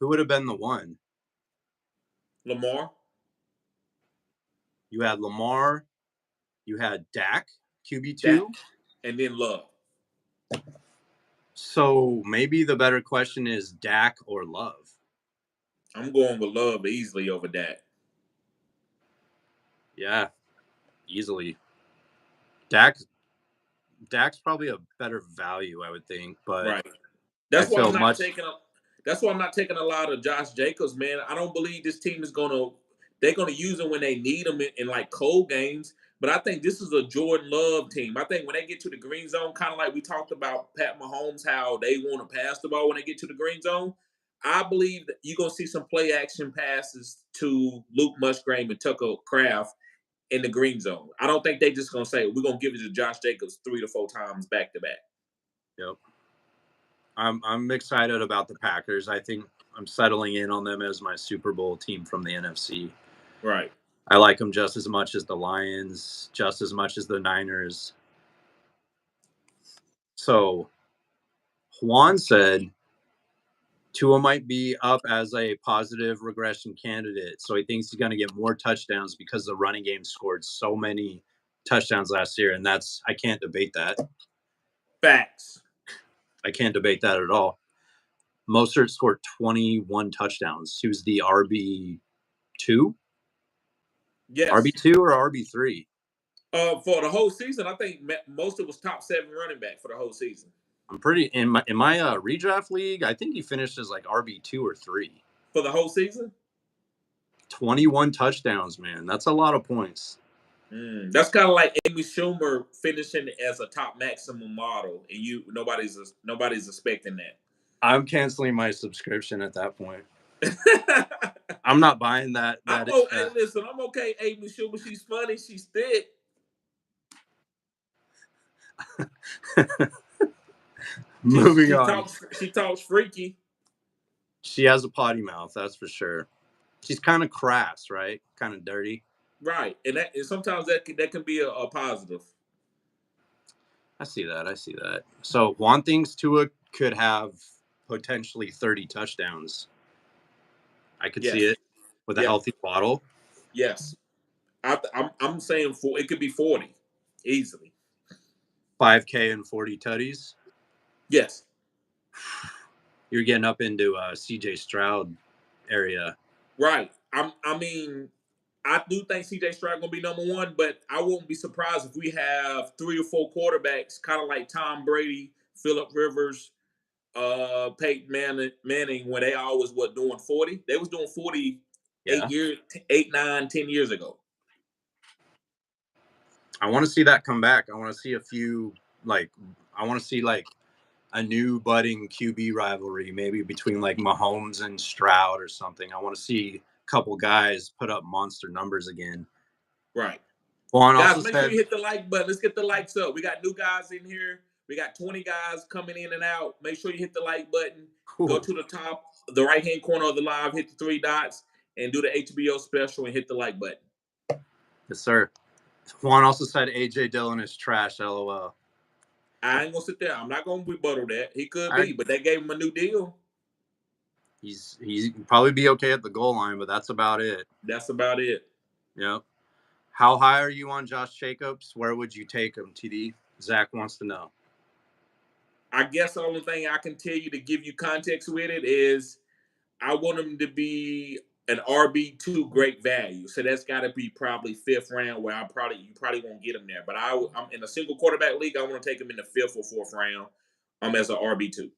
who would have been the one? Lamar. You had Lamar. You had Dak, QB2. Dak, and then Love. So maybe the better question is Dak or Love. I'm going with Love easily over Dak. Yeah, easily. Dak's probably a better value, I would think. But right. That's why I'm not taking a lot of Josh Jacobs, man. I don't believe this team is they're gonna use him when they need him in like cold games. But I think this is a Jordan Love team. I think when they get to the green zone, kind of like we talked about Pat Mahomes, how they want to pass the ball when they get to the green zone. I believe that you're gonna see some play action passes to Luke Musgrave and Tucker Kraft in the green zone. I don't think they're just gonna say we're gonna give it to Josh Jacobs 3 to 4 times back to back. Yep. I'm excited about the Packers. I think I'm settling in on them as my Super Bowl team from the NFC. Right. I like them just as much as the Lions, just as much as the Niners. So Juan said Tua might be up as a positive regression candidate. So he thinks he's going to get more touchdowns because the running game scored so many touchdowns last year. And I can't debate that. Facts. I can't debate that at all. Mostert scored 21 touchdowns. He was the RB2? Yes. RB2 or RB3? For the whole season, I think Mostert was top 7 running back for the whole season. I'm pretty in my redraft league. I think he finished as like RB2 or 3 for the whole season. 21 touchdowns, man. That's a lot of points. That's kind of like Amy Schumer finishing as a top maximum model, and nobody's expecting that. I'm canceling my subscription at that point. I'm not buying that. Hey, listen, I'm okay. Amy Schumer, she's funny, she's thick. Moving on. She talks freaky. She has a potty mouth, that's for sure. She's kind of crass, right? Kind of dirty. Right, and sometimes that can be a positive. I see that. So one thing's Tua could have potentially 30 touchdowns. I could see Yes. it with a Yeah. healthy Waddle. Yes. I'm saying it could be 40 easily. 5K and 40 tutties. Yes. You're getting up into CJ Stroud area. Right. I mean, I do think CJ Stroud gonna be number one, but I won't be surprised if we have 3 or 4 quarterbacks, kind of like Tom Brady, Phillip Rivers, Peyton Manning, when they always doing 40. They was doing 40 Yeah. 8, 9, 10 years ago. I want to see that come back. I want to see I want to see like a new budding QB rivalry, maybe between like Mahomes and Stroud or something. I want to see a couple guys put up monster numbers again. Right. Juan Guys, also make sure said, you hit the like button. Let's get the likes up. We got new guys in here. We got 20 guys coming in and out. Make sure you hit the like button. Go to the top, the right-hand corner of the live, hit the 3 dots, and do the HBO special and hit the like button. yes, sir. Juan also said AJ Dillon is trash, LOL. I ain't gonna sit there. I'm not gonna rebuttal that. He could be, but they gave him a new deal. He's probably be okay at the goal line, but that's about it. That's about it. Yep. How high are you on Josh Jacobs? Where would you take him, TD? Zach wants to know. I guess the only thing I can tell you to give you context with it is I want him to be an RB2 great value. So that's got to be probably 5th round where you probably won't get him there. But I'm in a single quarterback league. I want to take him in the 5th or 4th round as an RB2.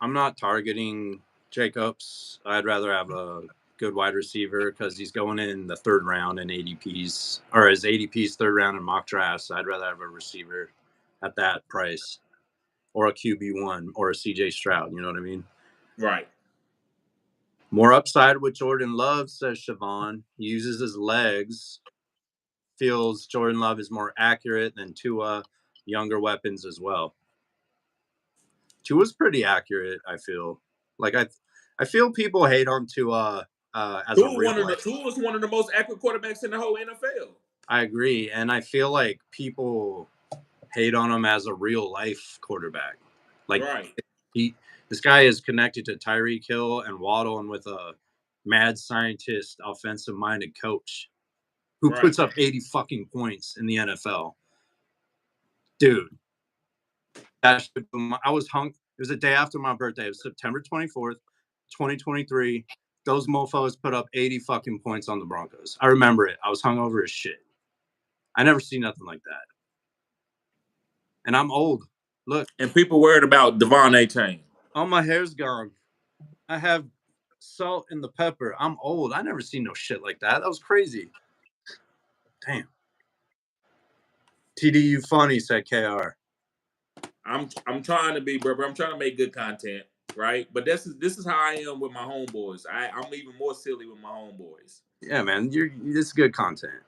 I'm not targeting Jacobs. I'd rather have a good wide receiver because he's going in the 3rd round in ADPs, or his ADP's 3rd round in mock drafts. I'd rather have a receiver at that price, or a QB1, or a CJ Stroud. You know what I mean? Right. More upside with Jordan Love, says Siobhan. He uses his legs. Feels Jordan Love is more accurate than Tua. Younger weapons as well. Tua's pretty accurate, I feel. Like I feel people hate on Tua as a real life. Tua was one of the most accurate quarterbacks in the whole NFL. I agree, and I feel like people hate on him as a real life quarterback. Like right. This guy is connected to Tyreek Hill and Waddle, and with a mad scientist, offensive minded coach who puts up 80 fucking points in the NFL. Dude, I was hung. It was the day after my birthday. It was September 24th, 2023. Those mofos put up 80 fucking points on the Broncos. I remember it. I was hungover as shit. I never seen nothing like that. And I'm old. Look. And people worried about Devon A-Chain. All my hair's gone. I have salt in the pepper. I'm old. I never seen no shit like that. That was crazy. Damn. TD, you funny, said KR. I'm trying to be, bro. I'm trying to make good content, right? But this is how I am with my homeboys. I'm even more silly with my homeboys. Yeah, man. This is good content.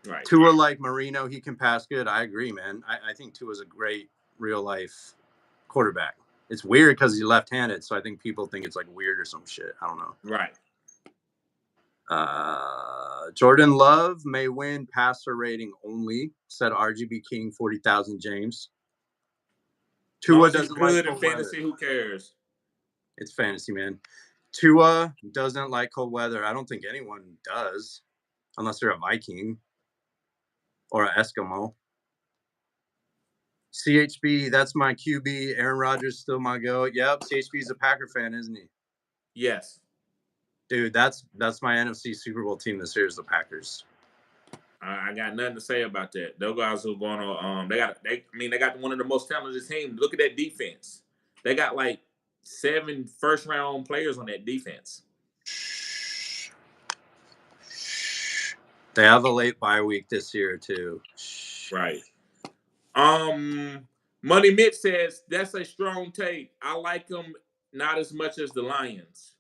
Right. Tua like Marino, he can pass good. I agree, man. I think Tua's a great real life quarterback. It's weird because he's left-handed, so I think people think it's like weird or some shit. I don't know. Right. Jordan Love may win passer rating only, said RGB King 40,000 James. Tua doesn't good like in fantasy. Who cares? It's fantasy, man. Tua doesn't like cold weather. I don't think anyone does, unless they're a Viking or an Eskimo. CHB, that's my QB. Aaron Rodgers still my goat. Yep, CHB's a Packer fan, isn't he? Yes. Dude, that's my NFC Super Bowl team this year is the Packers. I got nothing to say about that. Those guys who are going to they got one of the most talented teams. Look at that defense. They got like 7 first-round players on that defense. They have a late bye week this year too. Right. Money Mitch says that's a strong take. I like them not as much as the Lions.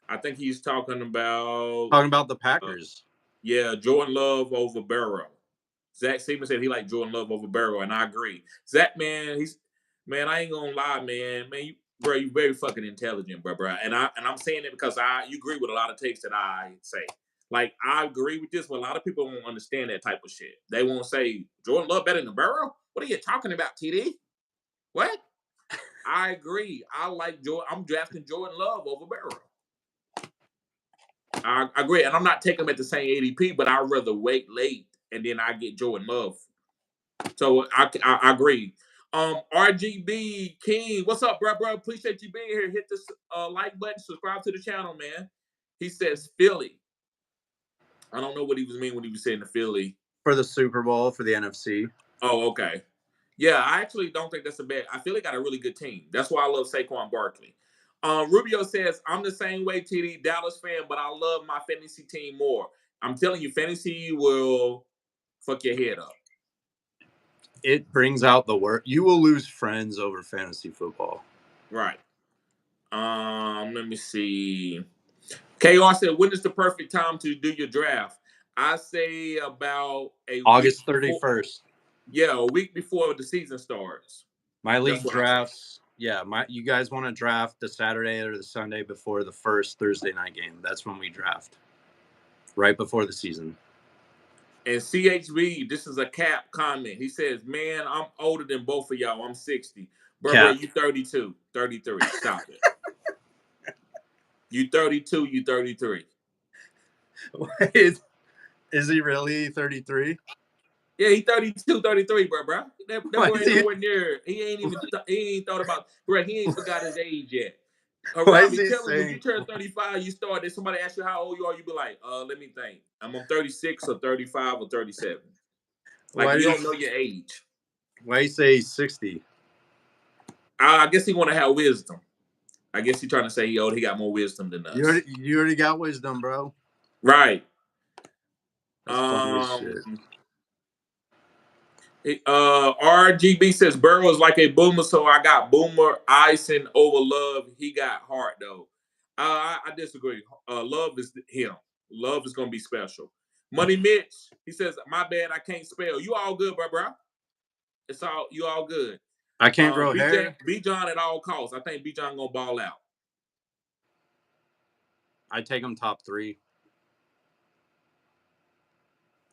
I think he's talking about the Packers. Yeah, Jordan Love over Burrow. Zach Seaman said he liked Jordan Love over Burrow, and I agree. Zach, man, I ain't gonna lie, man, you very fucking intelligent, bro. And I'm saying it because you agree with a lot of takes that I say. Like, I agree with this, but a lot of people won't understand that type of shit. They won't say, Jordan Love better than Burrow? What are you talking about, TD? What? I agree. I like Jordan. I'm drafting Jordan Love over Burrow. I agree. And I'm not taking him at the same ADP, but I'd rather wait late and then I get Jordan Love. So I agree. RGB King, what's up, bro? Appreciate you being here. Hit this like button, subscribe to the channel, man. He says Philly. I don't know what he was meaning when he was saying the Philly. For the Super Bowl, for the NFC. Oh, okay. Yeah, I actually don't think that's a bad. I feel they got a really good team. That's why I love Saquon Barkley. Rubio says, I'm the same way, TD, Dallas fan, but I love my fantasy team more. I'm telling you, fantasy will fuck your head up. It brings out the work. You will lose friends over fantasy football. Right. Let me see. KR said, when is the perfect time to do your draft? I say about August 31st. Yeah, a week before the season starts. My league drafts. Yeah, you guys want to draft the Saturday or the Sunday before the first Thursday night game. That's when we draft. Right before the season. And CHB, this is a Cap comment. He says, man, I'm older than both of y'all. I'm 60. Bro, you 32, 33. Stop it. You 32, you 33. Wait, is he really 33? Yeah, he 32, 33, bro. That boy ain't nowhere near. He ain't thought about, bro, he ain't forgot his age yet. Robbie, tell him when you turn 35, you start, if somebody asks you how old you are, you be like, let me think. I'm 36 or 35 or 37. Like, you don't know your age. Why you say he's 60? I guess he want to have wisdom. I guess he's trying to say he got more wisdom than us. You already got wisdom, bro. Right. That's funny as shit. RGB says Burrow is like a boomer, so I got Boomer icing over Love. He got heart though. I disagree. Love is him. Love is gonna be special. Money Mitch, he says, my bad, I can't spell. You all good, bro? You all good. I can't grow hair. B John at all costs. I think B John gonna ball out. I take him top 3.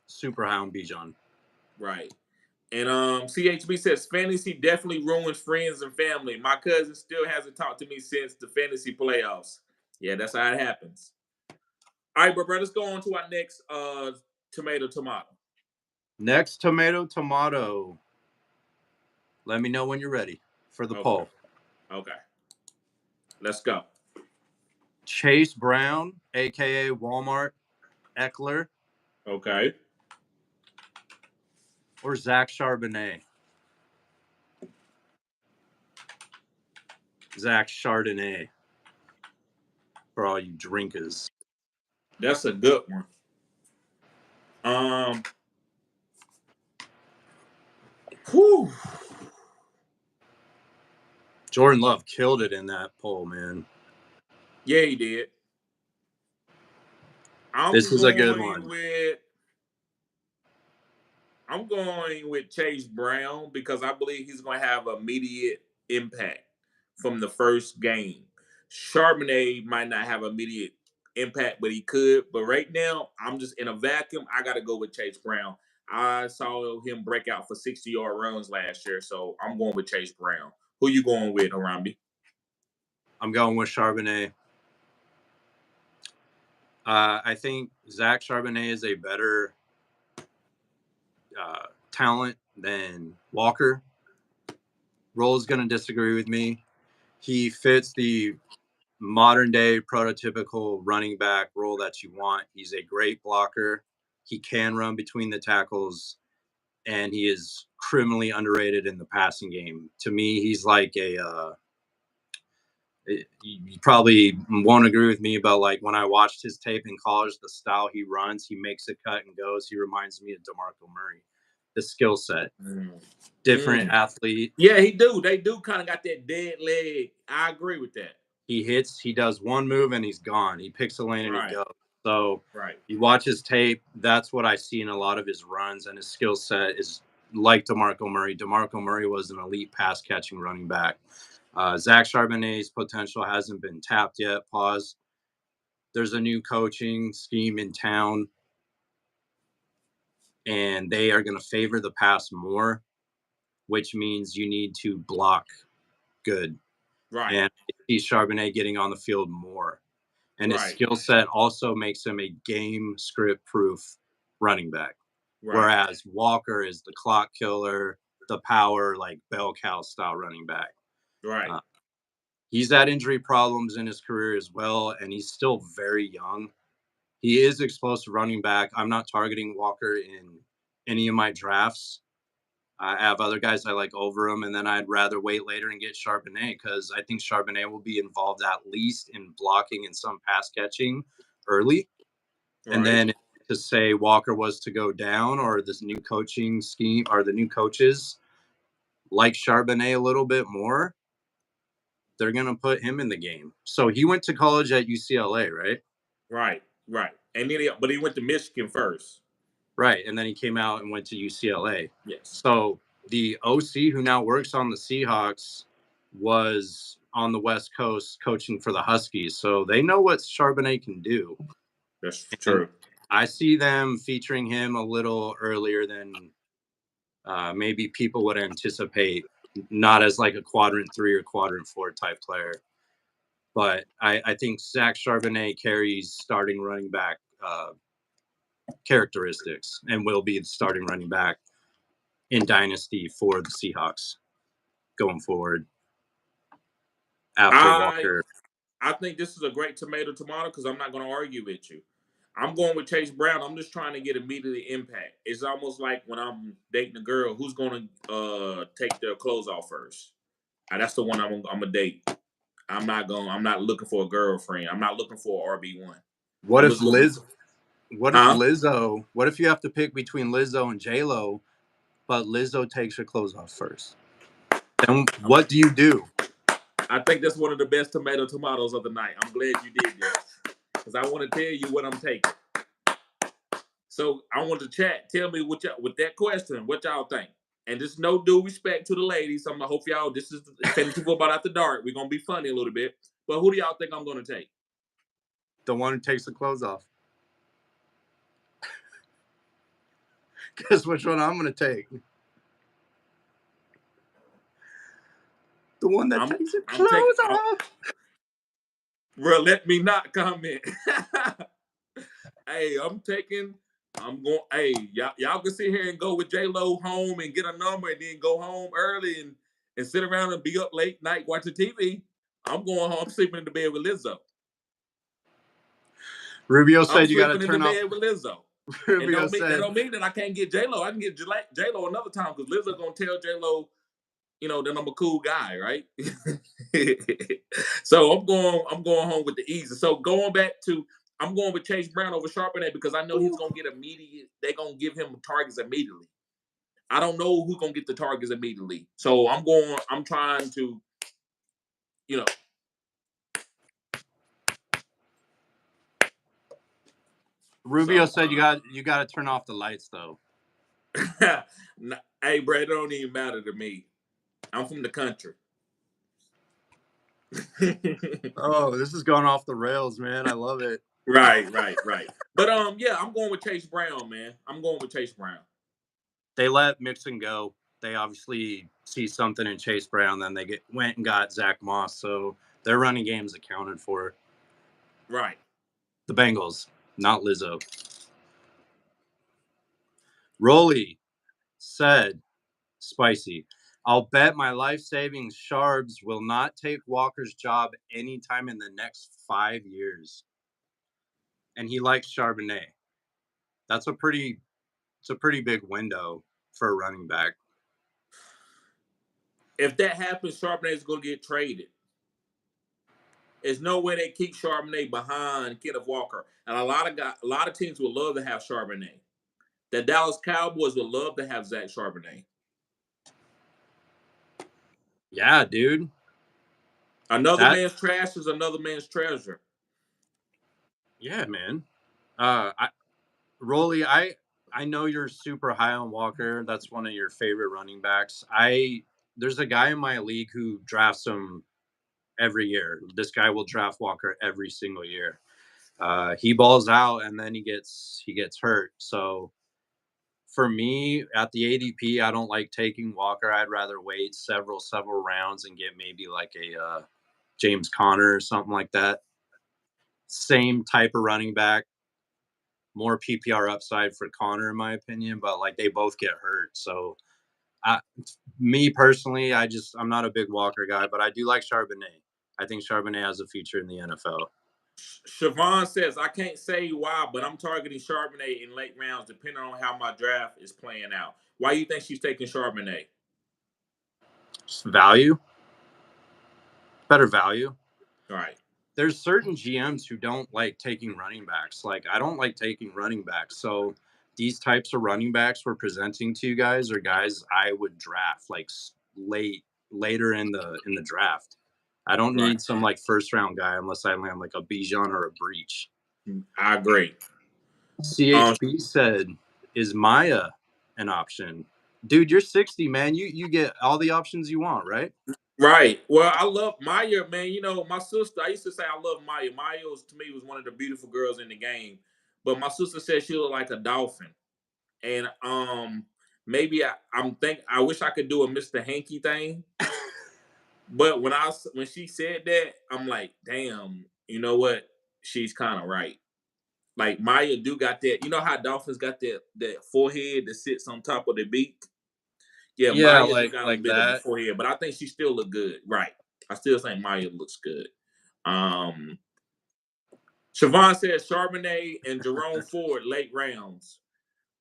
Super high on B John. Right. And CHB says fantasy definitely ruins friends and family. My cousin still hasn't talked to me since the fantasy playoffs. Yeah, that's how it happens. All right, bro, let's go on to our next tomato. Next tomato. Let me know when you're ready for the poll. Okay. Let's go. Chase Brown, a.k.a. Walmart Eckler. Okay. Or Zach Charbonnet. Zach Chardonnay. For all you drinkers. That's a good one. Whew. Jordan Love killed it in that poll, man. Yeah, he did. This is a good one. I'm going with Chase Brown because I believe he's going to have immediate impact from the first game. Charbonnet might not have immediate impact, but he could. But right now, I'm just in a vacuum. I got to go with Chase Brown. I saw him break out for 60-yard runs last year, so I'm going with Chase Brown. Who you going with, Harambe? I'm going with Charbonnet. I think Zach Charbonnet is a better talent than Walker. Roll's going to disagree with me. He fits the modern day prototypical running back role that you want. He's a great blocker. He can run between the tackles, and he is criminally underrated in the passing game. To me, he's like a you probably won't agree with me, but like when I watched his tape in college, the style he runs, he makes a cut and goes. He reminds me of DeMarco Murray. The skill set, different athlete. Yeah, he do. They do kind of got that dead leg. I agree with that. He hits. He does one move and he's gone. He picks a lane and he goes. So you watch his tape. That's what I see in a lot of his runs, and his skill set is like DeMarco Murray. DeMarco Murray was an elite pass catching running back. Zach Charbonnet's potential hasn't been tapped yet. Pause. there's a new coaching scheme in town, and they are going to favor the pass more, which means you need to block good. Right. And he's Charbonnet getting on the field more. And his Right. skill set also makes him a game script proof running back. Right. Whereas Walker is the clock killer, the power, like bell cow style running back. Right. He's had injury problems in his career as well, and he's still very young. He is explosive running back. I'm not targeting Walker in any of my drafts. I have other guys I like over him, and then I'd rather wait later and get Charbonnet because I think Charbonnet will be involved at least in blocking and some pass catching early. Right. And then to say Walker was to go down, or this new coaching scheme, or the new coaches like Charbonnet a little bit more, they're going to put him in the game. So he went to college at UCLA, right? Right. Right. And then but he went to Michigan first. Right. And then he came out and went to UCLA. Yes. So the OC who now works on the Seahawks was on the West Coast coaching for the Huskies. So they know what Charbonnet can do. That's true. And I see them featuring him a little earlier than maybe people would anticipate, not as like a quadrant 3 or quadrant 4 type player. But I think Zach Charbonnet carries starting running back characteristics and will be the starting running back in Dynasty for the Seahawks going forward after Walker. I think this is a great tomato because I'm not going to argue with you. I'm going with Chase Brown. I'm just trying to get immediate impact. It's almost like when I'm dating a girl, who's going to take their clothes off first? That's the one I'm gonna date. I'm not looking for a girlfriend. I'm not looking for an RB1. What if Lizzo? What if you have to pick between Lizzo and J-Lo, but Lizzo takes her clothes off first? Then what do you do? I think that's one of the best tomatoes of the night. I'm glad you did this because I want to tell you what I'm taking. So I want to chat. Tell me with that question, what y'all think. And just no due respect to the ladies. I hope y'all, this is fantasy football after dark. We're going to be funny a little bit. But who do y'all think I'm going to take? The one who takes the clothes off. Guess which one I'm going to take? The one that takes the clothes off. Bro, let me not comment. Hey, hey, y'all can sit here and go with J-Lo home and get a number and then go home early and sit around and be up late night watching TV. I'm going home, sleeping in the bed with Lizzo. Rubio said you got to turn off. Bed with Lizzo. That don't mean that I can't get J-Lo. I can get J-Lo another time because Lizzo going to tell J-Lo, that I'm a cool guy, right? So I'm going home with the easy. So going back to, I'm going with Chase Brown over Charbonnet because I know he's going to get immediate. They're going to give him targets immediately. I don't know who's going to get the targets immediately. So I'm trying to, Rubio said you got to turn off the lights though. Hey, bro, it don't even matter to me. I'm from the country. Oh, this is going off the rails, man. I love it. Right. But yeah, I'm going with Chase Brown, man. I'm going with Chase Brown. They let Mixon go. They obviously see something in Chase Brown, then they went and got Zach Moss. So their running game's accounted for. Right. The Bengals, not Lizzo. Rolly said, spicy. I'll bet my life savings Sharbs will not take Walker's job anytime in the next 5 years. And he likes Charbonnet. It's a pretty big window for a running back. If that happens, Charbonnet is going to get traded. There's no way they keep Charbonnet behind Kenneth Walker. And a lot of teams would love to have Charbonnet. The Dallas Cowboys would love to have Zach Charbonnet. Yeah, dude. Another man's trash is another man's treasure. Yeah, man. Rolly, I know you're super high on Walker. That's one of your favorite running backs. There's a guy in my league who drafts him every year. This guy will draft Walker every single year. He balls out and then he gets hurt. So for me at the ADP, I don't like taking Walker. I'd rather wait several rounds and get maybe like a James Conner or something like that. Same type of running back, more PPR upside for Conner in my opinion, but like they both get hurt. So me personally, I'm not a big Walker guy, but I do like Charbonnet. I think Charbonnet has a future in the NFL. Siobhan says, I can't say why, but I'm targeting Charbonnet in late rounds depending on how my draft is playing out. Why do you think she's taking Charbonnet? Just value. Better value. Right. There's certain GMs who don't like taking running backs. Like, I don't like taking running backs. So these types of running backs we're presenting to you guys are guys I would draft like later in the draft. I don't need some like first round guy unless I land like a Bijan or a Breach. I agree. CHB said, is Maya an option? Dude, you're 60, man. You get all the options you want, right? Right. Well, I love Maya, man. You know, my sister, I used to say I love Maya. Maya to me was one of the beautiful girls in the game. But my sister said she looked like a dolphin. And maybe I wish I could do a Mr. Hanky thing. But when she said that, I'm like, damn, you know what? She's kind of right. Like Maya do got that. You know how dolphins got that forehead that sits on top of their beak? Yeah, Maya got a bit of a forehead, but I think she still look good. Right. I still think Maya looks good. Siobhan says Charbonnet and Jerome Ford late rounds.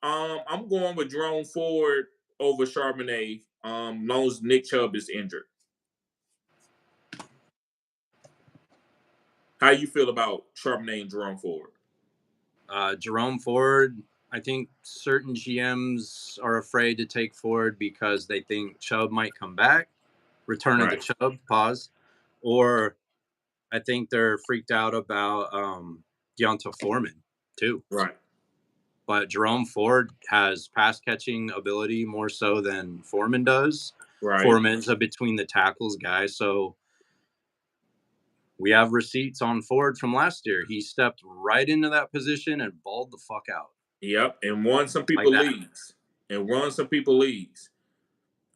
I'm going with Jerome Ford over Charbonnet. Long as Nick Chubb is injured. How you feel about Charbonnet and Jerome Ford? Jerome Ford, I think certain GMs are afraid to take Ford because they think Chubb might come back, return of the Chubb, pause, or I think they're freaked out about Deonta Foreman too. Right. But Jerome Ford has pass catching ability more so than Foreman does. Right. Foreman's a between the tackles guy, so we have receipts on Ford from last year. He stepped right into that position and balled the fuck out. Yep, and won some people leagues.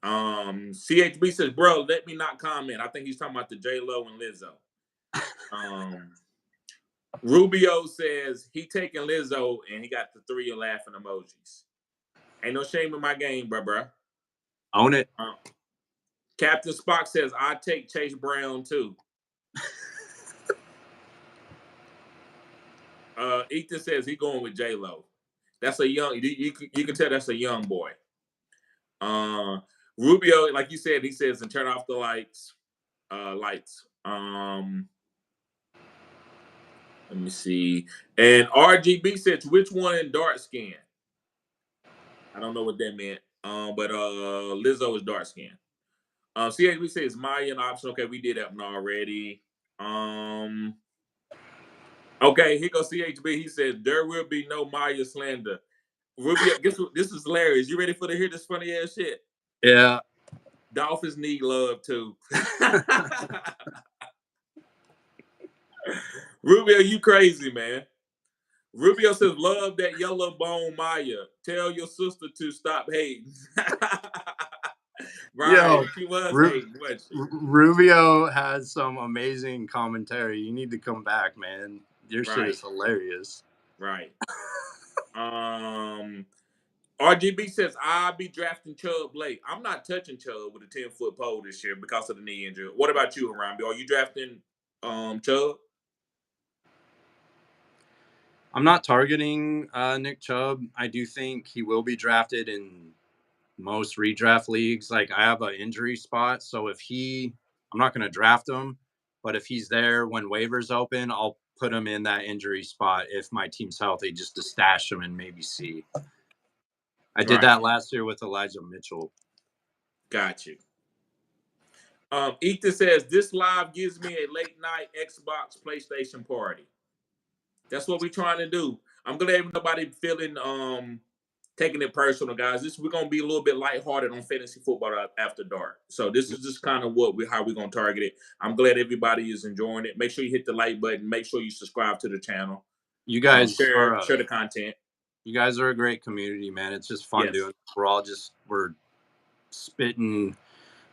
CHB says, bro, let me not comment. I think he's talking about the J-Lo and Lizzo. Rubio says he taking Lizzo and he got the 3 laughing emojis. Ain't no shame in my game, bruh. Own it. Captain Spock says, I take Chase Brown too. Ethan says he going with J-Lo. That's a young, you can tell that's a young boy. Rubio, like you said, he says, and turn off the lights. Let me see. And RGB says, which one in dark skin? I don't know what that meant. But Lizzo is dark skin. CHB says Maya an option. Okay, we did that one already. Okay, here goes CHB. He says there will be no Maya slander. Rubio, guess what? This is hilarious. You ready to hear this funny ass shit? Yeah. Dolphins need love too. Rubio, you crazy, man. Rubio says, love that yellow bone Maya. Tell your sister to stop hating. Right. Yo, she was hating, wasn't she? Rubio has some amazing commentary. You need to come back, man. Your shit is hilarious. Right. RGB says, I'll be drafting Chubb late. I'm not touching Chubb with a 10-foot pole this year because of the knee injury. What about you, Harambe? Are you drafting Chubb? I'm not targeting Nick Chubb. I do think he will be drafted in most redraft leagues. Like, I have an injury spot, so I'm not going to draft him, but if he's there when waivers open, I'll put him in that injury spot if my team's healthy, just to stash him and maybe see. I did that last year with Elijah Mitchell. Got you. Ethan says, this live gives me a late night Xbox PlayStation party. That's what we're trying to do. I'm glad nobody feeling taking it personal, guys. We're gonna be a little bit lighthearted on fantasy football after dark. So this is just kind of how we're gonna target it. I'm glad everybody is enjoying it. Make sure you hit the like button. Make sure you subscribe to the channel. You guys share the content. You guys are a great community, man. It's just fun doing. We're spitting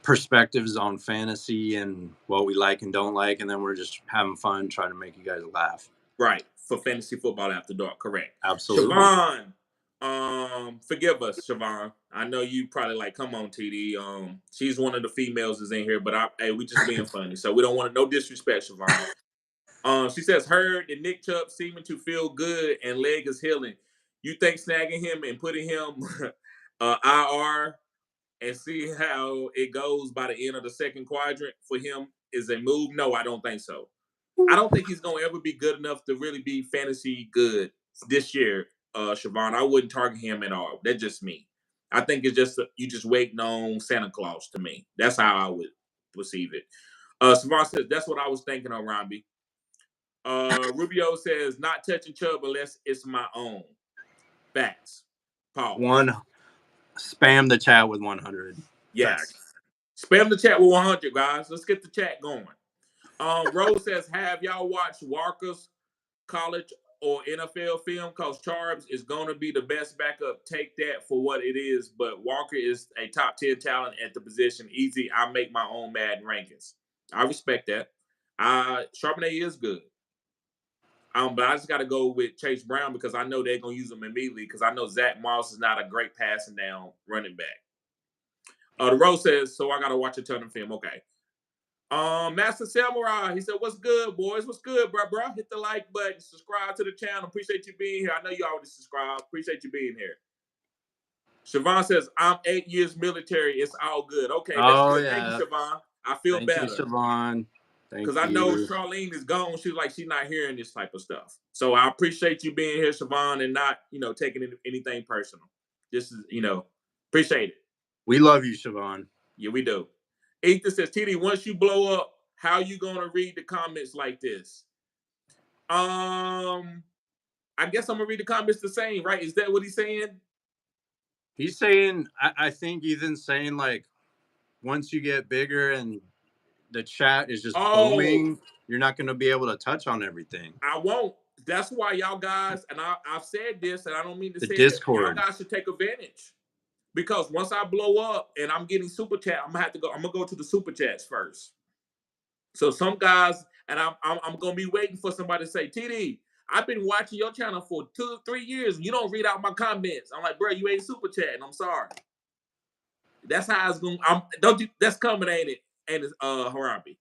perspectives on fantasy and what we like and don't like, and then we're just having fun trying to make you guys laugh. Right, for fantasy football after dark, correct. Absolutely. Siobhan, forgive us, Siobhan. I know you probably like, come on, TD. She's one of the females is in here, but we just being funny, so we don't want no disrespect, Siobhan. She says, heard that Nick Chubb seeming to feel good and leg is healing. You think snagging him and putting him IR and see how it goes by the end of the second quadrant for him is a move? No, I don't think so. I don't think he's going to ever be good enough to really be fantasy good this year, Siobhan. I wouldn't target him at all. That's just me. I think it's just you just waiting on Santa Claus to me. That's how I would perceive it. Siobhan says, that's what I was thinking of, Robbie. Rubio says, not touching Chubb unless it's my own. Facts. Paul. Spam the chat with 100. Yes. Facts. Spam the chat with 100, guys. Let's get the chat going. Rose says, have y'all watched Walker's college or NFL film? Because Charbs is going to be the best backup. Take that for what it is. But Walker is a top 10 talent at the position. Easy. I make my own Madden rankings. I respect that. Charbonnet is good. But I just got to go with Chase Brown because I know they're going to use him immediately because I know Zach Moss is not a great passing down running back. The Rose says, so I got to watch a ton of film. Okay. Master Samurai, he said, what's good, boys? What's good, bro? Hit the like button. Subscribe to the channel. Appreciate you being here. I know you already subscribed. Appreciate you being here. Siobhan says, I'm 8 years military. It's all good. Okay, that's good. Yeah. Thank you, Siobhan. I feel better. Thank you, Siobhan. Because I know Charlene is gone. She's like, she's not hearing this type of stuff. So I appreciate you being here, Siobhan, and not, taking anything personal. Just, appreciate it. We love you, Siobhan. Yeah, we do. Ethan says, TD, once you blow up, how you going to read the comments like this? I guess I'm going to read the comments the same, right? Is that what he's saying? He's saying, I think Ethan's saying, like, once you get bigger and the chat is just booming, you're not going to be able to touch on everything. I won't. That's why y'all guys, and I've said this, and I don't mean to say Discord. Y'all guys should take advantage. Because once I blow up and I'm getting super chat, I'm gonna go to the super chats first. So some guys, and I'm gonna be waiting for somebody to say, TD, I've been watching your channel for 2-3 years. And you don't read out my comments. I'm like, bro, you ain't super chatting. I'm sorry. That's how it's going. That's coming, ain't it? And it's Harambe.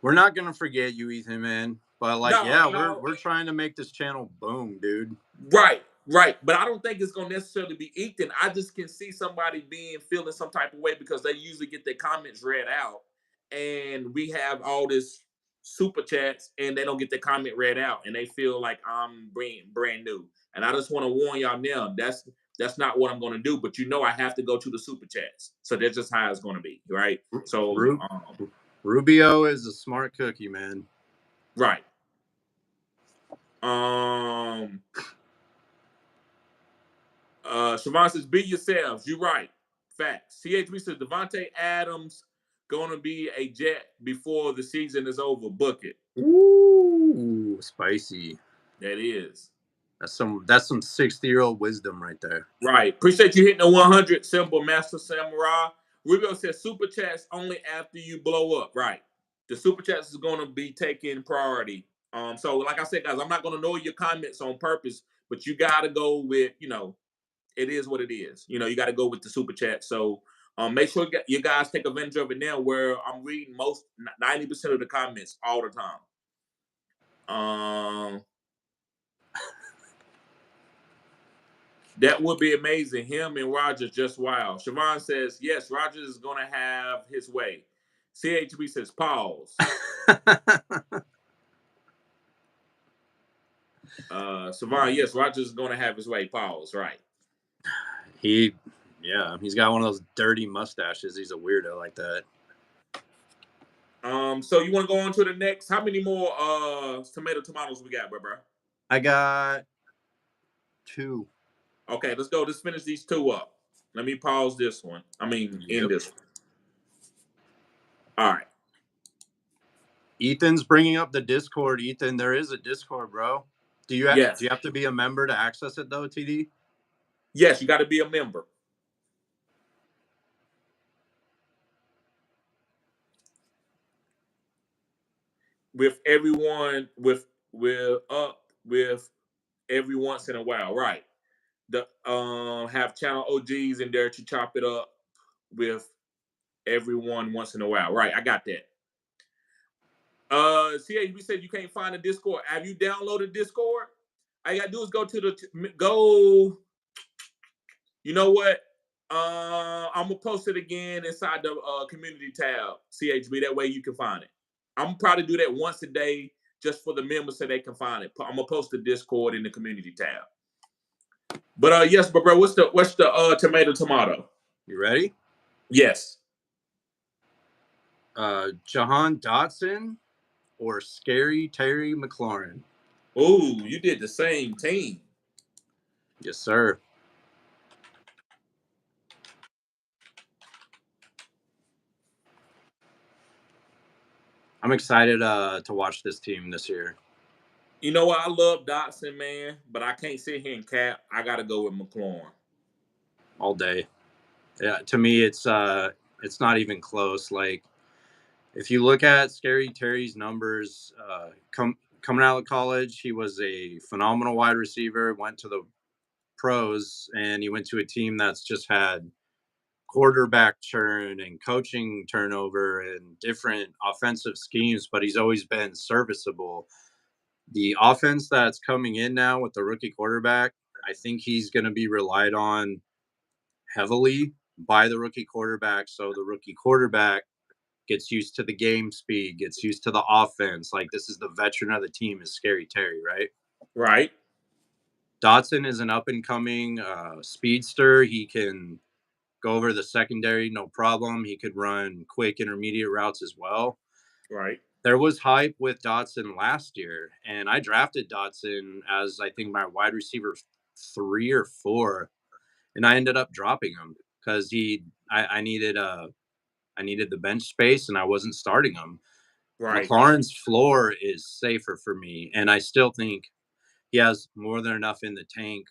We're not gonna forget you, Ethan, man. But we're trying to make this channel boom, dude. Right. But I don't think it's gonna necessarily be Ethan. I just can see somebody feeling some type of way because they usually get their comments read out, and we have all this super chats, and they don't get their comment read out, and they feel like I'm brand new. And I just want to warn y'all now, that's not what I'm gonna do. But I have to go to the super chats, so that's just how it's gonna be, right? So Rubio is a smart cookie, man. Right. Siobhan says, be yourselves. You're right. Facts. CHB says, Devontae Adams going to be a Jet before the season is over. Book it. Ooh, spicy. That is. That's some 60-year-old wisdom right there. Right. Appreciate you hitting the 100 symbol, Master Samurai. Rubio says, super chats only after you blow up. Right. The super chats is going to be taking priority. So like I said, guys, I'm not going to know your comments on purpose, but you got to go with, it is what it is. You got to go with the super chat. So make sure you guys take advantage of it now where I'm reading 90% of the comments all the time. That would be amazing. Him and Rodgers just wow. Siobhan says, yes, Rodgers is going to have his way. CHB says, pause. Siobhan, yes, Rodgers is going to have his way. Pause. Right. He's got one of those dirty mustaches. He's a weirdo like that. So you want to go on to the next? How many more tomatoes we got, bro? I got 2. Okay, let's go. Let's finish these 2 up. Let me pause this one. End this one. All right. Ethan's bringing up the Discord. Ethan, there is a Discord, bro. Do you Yes. have to be a member to access it though, TD? Yes, you got to be a member. With everyone, with every once in a while, right? The have channel OGs in there to chop it up with everyone once in a while, right? I got that. CHB said you can't find a Discord. Have you downloaded Discord? All you gotta do is go to go. You know what? I'm gonna post it again inside the community tab, CHB. That way you can find it. I'm gonna probably do that once a day just for the members so they can find it. I'm gonna post the Discord in the community tab. But yes, but bro, what's the tomato? You ready? Yes. Jahan Dotson or Scary Terry McLaurin? Oh, you did the same team. Yes, sir. I'm excited to watch this team this year. You know what? I love Dotson, man, but I can't sit here and cap. I got to go with McLaurin all day. Yeah, to me, it's not even close. Like, if you look at Scary Terry's numbers, coming out of college, he was a phenomenal wide receiver. Went to the pros, and he went to a team that's just had quarterback churn and coaching turnover and different offensive schemes, but he's always been serviceable. The offense that's coming in now with the rookie quarterback, I think he's going to be relied on heavily by the rookie quarterback. So the rookie quarterback gets used to the game speed, gets used to the offense. Like, this is the veteran of the team is Scary Terry, right? Right. Dotson is an up and coming speedster. He can go over the secondary, no problem. He could run quick intermediate routes as well. Right. There was hype with Dotson last year, and I drafted Dotson as I think my wide receiver 3 or 4, and I ended up dropping him because I needed the bench space and I wasn't starting him. Right. McLaurin's floor is safer for me, and I still think he has more than enough in the tank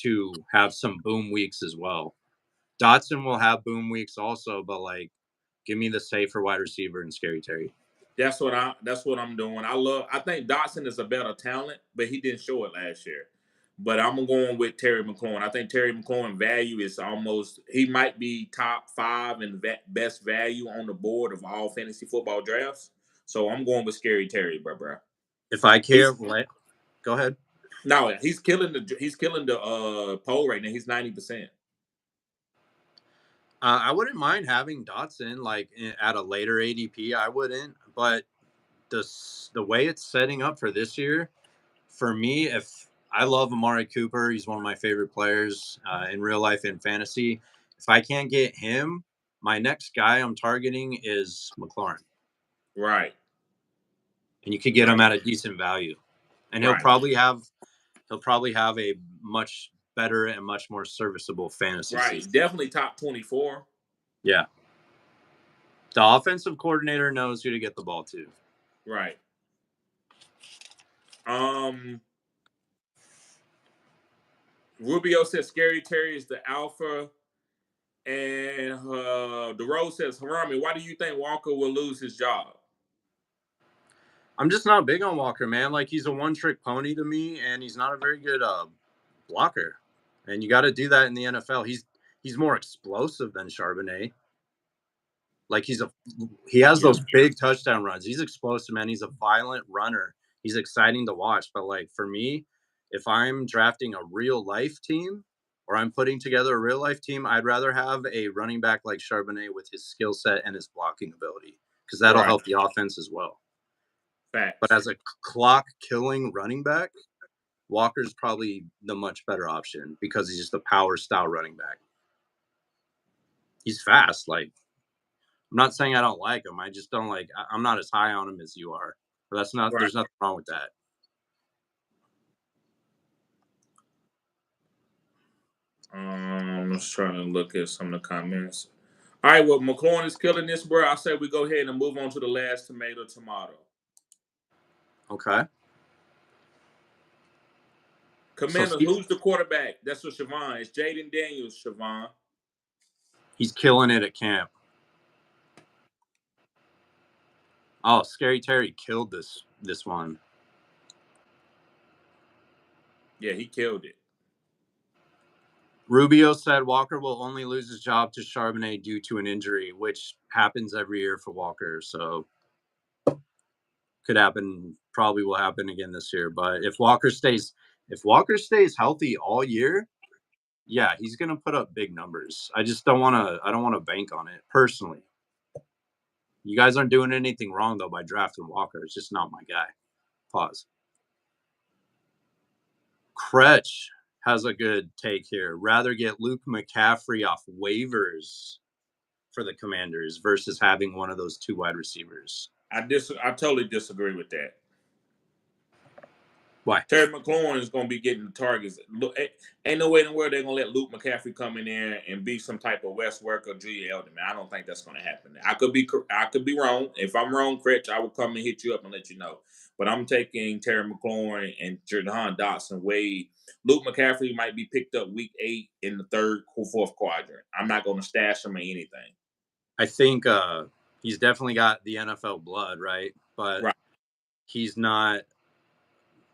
to have some boom weeks as well. Dotson will have boom weeks also, but like, give me the safer wide receiver and Scary Terry. That's what I'm doing. I think Dotson is a better talent, but he didn't show it last year. But I'm going with Terry McLaurin. I think Terry McLaurin value is he might be top 5 in best value on the board of all fantasy football drafts. So I'm going with Scary Terry, bro. If I can't go ahead. No, he's killing the poll right now. He's 90%. I wouldn't mind having Dotson like at a later ADP. I wouldn't, but the way it's setting up for this year, for me, if I love Amari Cooper, he's one of my favorite players in real life and fantasy. If I can't get him, my next guy I'm targeting is McLaurin. Right. And you could get him at a decent value, and he'll probably have a much better and much more serviceable fantasy season. Definitely top 24. Yeah. The offensive coordinator knows who to get the ball to. Right. Rubio says Scary Terry is the alpha. And DeRose says, Harami, why do you think Walker will lose his job? I'm just not big on Walker, man. Like, he's a one-trick pony to me, and he's not a very good blocker. And you got to do that in the NFL. He's more explosive than Charbonnet. Like, he has those big touchdown runs. He's explosive, man. He's a violent runner. He's exciting to watch. But, like, for me, if I'm drafting a real-life team or I'm putting together a real-life team, I'd rather have a running back like Charbonnet with his skill set and his blocking ability, because that'll help the offense as well. Facts. But as a clock-killing running back, Walker's probably the much better option because he's just a power-style running back. He's fast. Like, I'm not saying I don't like him. I just don't like. I'm not as high on him as you are. But that's not. There's nothing wrong with that. I'm just trying to look at some of the comments. All right, well, McLaurin is killing this, bro. I say we go ahead and move on to the last tomato. Okay. Commanders, who's the quarterback? That's what Siobhan. It's Jaden Daniels, Siobhan. He's killing it at camp. Oh, Scary Terry killed this one. Yeah, he killed it. Rubio said Walker will only lose his job to Charbonnet due to an injury, which happens every year for Walker. So could happen, probably will happen again this year. But if Walker stays healthy all year, yeah, he's gonna put up big numbers. I don't want to bank on it personally. You guys aren't doing anything wrong though by drafting Walker. It's just not my guy. Pause. Kretsch has a good take here. Rather get Luke McCaffrey off waivers for the Commanders versus having one of those two wide receivers. I totally disagree with that. Why? Terry McLaurin is going to be getting the targets. Look, ain't no way in the world they're going to let Luke McCaffrey come in there and be some type of Wes Work or Julia Edelman. I don't think that's going to happen. I could be wrong. If I'm wrong, Kretsch, I will come and hit you up and let you know. But I'm taking Terry McLaurin and Jahan Dotson way. Luke McCaffrey might be picked up week 8 in the third or fourth quadrant. I'm not going to stash him or anything. I think he's definitely got the NFL blood, right? But right. He's not.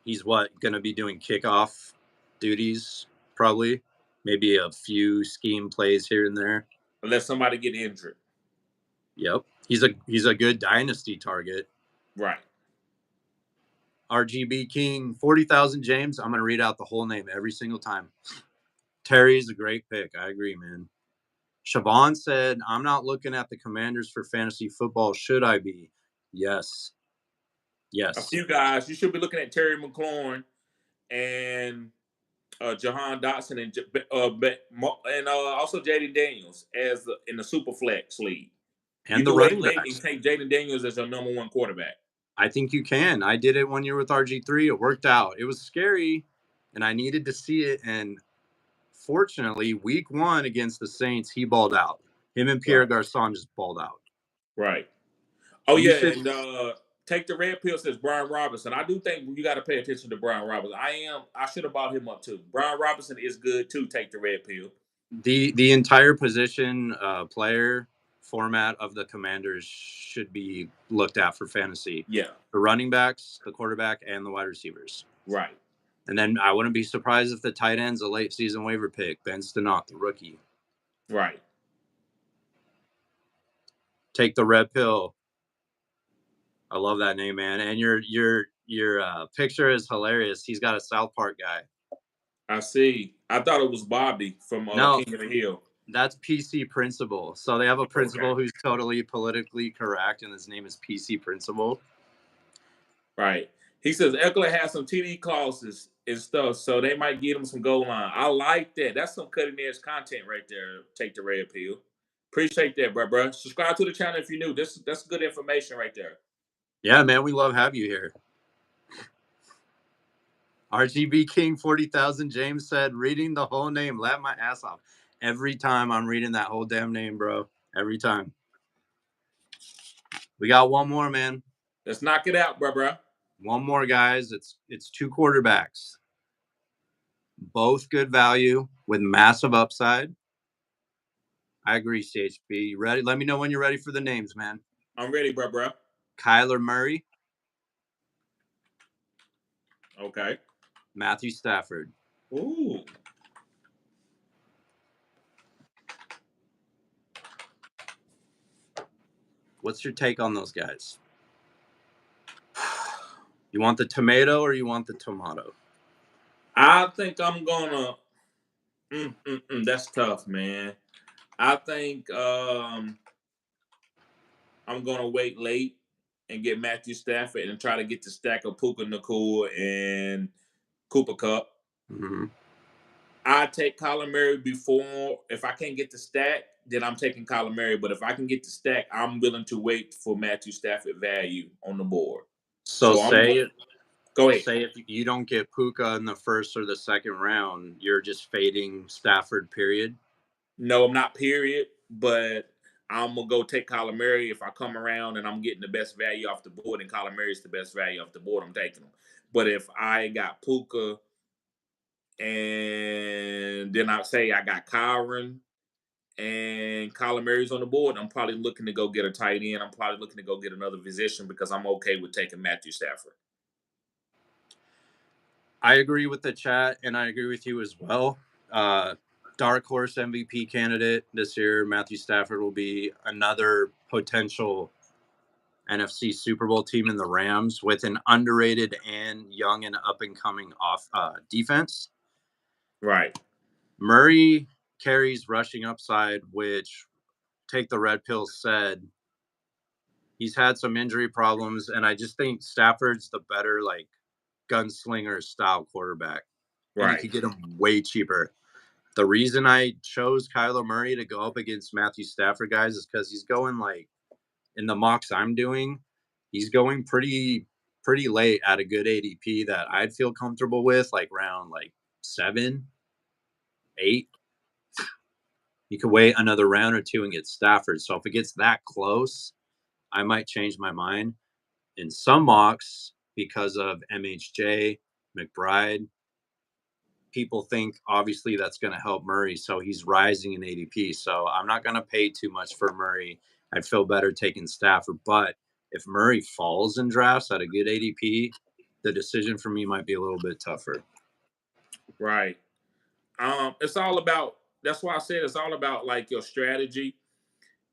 He's going to be doing kickoff duties, probably. Maybe a few scheme plays here and there. Unless somebody get injured. Yep. He's a good dynasty target. Right. RGB King, 40,000 James. I'm going to read out the whole name every single time. Terry's a great pick. I agree, man. Siobhan said, I'm not looking at the Commanders for fantasy football. Should I be? Yes. A few guys. You should be looking at Terry McLaurin and Jahan Dotson and also Jaden Daniels as in the super flex league. And you the running backs. You take Jaden Daniels as your number 1 quarterback. I think you can. I did it 1 year with RG3. It worked out. It was scary, and I needed to see it. And fortunately, week 1 against the Saints, he balled out. Him and Pierre Garçon just balled out. Right. Oh, and take the red pill, says Brian Robinson. I do think you got to pay attention to Brian Robinson. I should have bought him up too. Brian Robinson is good too. Take the red pill. The entire position player format of the Commanders should be looked at for fantasy. Yeah. The running backs, the quarterback, and the wide receivers. Right. And then I wouldn't be surprised if the tight end's a late season waiver pick. Ben Stenot, the rookie. Right. Take the red pill. I love that name, man. And your picture is hilarious. He's got a South Park guy. I see. I thought it was Bobby from King of the Hill. That's PC Principal. So they have a principal who's totally politically correct, and his name is PC Principal. Right. He says Eckler has some TD clauses and stuff, so they might get him some goal line. I like that. That's some cutting edge content right there. Take the red pill. Appreciate that, bro. Subscribe to the channel if you're new. That's good information right there. Yeah, man, we love having you here. RGB King 40,000 James said, reading the whole name, laugh my ass off. Every time I'm reading that whole damn name, bro. Every time. We got one more, man. Let's knock it out, bro. One more, guys. It's 2 quarterbacks. Both good value with massive upside. I agree, CHP. You ready? Let me know when you're ready for the names, man. I'm ready, bro. Kyler Murray. Okay. Matthew Stafford. Ooh. What's your take on those guys? You want the tomato or you want the tomato? I think I'm gonna. That's tough, man. I think I'm gonna wait late and get Matthew Stafford and try to get the stack of Puka Nacua and Cooper Kupp. Mm-hmm. I take Kyler Murray before. If I can't get the stack, then I'm taking Kyler Murray. But if I can get the stack, I'm willing to wait for Matthew Stafford value on the board. So go ahead. Say if you don't get Puka in the first or the second round, you're just fading Stafford, period? No, I'm not, period. But I'm gonna go take Kyler Murray. If I come around and I'm getting the best value off the board, and Kyler Murray is the best value off the board, I'm taking him. But if I got Puka and then I say I got Kyron and Kyler Murray's on the board, I'm probably looking to go get a tight end. I'm probably looking to go get another physician because I'm okay with taking Matthew Stafford. I agree with the chat, and I agree with you as well. Dark horse MVP candidate this year, Matthew Stafford, will be another potential NFC Super Bowl team in the Rams with an underrated and young and up-and-coming defense. Right. Murray carries rushing upside, which Take the Red Pill said he's had some injury problems, and I just think Stafford's the better, like, gunslinger style quarterback. And you Right. could get him way cheaper. The reason I chose Kyler Murray to go up against Matthew Stafford, guys, is because he's going, like, in the mocks I'm doing, he's going pretty late at a good ADP that I'd feel comfortable with, like round like 7, 8. You could wait another round or two and get Stafford. So if it gets that close, I might change my mind. In some mocks, because of MHJ, McBride, people think obviously that's going to help Murray. So he's rising in ADP. So I'm not going to pay too much for Murray. I'd feel better taking Stafford. But if Murray falls in drafts at a good ADP, the decision for me might be a little bit tougher. Right. It's all about, that's why I said it's all about like your strategy.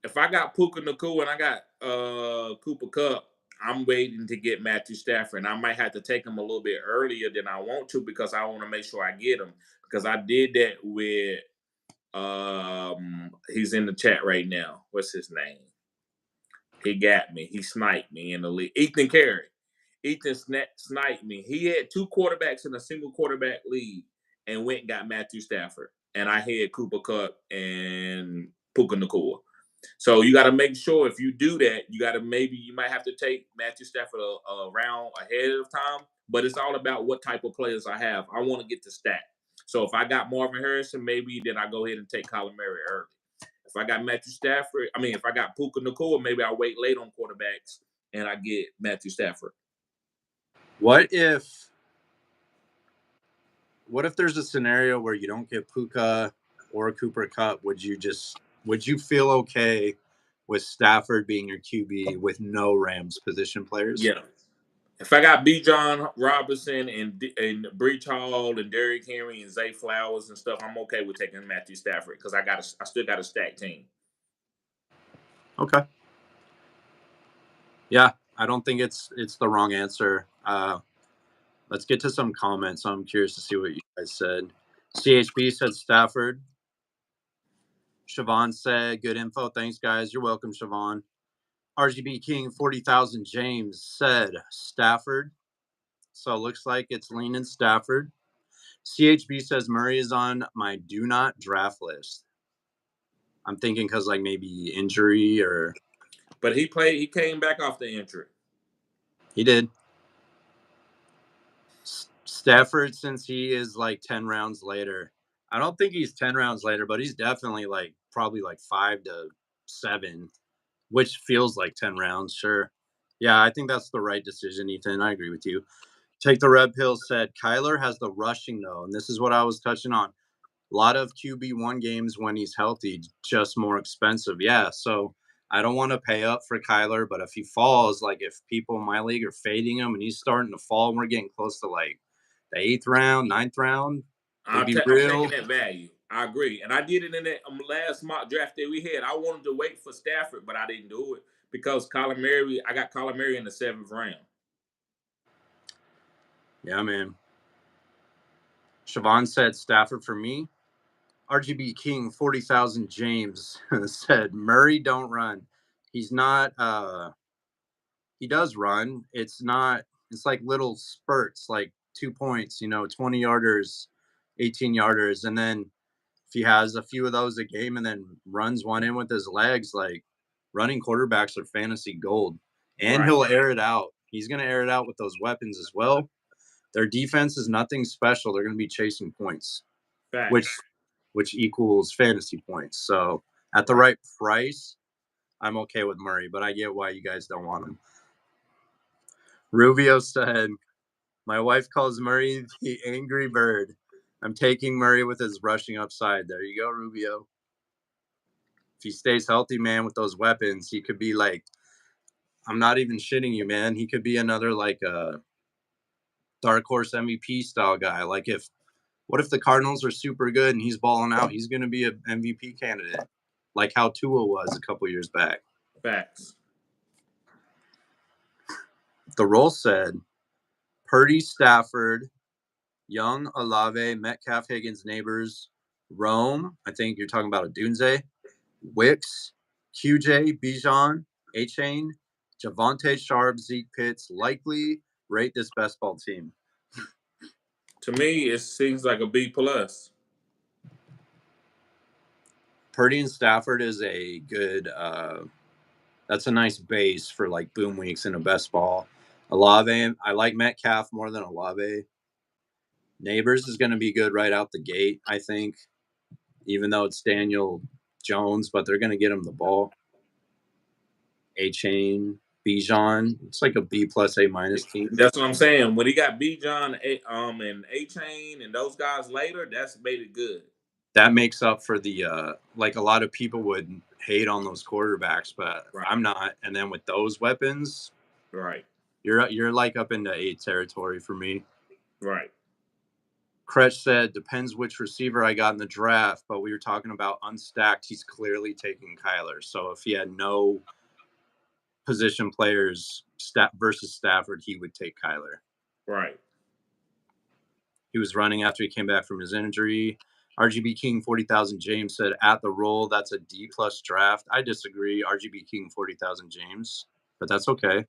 If I got Puka Nacua and I got Cooper Kupp, I'm waiting to get Matthew Stafford. And I might have to take him a little bit earlier than I want to because I want to make sure I get him. Because I did that with he's in the chat right now. What's his name? He got me. He sniped me in the league. Ethan Carey. Ethan sniped me. He had 2 quarterbacks in a single quarterback league and went and got Matthew Stafford. And I had Cooper Kupp and Puka Nacua. So you got to make sure if you do that, you might have to take Matthew Stafford a round ahead of time. But it's all about what type of players I have. I want to get the stack. So if I got Marvin Harrison, maybe then I go ahead and take Kyler Murray early. If I got Matthew Stafford, if I got Puka Nacua, maybe I'll wait late on quarterbacks and I get Matthew Stafford. What if there's a scenario where you don't get Puka or Cooper Kupp? Would you feel okay with Stafford being your QB with no Rams position players? Yeah. If I got Bijan Robinson and Breach Hall and Derrick Henry and Zay Flowers and stuff, I'm okay with taking Matthew Stafford because I still got a stacked team. Okay. Yeah, I don't think it's the wrong answer. Let's get to some comments. I'm curious to see what you guys said. CHB said Stafford. Siobhan said, good info. Thanks, guys. You're welcome, Siobhan. RGB King 40,000 James said Stafford. So it looks like it's leaning Stafford. CHB says Murray is on my do not draft list. I'm thinking because like maybe injury or. But he came back off the injury. He did. Stafford, since he is like 10 rounds later. I don't think he's 10 rounds later, but he's definitely like probably like 5 to 7, which feels like 10 rounds. Sure. Yeah, I think that's the right decision, Ethan. I agree with you. Take the Red Pill said Kyler has the rushing, though. And this is what I was touching on. A lot of QB1 games when he's healthy, just more expensive. Yeah. So I don't want to pay up for Kyler, but if he falls, like if people in my league are fading him and he's starting to fall, and we're getting close to like the 8th round, 9th round, I'm taking that value. I agree. And I did it in that last mock draft that we had. I wanted to wait for Stafford, but I didn't do it because I got Kyler Murray in the 7th round. Yeah, man. Siobhan said Stafford for me. RGB King 40,000 James said Murray don't run. He's not he does run. It's like little spurts, like 2 points, 20 yarders, 18 yarders. And then if he has a few of those a game and then runs one in with his legs, like running quarterbacks are fantasy gold. And He'll air it out. He's going to air it out with those weapons as well. Their defense is nothing special. They're going to be chasing points, which equals fantasy points. So at the right price, I'm okay with Murray, but I get why you guys don't want him. Rubio said, my wife calls Murray the angry bird. I'm taking Murray with his rushing upside. There you go, Rubio. If he stays healthy, man, with those weapons, he could be like, I'm not even shitting you, man. He could be another like a dark horse MVP style guy. Like what if the Cardinals are super good and he's balling out? He's going to be an MVP candidate, like how Tua was a couple years back. Facts. The roll said, Purdy, Stafford, Young, Olave, Metcalf, Higgins, Neighbors, Rome. I think you're talking about a Dunze. Wicks, QJ, Bijan, A-Chain, Javonte, Sharp, Zeke, Pitts. Likely rate this best ball team. To me, it seems like a B+. Purdy and Stafford is a good that's a nice base for like boom weeks in a best ball. Olave, I like Metcalf more than Olave. Neighbors is going to be good right out the gate, I think, even though it's Daniel Jones, but they're going to get him the ball. A-Chain, Bijan, it's like a B+, A- team. That's what I'm saying. When he got Bijan, and A-Chain and those guys later, that's made it good. That makes up for the like a lot of people would hate on those quarterbacks, but Right. I'm not. And then with those weapons, right, you're like up into 8 territory for me. Right. Kretsch said, depends which receiver I got in the draft, but we were talking about unstacked. He's clearly taking Kyler. So if he had no position players versus Stafford, he would take Kyler. Right. He was running after he came back from his injury. RGB King 40,000 James said, at the roll, that's a D+ draft. I disagree. RGB King 40,000 James, but that's okay.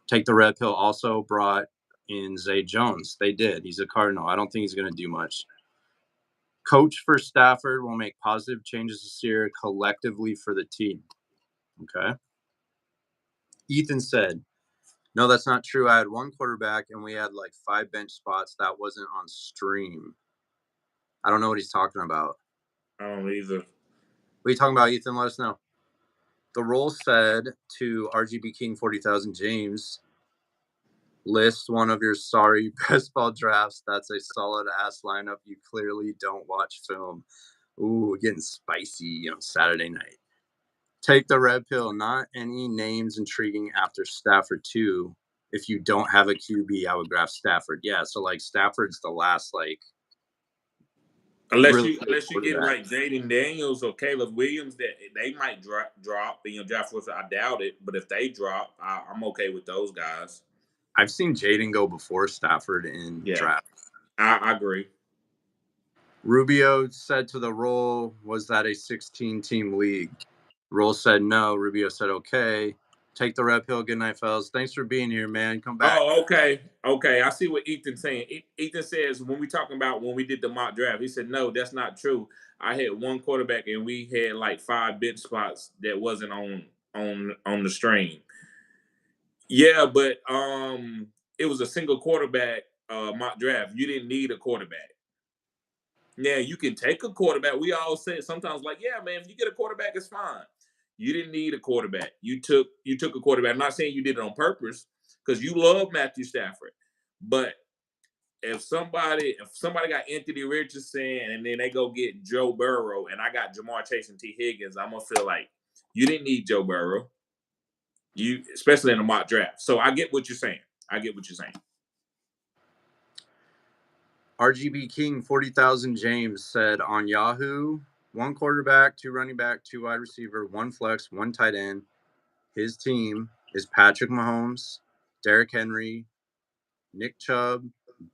Take the Red Pill also brought in Zay Jones. They did. He's a Cardinal. I don't think he's going to do much. Coach for Stafford will make positive changes this year collectively for the team. Okay. Ethan said, no, that's not true. I had one quarterback and we had like 5 bench spots. That wasn't on stream. I don't know what he's talking about. I don't either. What are you talking about, Ethan? Let us know. The roll said to RGB King 40,000 James, list one of your sorry best ball drafts. That's a solid ass lineup. You clearly don't watch film. Ooh, getting spicy on Saturday night. Take the red pill. Not any names intriguing after Stafford too. If you don't have a QB, I would draft Stafford. Yeah, so like Stafford's the last like. Unless you get like Jaden Daniels or Caleb Williams, that they might drop. Josh Wilson, I doubt it, but if they drop, I'm okay with those guys. I've seen Jaden go before Stafford in draft. I agree. Rubio said to the roll, was that a 16-team league? Roll said no. Rubio said okay. Take the red pill. Good night, fellas. Thanks for being here, man. Come back. Oh, okay. Okay. I see what Ethan's saying. Ethan says when we talking about when we did the mock draft, he said, no, that's not true. I had one quarterback and we had like 5 bench spots that wasn't on the stream. Yeah, but it was a single quarterback mock draft. You didn't need a quarterback. Yeah, you can take a quarterback. We all said sometimes like, yeah, man, if you get a quarterback, it's fine. You didn't need a quarterback. You took a quarterback. I'm not saying you did it on purpose because you love Matthew Stafford, but if somebody got Anthony Richardson and then they go get Joe Burrow and I got Jamar Chase and T Higgins, I'm gonna feel like you didn't need Joe Burrow. You especially in a mock draft. So I get what you're saying. RGB King 40,000 James said on Yahoo, 1 quarterback, 2 running back, 2 wide receiver, 1 flex, 1 tight end. His team is Patrick Mahomes, Derrick Henry, Nick Chubb,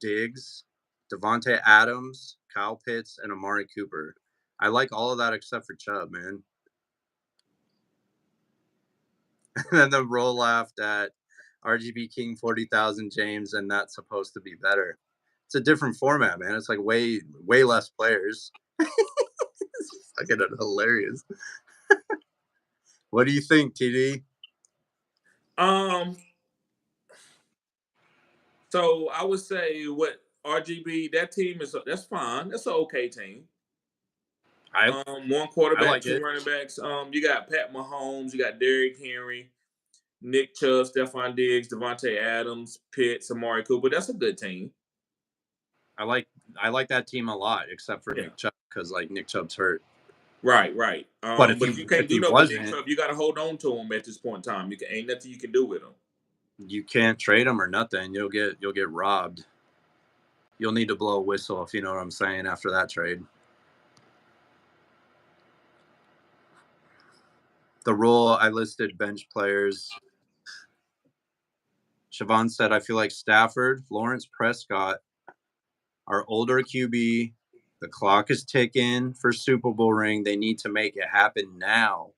Diggs, Devontae Adams, Kyle Pitts, and Amari Cooper. I like all of that except for Chubb, man. And then the roll laughed at RGB King 40,000 James, and that's supposed to be better. It's a different format, man. It's like way less players. It's fucking hilarious. What do you think, TD? So I would say what RGB, that team that's fine. That's an okay team. One quarterback, like two it. running backs. You got Pat Mahomes, you got Derrick Henry, Nick Chubb, Stephon Diggs, Devontae Adams, Pitts, Amari Cooper. That's a good team. I like that team a lot, except for Yeah. Nick Chubb, because like Nick Chubb's hurt. Right. But if you can't if he do nothing with Nick wasn't, Chubb, you got to hold on to him at this point in time. Ain't nothing you can do with him. you can't trade him or nothing. You'll get robbed. You'll need to blow a whistle, if you know what I'm saying, after that trade. The rule I listed bench players. Siobhan said, I feel like Stafford, Lawrence, Prescott are older QB. The clock is ticking for Super Bowl ring. They need to make it happen now,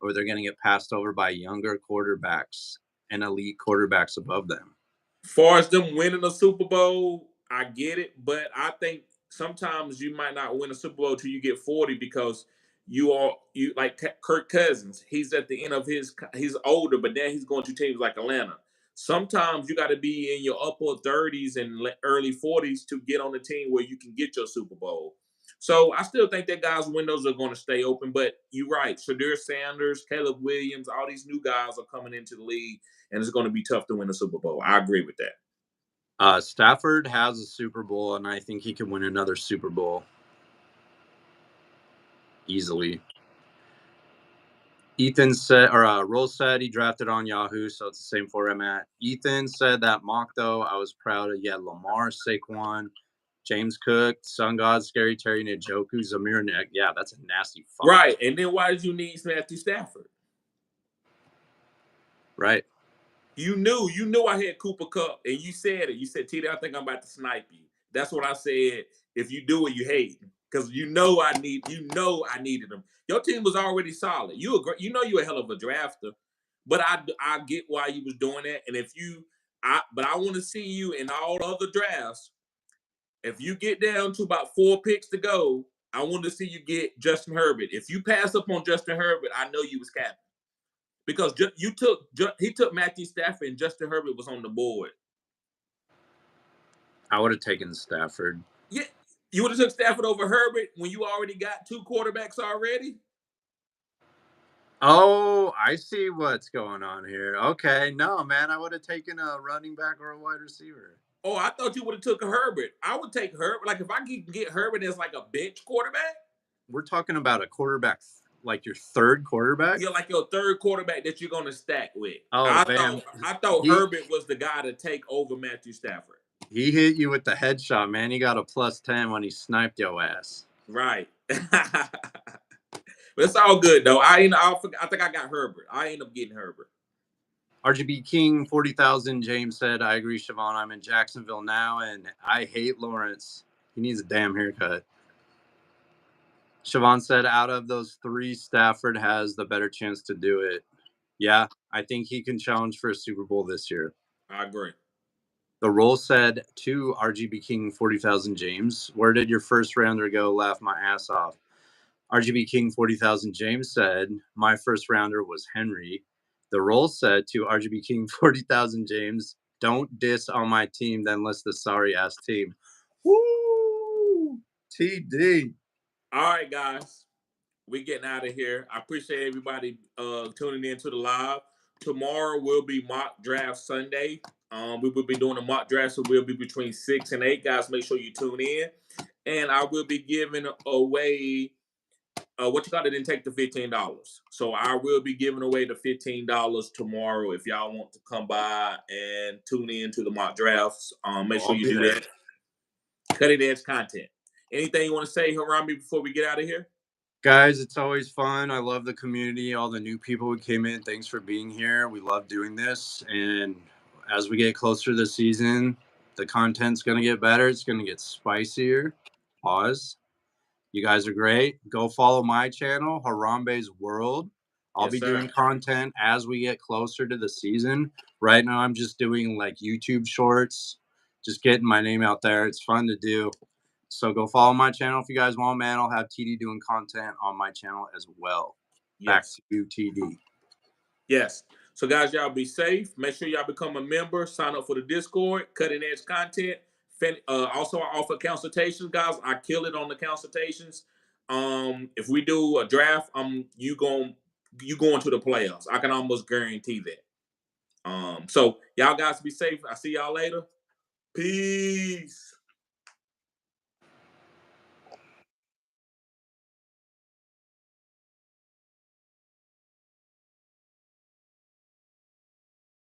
or they're going to get passed over by younger quarterbacks and elite quarterbacks above them. As far as them winning a Super Bowl, I get it, but I think sometimes you might not win a Super Bowl till you get 40 because you like Kirk Cousins. He's at the end of he's older, but then he's going to teams like Atlanta. Sometimes you got to be in your upper 30s and early 40s to get on the team where you can get your Super Bowl. So I still think that guys' windows are going to stay open, but you're right. Shadur Sanders, Caleb Williams, all these new guys are coming into the league, and it's going to be tough to win a Super Bowl. I agree with that. Stafford has a Super Bowl, and I think he can win another Super Bowl easily. Ethan said, or Roll said he drafted on Yahoo, so it's the same format. Ethan said that mock, though, I was proud of. Yeah, Lamar, Saquon, James Cook, Sun God, Scary Terry, Njoku, Zamir Neck. Yeah, that's a nasty fuck. Right, and then why did you need Matthew Stafford? Right. You knew I had Cooper Kupp, and you said it. You said, TD, I think I'm about to snipe you. That's what I said. If you do it, you hate him. Because I needed him. Your team was already solid. You're a hell of a drafter. But I get why you was doing that. And but I want to see you in all other drafts. If you get down to about 4 picks to go, I want to see you get Justin Herbert. If you pass up on Justin Herbert, I know you was capping. Because he took Matthew Stafford and Justin Herbert was on the board. I would have taken Stafford. Yeah, you would have took Stafford over Herbert when you already got 2 quarterbacks already? Oh, I see what's going on here. Okay, no, man, I would have taken a running back or a wide receiver. Oh, I thought you would have took a Herbert. I would take Herbert. Like, if I can get Herbert as like a bench quarterback. We're talking about a quarterback, like your third quarterback? You're like your third quarterback that you're going to stack with. Oh, I thought Herbert was the guy to take over Matthew Stafford. He hit you with the headshot, man. He got a +10 when he sniped your ass. Right. But it's all good, though. I think I got Herbert. I ended up getting Herbert. RGB King 40,000 James said, I agree, Siobhan. I'm in Jacksonville now, and I hate Lawrence. He needs a damn haircut. Siobhan said, out of those 3, Stafford has the better chance to do it. Yeah, I think he can challenge for a Super Bowl this year. I agree. The Roll said to RGB King 40,000 James, where did your first rounder go? Laugh my ass off. RGB King 40,000 James said, my first rounder was Henry. The Roll said to RGB King 40,000 James, don't diss on my team, then list the sorry ass team. Woo! TD. All right, guys. We're getting out of here. I appreciate everybody tuning in to the live. Tomorrow will be mock draft Sunday. We will be doing a mock draft, so we'll be between 6 and 8. Guys, make sure you tune in. And I will be giving away didn't take the $15. So I will be giving away the $15 tomorrow if y'all want to come by and tune in to the mock drafts. Make sure you do that. Cutting edge content. Anything you want to say, Harambe, before we get out of here? Guys, it's always fun. I love the community, all the new people who came in. Thanks for being here. We love doing this. And as we get closer to the season, the content's going to get better. It's going to get spicier. Pause. You guys are great. Go follow my channel, Harambe's World. I'll be doing content as we get closer to the season. Right now, I'm just doing like YouTube shorts, just getting my name out there. It's fun to do. So go follow my channel if you guys want, man. I'll have TD doing content on my channel as well. Yes. Back to you, TD. Yes. So, guys, y'all be safe. Make sure y'all become a member. Sign up for the Discord. Cutting edge content. Also, I offer consultations, guys. I kill it on the consultations. If we do a draft, you going to the playoffs. I can almost guarantee that. So y'all guys be safe. I see y'all later. Peace.